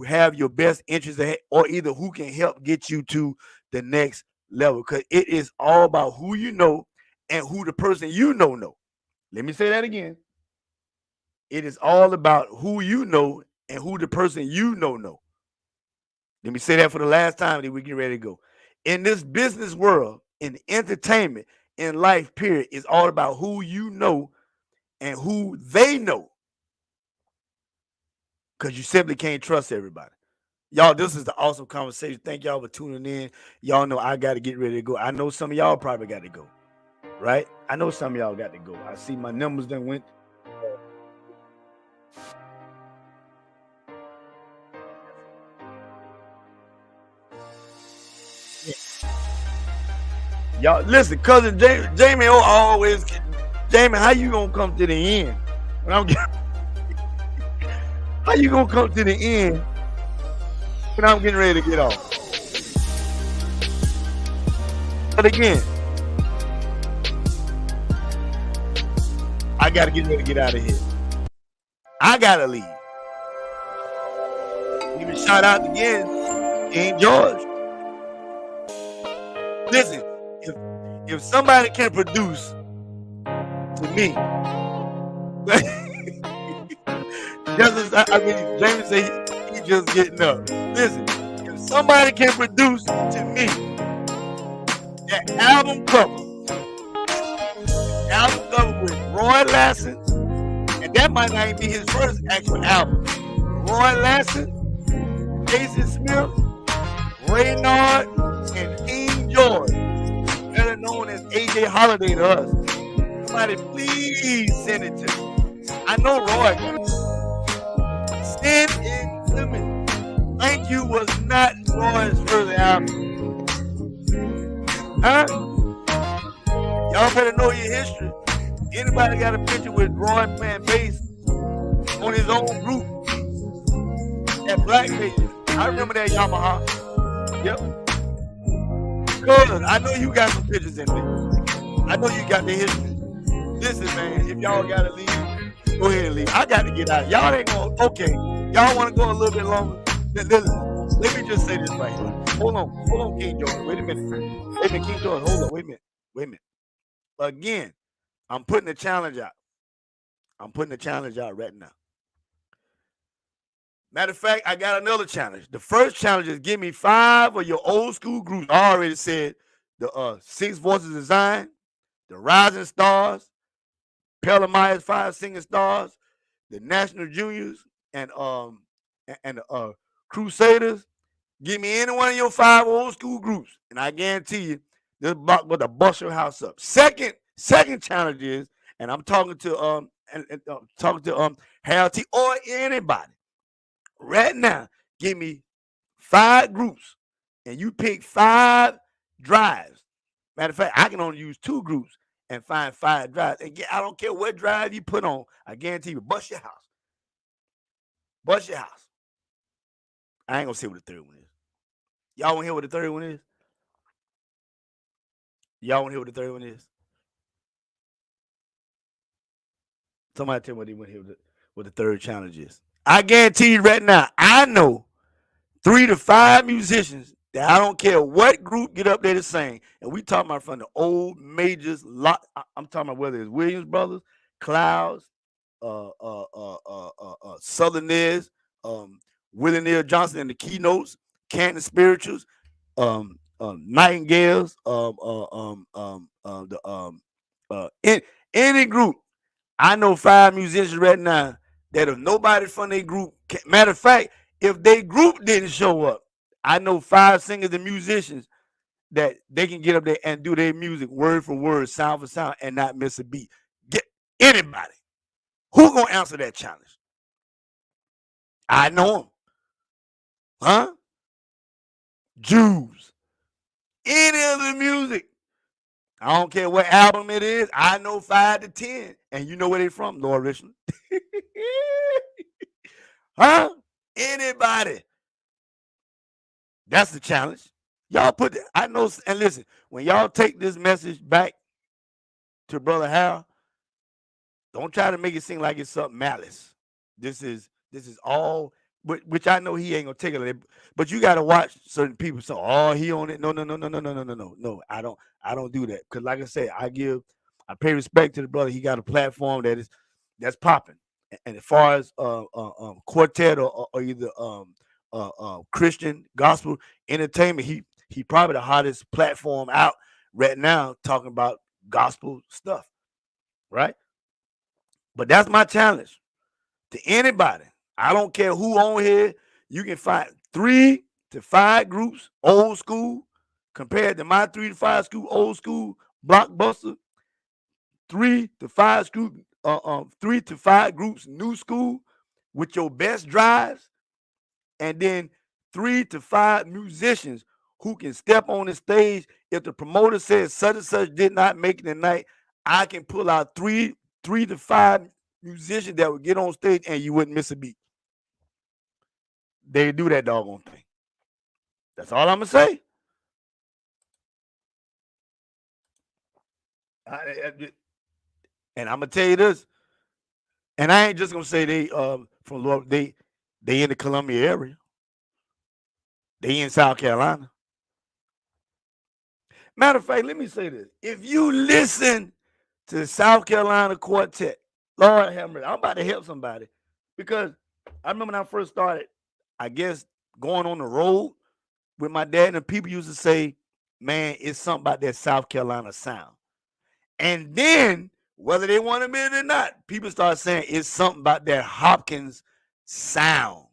have your best interests ahead, or either who can help get you to the next level. Because it is all about who you know and who the person you know. Let me say that again. It is all about who you know and who the person you know. Let me say that for the last time, that we get ready to go. In this business world, in entertainment, in life, period, it's all about who you know and who they know. Because you simply can't trust everybody. Y'all, this is the awesome conversation. Thank y'all for tuning in. Y'all know I got to get ready to go. I know some of y'all probably got to go, right? I know some of y'all got to go. I see my numbers that went. Y'all, listen, cousin Jamie always, Jamie, how you gonna come to the end? How you gonna come to the end when I'm getting ready to get off? But again, I gotta get ready to get out of here. I gotta leave. Even shout out again, King George. Listen, if somebody can produce to me, just as James said, he just getting up. Listen, if somebody can produce to me that album cover with Roy Lasson, and that might not even be his first actual album. Roy Lasson, Jason Smith, Raynard, and King George, better known as AJ Holiday to us. Somebody please send it to me. I know Roy. Send it to me. Thank You was not Roy's first album. Huh? Y'all better know your history. Anybody got a picture with Roy playing bass on his own group at Blackface? I remember that Yamaha. Yep. Cuz I know you got some pictures in there. I know you got the history. Listen, man, if y'all gotta leave, go ahead and leave. I got to get out. Y'all ain't gonna, okay. Y'all want to go a little bit longer? Let me just say this right here. Hold on, King George. Wait a minute, King George. Hold on. Wait a minute. Again, I'm putting a challenge out. Right now. Matter of fact, I got another challenge. The first challenge is give me 5 of your old school groups. I already said the Six Voices of Zion, the Rising Stars, Pelhamiah's 5 Singing Stars, the National Juniors, and the Crusaders, Give me any one of your 5 old school groups, and I guarantee you, this block will bust your house up. Second challenge is, and I'm talking to Harold T or anybody right now. Give me 5 groups, and you pick 5 drives. Matter of fact, I can only use 2 groups and find 5 drives. And I don't care what drive you put on. I guarantee you, bust your house. Bust your house. I ain't gonna say what the third one is. Y'all want to hear what the third one is? Y'all want to hear what the third one is? Somebody tell me what they want to hear what the third challenge is. I guarantee you right now, I know 3 to 5 musicians that I don't care what group get up there to sing. And we talking about from the old majors. I'm talking about whether it's Williams Brothers, Clouds, Southerners, Willie Neal Johnson and the Keynotes, Canton Spirituals, Nightingales, any group. I know 5 musicians right now that if nobody from their group, matter of fact, if their group didn't show up, I know 5 singers and musicians that they can get up there and do their music word for word, sound for sound, and not miss a beat. Get anybody. Who gonna answer that challenge? I know them. Huh? Jews. Any of the music. I don't care what album it is. I know 5 to 10. And you know where they from, Laura Richland. Huh? Anybody. That's the challenge. Y'all put that. I know, and listen, when y'all take this message back to Brother Harold, don't try to make it seem like it's something malice. This is all, which I know he ain't gonna take it. But you gotta watch certain people. So, oh, he on it. No. No, I don't do that. Cause like I said, I pay respect to the brother. He got a platform that's popping. And as far as quartet or either Christian gospel entertainment, he probably the hottest platform out right now talking about gospel stuff, right? But that's my challenge to anybody. I don't care who on here. You can find 3 to 5 groups, old school, compared to my 3 to 5 school, old school, blockbuster. 3 to 5 groups, new school, with your best drives, and then 3 to 5 musicians who can step on the stage. If the promoter says such and such did not make it tonight, I can pull out 3 to 5 musicians that would get on stage and you wouldn't miss a beat. They do that doggone thing. That's all I'm gonna say. And I'm gonna tell you this, and I ain't just gonna say they from Lord, they in the Columbia area. They in South Carolina. Matter of fact, let me say this. If you listen to the South Carolina Quartet, Lord have mercy, I'm about to help somebody. Because I remember when I first started, I guess, going on the road with my dad, and people used to say, man, it's something about that South Carolina sound. And then, whether they want to admit it or not, people start saying it's something about that Hopkins sound.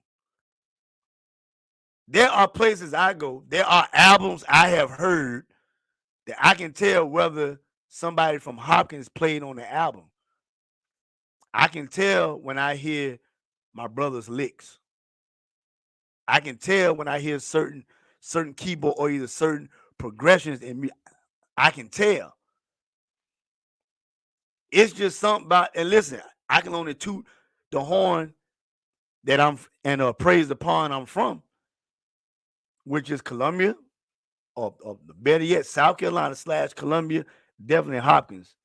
There are places I go, there are albums I have heard that I can tell whether somebody from Hopkins played on the album. I can tell when I hear my brother's licks. I can tell when I hear certain keyboard or either certain progressions in me. I can tell. It's just something about, and listen, I can only toot the horn that I'm and praise the pond I'm from, which is Columbia, or better yet, South Carolina / Columbia, definitely Hopkins.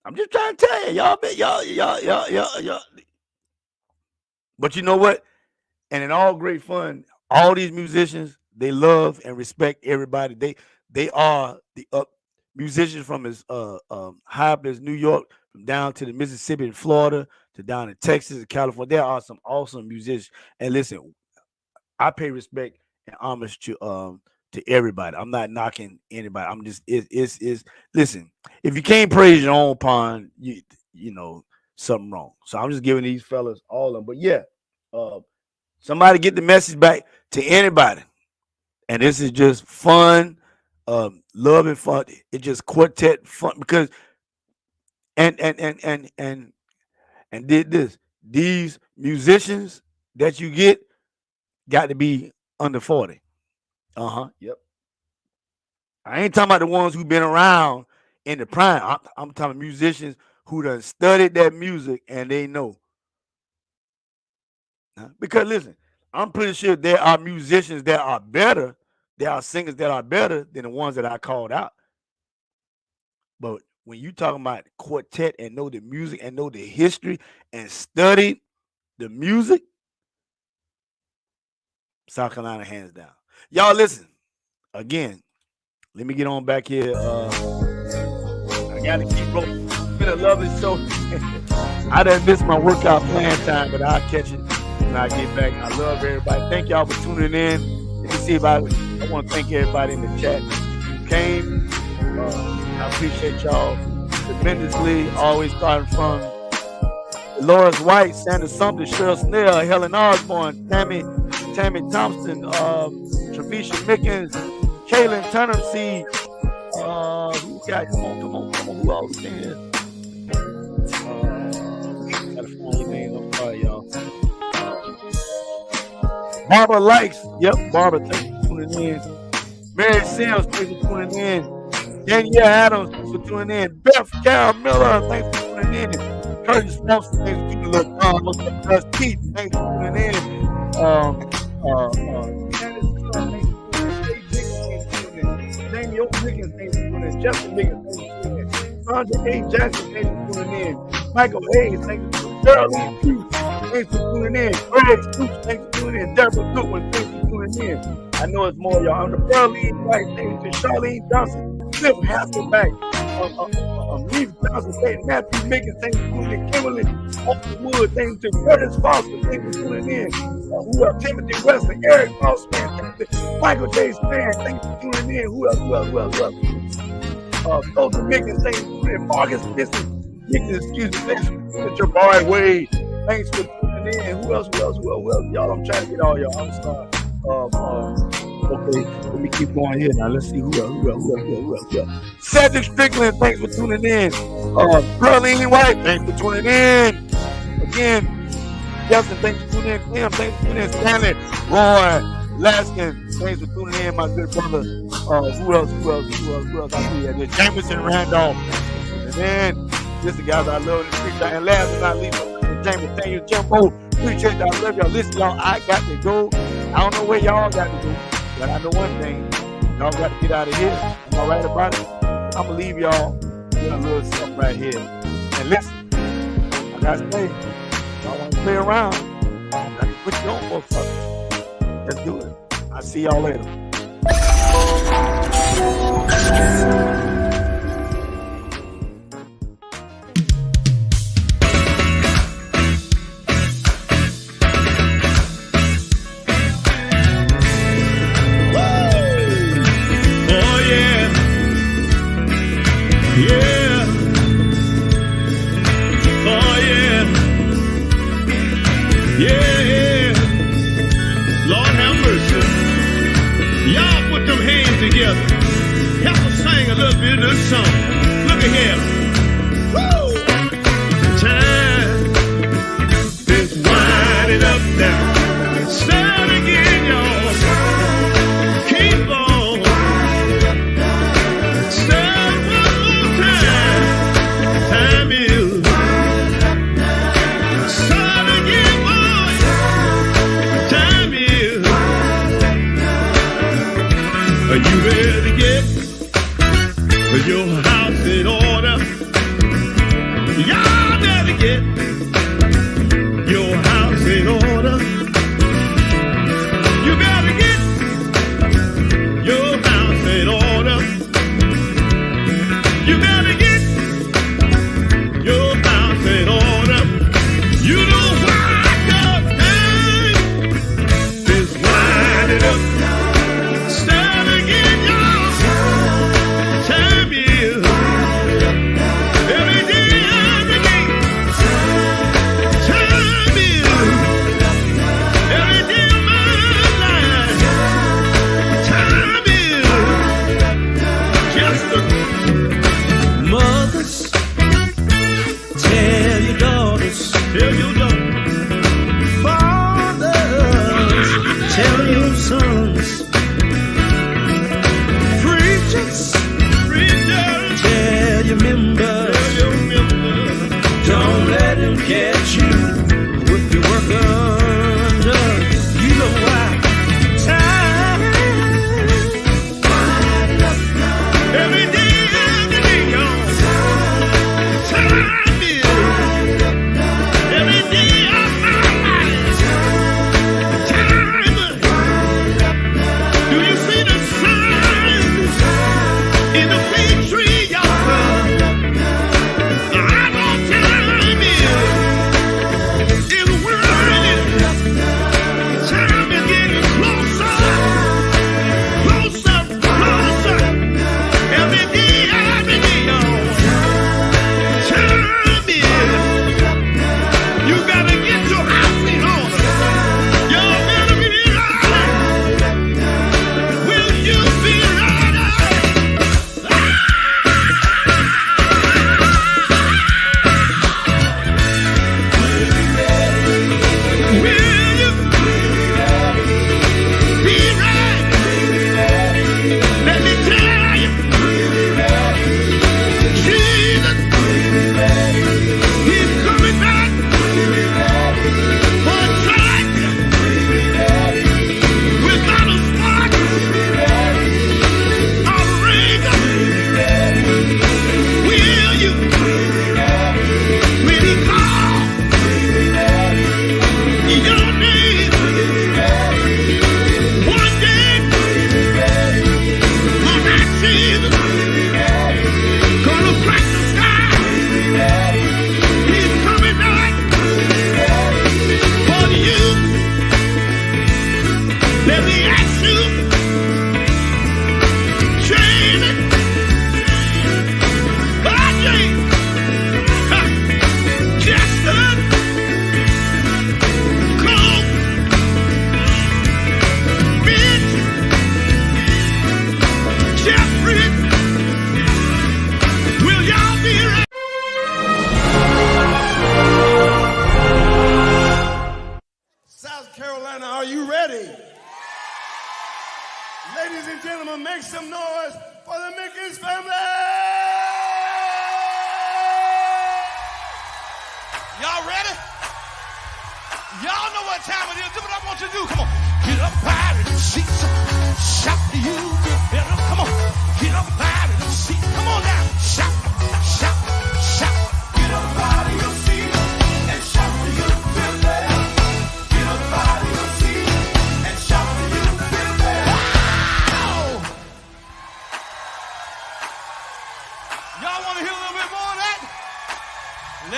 I'm just trying to tell you, y'all. But you know what? And in all great fun, all these musicians, they love and respect everybody. They are the musicians from as high up as New York, from down to the Mississippi and Florida, to down in Texas and California. There are some awesome musicians. And listen, I pay respect and homage to everybody. I'm not knocking anybody. I'm just it's listen, if you can't praise your own pond, you know something wrong. So I'm just giving these fellas all of them. But yeah, Somebody get the message back to anybody. And this is just fun, love and fun. It's just quartet fun because and did this. These musicians that you get got to be under 40. Yep. I ain't talking about the ones who've been around in the prime. I'm talking musicians who done studied that music and they know. Because listen, I'm pretty sure there are musicians that are better. There are singers that are better than the ones that I called out. But when you talking about quartet and know the music and know the history and study the music, South Carolina hands down. Y'all listen, again, let me get on back here. I gotta keep rolling. It's been a lovely show. I done missed my workout plan time, but I'll catch it when I get back. I love everybody. Thank y'all for tuning in. Let me see if I want to thank everybody in the chat who came. I appreciate y'all tremendously. Always starting from Loris White, Sandra Sumter, Cheryl Snell, Helen Osborne, Tammy Thompson, Travisha Mickens, Kaylin Turner, who got come on, who else in here? Gotta find your names. I'm sorry, y'all. Barbara Likes, yep, Barbara, thank you for tuning in. Mary Sims, thanks for tuning in. Danielle Adams, thanks for tuning in. Beth Carol Miller, thanks for tuning in. Curtis Nelson, thanks for tuning in. Keith, thanks for tuning in. Daniel Mickens, thanks for tuning in. Justin Mickens, thanks for tuning in. Sandra A. Jackson, thanks for tuning in. Michael Hayes, thanks for tuning in. Geraldine Hughes, thanks for tuning in. Greg Stoops, thanks for tuning in. Deborah Goodwin, thanks for tuning in. I know it's more, y'all. I'm the Pearline White, thanks to Charlene Johnson, Cliff Hasselback, Leaf Johnson, thanks to Matthew Mickens, thanks for tuning in. Kimberly Austin Wood, thanks to Curtis Foster, thanks for tuning in. Who else? Timothy Weston, Eric Mossman, thanks to Michael J. Span, thanks for tuning in. Who else? Todd Mickens, thanks for tuning in. Marcus Mickens, excuse me, thanks for tuning in. Jabari Wade, thanks for tuning in. Who else? Y'all, I'm trying to get all y'all. I'm sorry. Okay, let me keep going here now. Let's see who else. Cedric Strickland, thanks for tuning in. Pearline White, thanks for tuning in. Again, Justin, thanks for tuning in. Tim, thanks for tuning in. Stanley, Roy, Laskin, thanks for tuning in. My good brother. Who else? I see that. Jameson Randolph. And then, listen, guys, I love this picture. And last but not least, James Daniel Jumbo. Appreciate y'all. I love y'all. Listen, y'all, I got to go. I don't know where y'all got to go, but I know one thing. Y'all got to get out of here. Am I right about it? I'm going to leave y'all with a little something right here. And listen, I got to say, y'all want to play around, I can put you on, motherfucker. Let's do it. I'll see y'all later. Help us sing a little bit of this song. Look at here. Woo! Time is winding up now. Start again, y'all. Keep on. Start one more time. Time is. Start again, boy. Time is. Are you ready to get your house in order? Tell your daughter. Fathers, tell your sons. Preachers, tell your members. Don't let them catch you with your work undone. You know why? Time. Every day, y'all. Time is. Every day of my life. Time. Do you see the signs in the fig tree, y'all? I know time is. It's whirling. Time is getting closer. Closer, closer. Every day, y'all. Time is. You gotta get your house in order. Y'all better be ready. Will you be ready? Will you be ready? Let me tell you, Jesus, He's coming back for a church without a spot or wrinkle. Will you, when He calls your name, one day, on that Jesus, gonna crack the sky. He's coming back for you. Let me ask you, Jamie, Audrey, Justin, Cole, Mitch, Jeffrey, will y'all be ready? South Carolina, are you ready? Ladies and gentlemen, make some noise for the Mickens family! Y'all ready? Y'all know what time it is. Do what I want you to do. Come on. Get up high in the seats. Shout to you. Better. Come on. Get up high in the seats. Come on now. Shout, shout, shout. Get up out of your seat and shout to you. Feel better. Get up out of your seat and shout to you. Feel better. Wow! Y'all want to hear a little bit more of that?